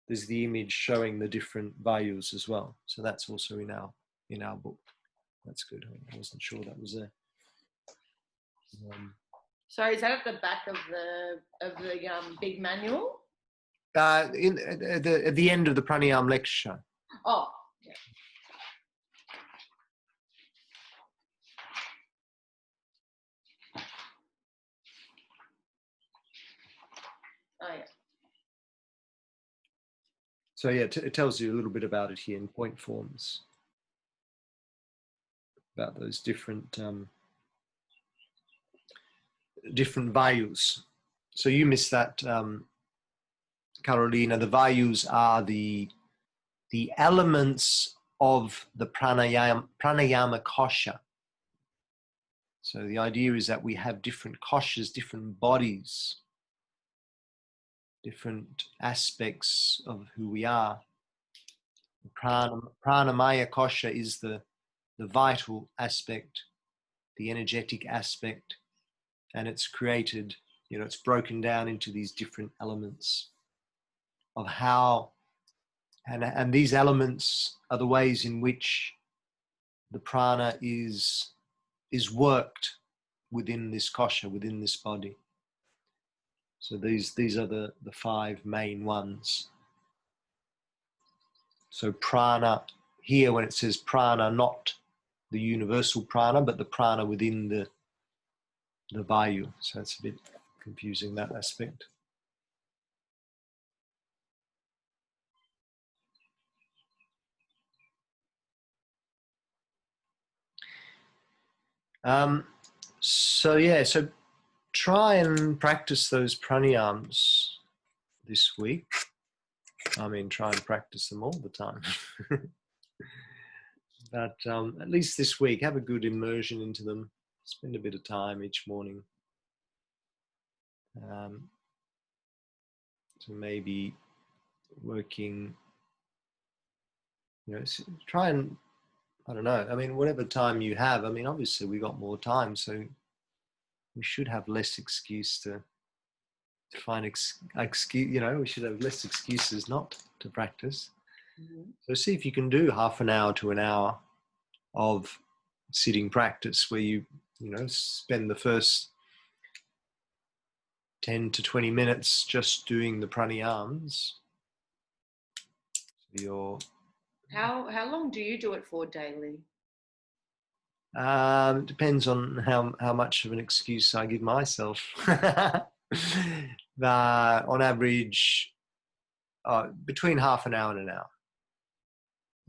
image showing the different values as well. So that's also in our book. That's good. I wasn't sure that was there. So is that at the back of the big manual? At the end of the pranayama lecture. Oh, yeah. Oh, yeah. So yeah, it tells you a little bit about it here in point forms, about those different values. So you missed that, Carolina. The values are the elements of the pranayama kosha. So the idea is that we have different koshas, different bodies, different aspects of who we are. Pranamaya kosha is the vital aspect, the energetic aspect, and it's created, it's broken down into these different elements of how, and these elements are the ways in which the prana is worked within this kosha, within this body. So these are the 5 main ones. So prana, here when it says prana, not the universal prana, but the prana within the vayu. So it's a bit confusing, that aspect. So try and practice those pranayams this week. I mean, try and practice them all the time. But at least this week, have a good immersion into them. Spend a bit of time each morning. So maybe working, try and, I don't know, I mean, whatever time you have, I mean, obviously we got more time, so we should have less excuse to find excuse, we should have less excuses not to practice. Mm-hmm. So see if you can do half an hour to an hour of sitting practice where you spend the first 10 to 20 minutes just doing the pranayams. How long do you do it for daily? Depends on how much of an excuse I give myself. On average, between half an hour and an hour.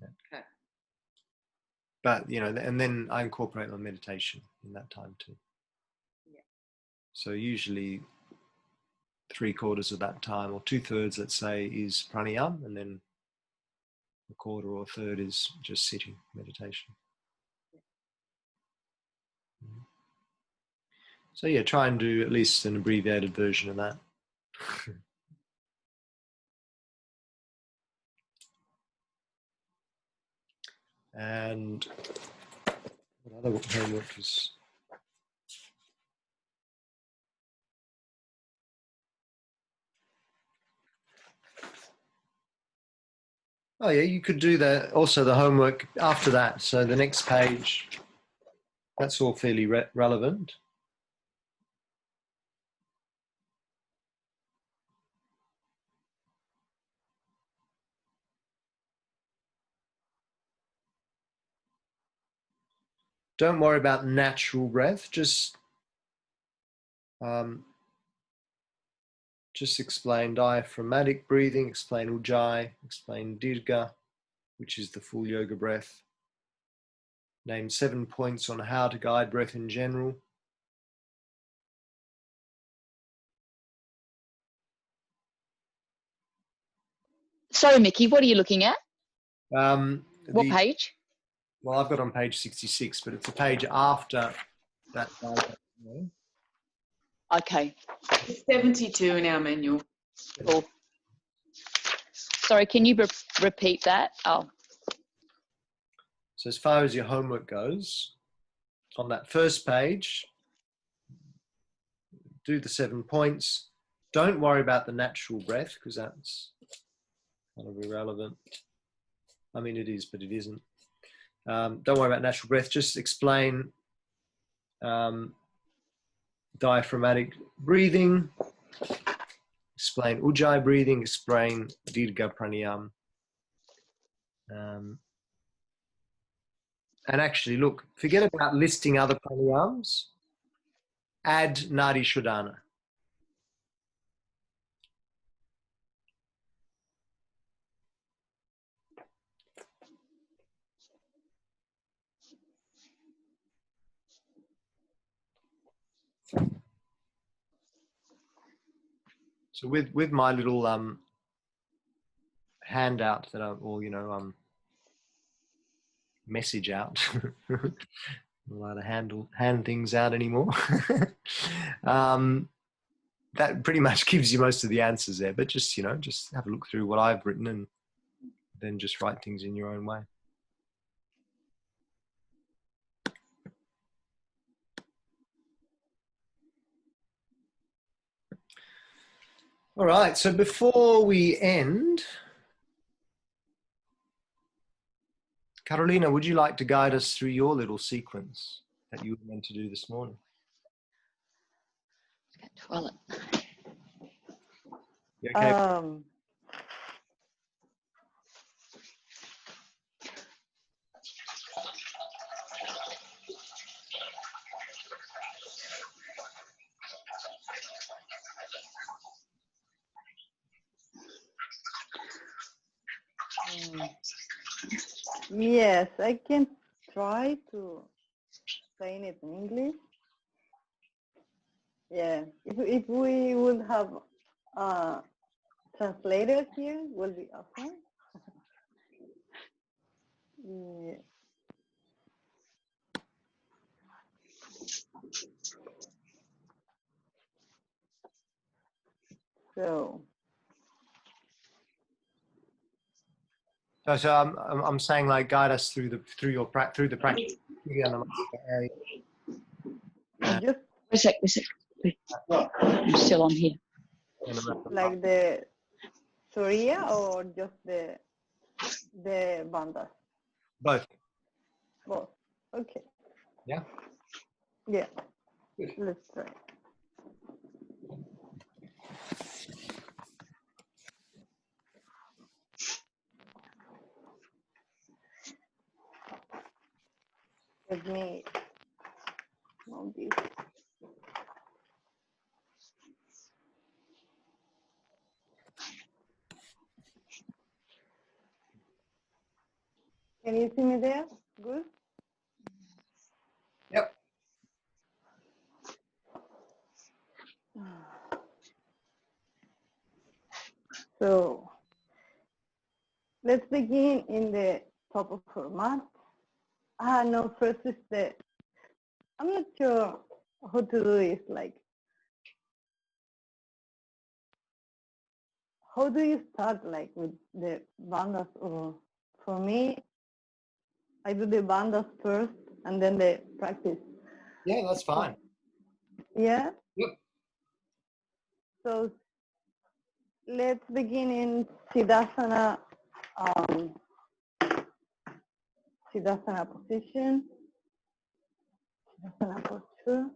Okay. But and then I incorporate my meditation in that time too. Yeah. So usually 3/4 of that time, or 2/3, let's say, is pranayama, and then 1/4 or 1/3 is just sitting meditation. So yeah, try and do at least an abbreviated version of that. And what other homework was? Oh yeah, you could do also the homework after that. So the next page, that's all fairly relevant. Don't worry about natural breath. Just explain diaphragmatic breathing, explain ujjayi, explain dirga, which is the full yoga breath. Name 7 points on how to guide breath in general. Sorry, Mickey, what are you looking at? What page? Well, I've got on page 66, but it's a page after that. Okay, It's 72 in our manual. cool. Sorry, can you repeat that? Oh, So as far as your homework goes, on that first page, do the 7 points. Don't worry about the natural breath because that's kind of irrelevant. I mean, it is, but it isn't. Don't worry about natural breath. Just explain diaphragmatic breathing, explain Ujjayi breathing, explain Dirgha Pranayama. And actually, look, forget about listing other pranayams. Add Nadi Shodhana. So with my little handout that or message out. I'm not allowed to hand things out anymore. That pretty much gives you most of the answers there. But just just have a look through what I've written and then just write things in your own way. All right, so before we end, Carolina, would you like to guide us through your little sequence that you were meant to do this morning? toilet. You okay? Yes, I can try to explain it in English. Yeah, if we would have translators here, would be awesome. Yeah. So. So I'm saying like guide us through the practice. Just Wait a sec. I'm still on here. like the Surya or just the bandas? Both. Both. Okay. Yeah. Yeah. Let's try. Let me move this. Can you see me there? Good? Yep. So let's begin in the top of her mat. No, first is I'm not sure how to do this. Like, how do you start like with the bandas? Or for me, I do the bandas first and then the practice. Yeah, that's fine. Yeah? Yep. So let's begin in Siddhasana, Siddhasana position, Siddhasana posture.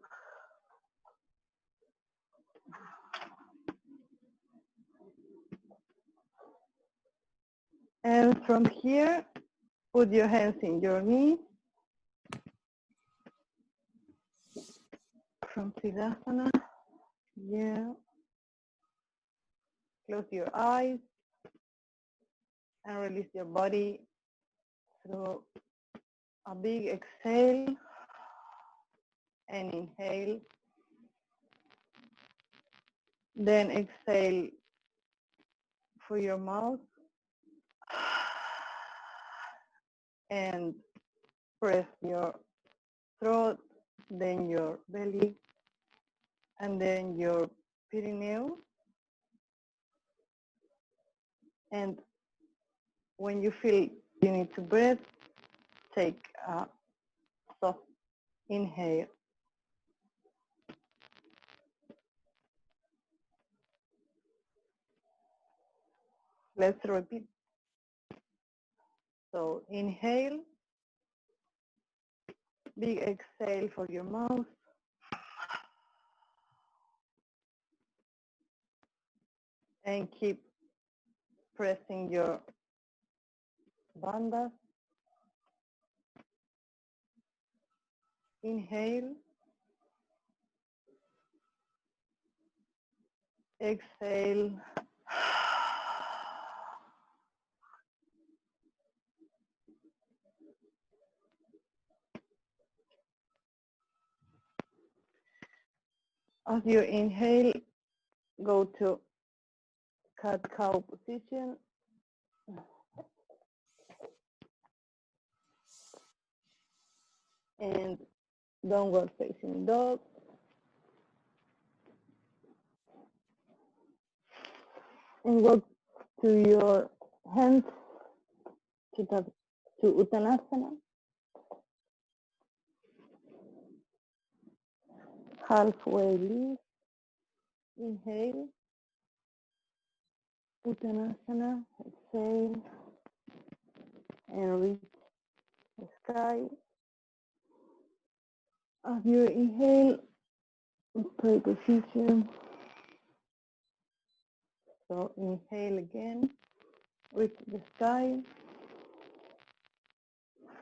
And from here, put your hands in your knees. From Siddhasana, yeah. Close your eyes and release your body through a big exhale and inhale. Then exhale through your mouth and press your throat, then your belly, and then your perineum. And when you feel you need to breathe, take a soft inhale. Let's repeat. So inhale, big exhale for your mouth. And keep pressing your bandhas. Inhale. Exhale. As you inhale, go to cat-cow position. And downward facing dog. And go to your hands to Uttanasana. Halfway lift. Inhale. Uttanasana. Exhale. And reach the sky. As you inhale, pray position. So inhale again, reach the sky.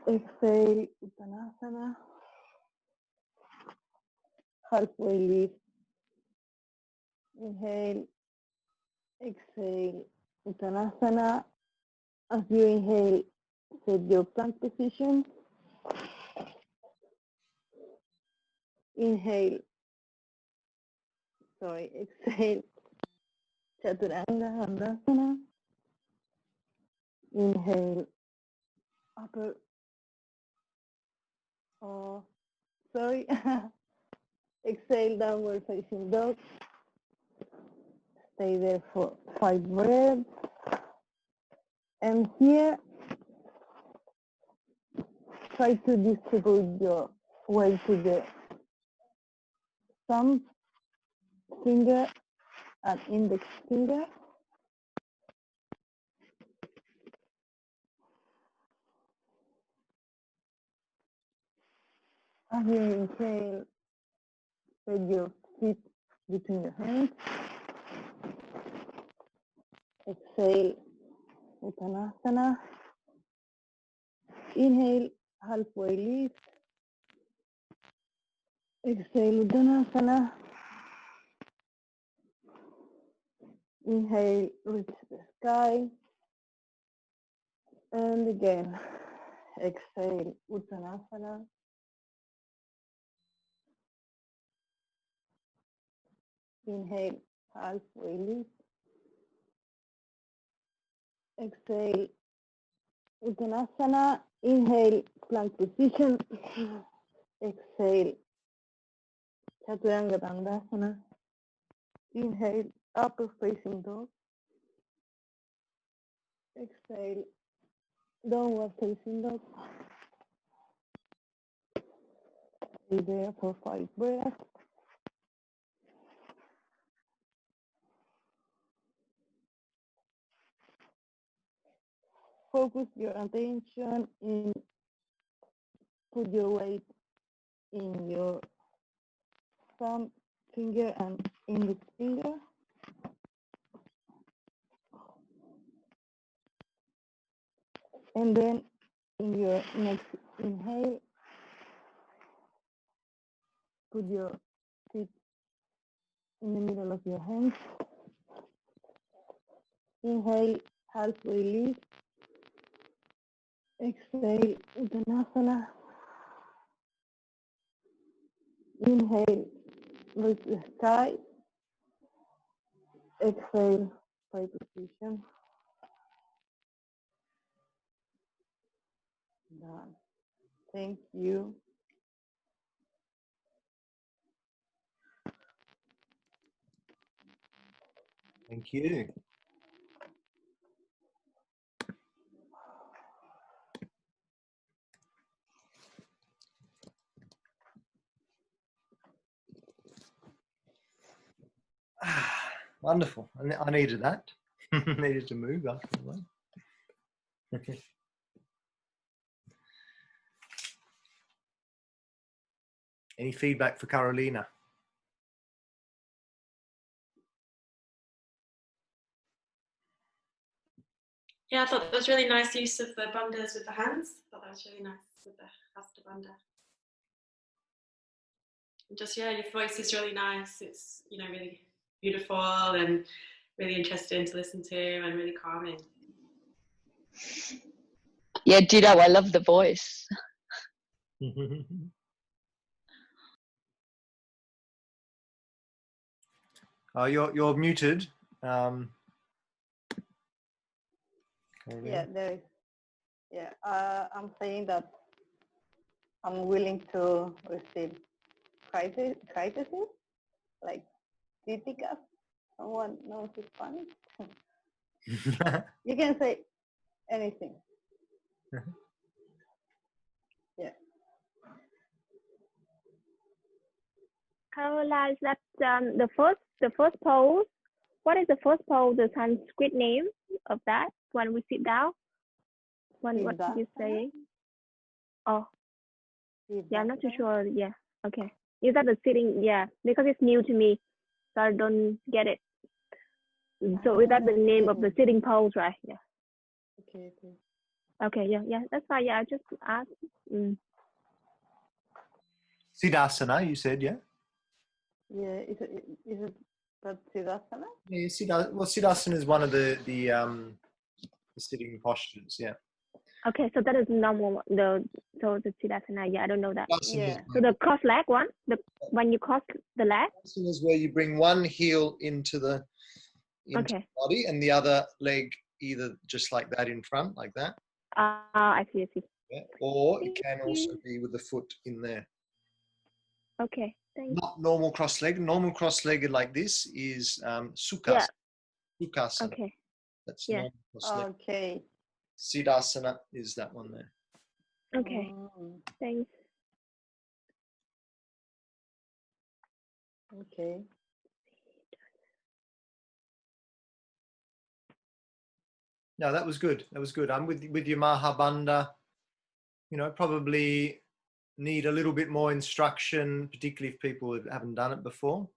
Exhale, Uttanasana. Halfway lift. Inhale, exhale, Uttanasana. As you inhale, set your plank position. Inhale, exhale, Chaturanga Dandasana. Inhale, upper, exhale, downward facing dog. Stay there for 5 breaths. And here, try to distribute your weight to the thumb finger and index finger. As you inhale, put your feet between your hands. Exhale, Uttanasana. Inhale, halfway lift. Exhale, Uttanasana. Inhale, reach the sky. And again, exhale, Uttanasana. Inhale, halfway lift. Exhale, Uttanasana. Inhale, plank position. Exhale, Chaturanga Dandasana. Inhale, upper facing dog. Exhale, downward facing dog. Stay there for 5 breaths. Focus your attention in, put your weight in your thumb finger and index finger. And then in your next inhale, put your feet in the middle of your hands. Inhale, halfway lift. Exhale, Uttanasana. Inhale, reach the sky. Exhale, pray position. Done. Thank you. Thank you. Wonderful. I needed that. Needed to move after a while. Any feedback for Carolina? Yeah, I thought that was really nice use of the bandhas with the hands. I thought that was really nice with the Hasta bandha. And just, yeah, your voice is really nice. It's, you know, really beautiful and really interesting to listen to and really calming. Yeah, ditto. I love the voice. Oh, you're muted. Yeah, there is. Yeah, I'm saying that I'm willing to receive criticism, like críticas. Someone knows Spanish. You can say anything. Yeah. Caroline, that's the first pose. What is the first pose? The Sanskrit name of that when we sit down. What did you say? Oh, yeah, I'm not too sure. Yeah, okay. Is that the sitting? Yeah, because it's new to me, so I don't get it. So is that the name of the sitting pose, right? Yeah. Okay. Okay. Yeah. That's fine. Yeah, I just asked. Siddhasana, you said, yeah? Yeah, is it that Siddhasana? Yeah, Siddhasana is one of the sitting postures, yeah. Okay, so that is normal. The Siddhasana. Yeah, I don't know that. Yeah. So the cross leg one, when you cross the leg. Siddhasana is where you bring one heel into the body and the other leg either just like that in front, like that. I see. Yeah. Or it can also be with the foot in there. Okay, thanks. Not normal cross-legged. Normal cross-legged like this is sukhasana. Yeah. Sukhasana. Okay. That's normal cross-legged. Okay. Siddhasana is that one there. Okay. Thanks. Okay. No, that was good. That was good. I'm with your Mahabandha. You know, probably need a little bit more instruction, particularly if people haven't done it before.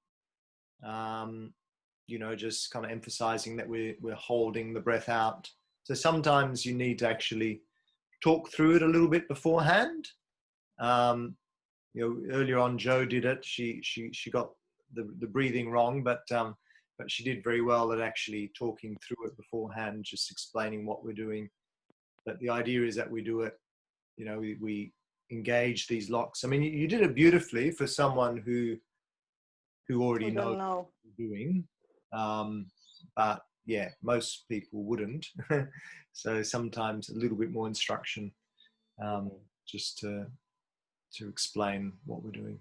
You know, just kind of emphasizing that we're holding the breath out. So sometimes you need to actually talk through it a little bit beforehand. You know, earlier on, Jo did it. She got the breathing wrong, but she did very well at actually talking through it beforehand, just explaining what we're doing. But the idea is that we do it. You know, we engage these locks. I mean, you did it beautifully for someone who already knows what you're doing. But yeah, most people wouldn't. So sometimes a little bit more instruction, just to explain what we're doing.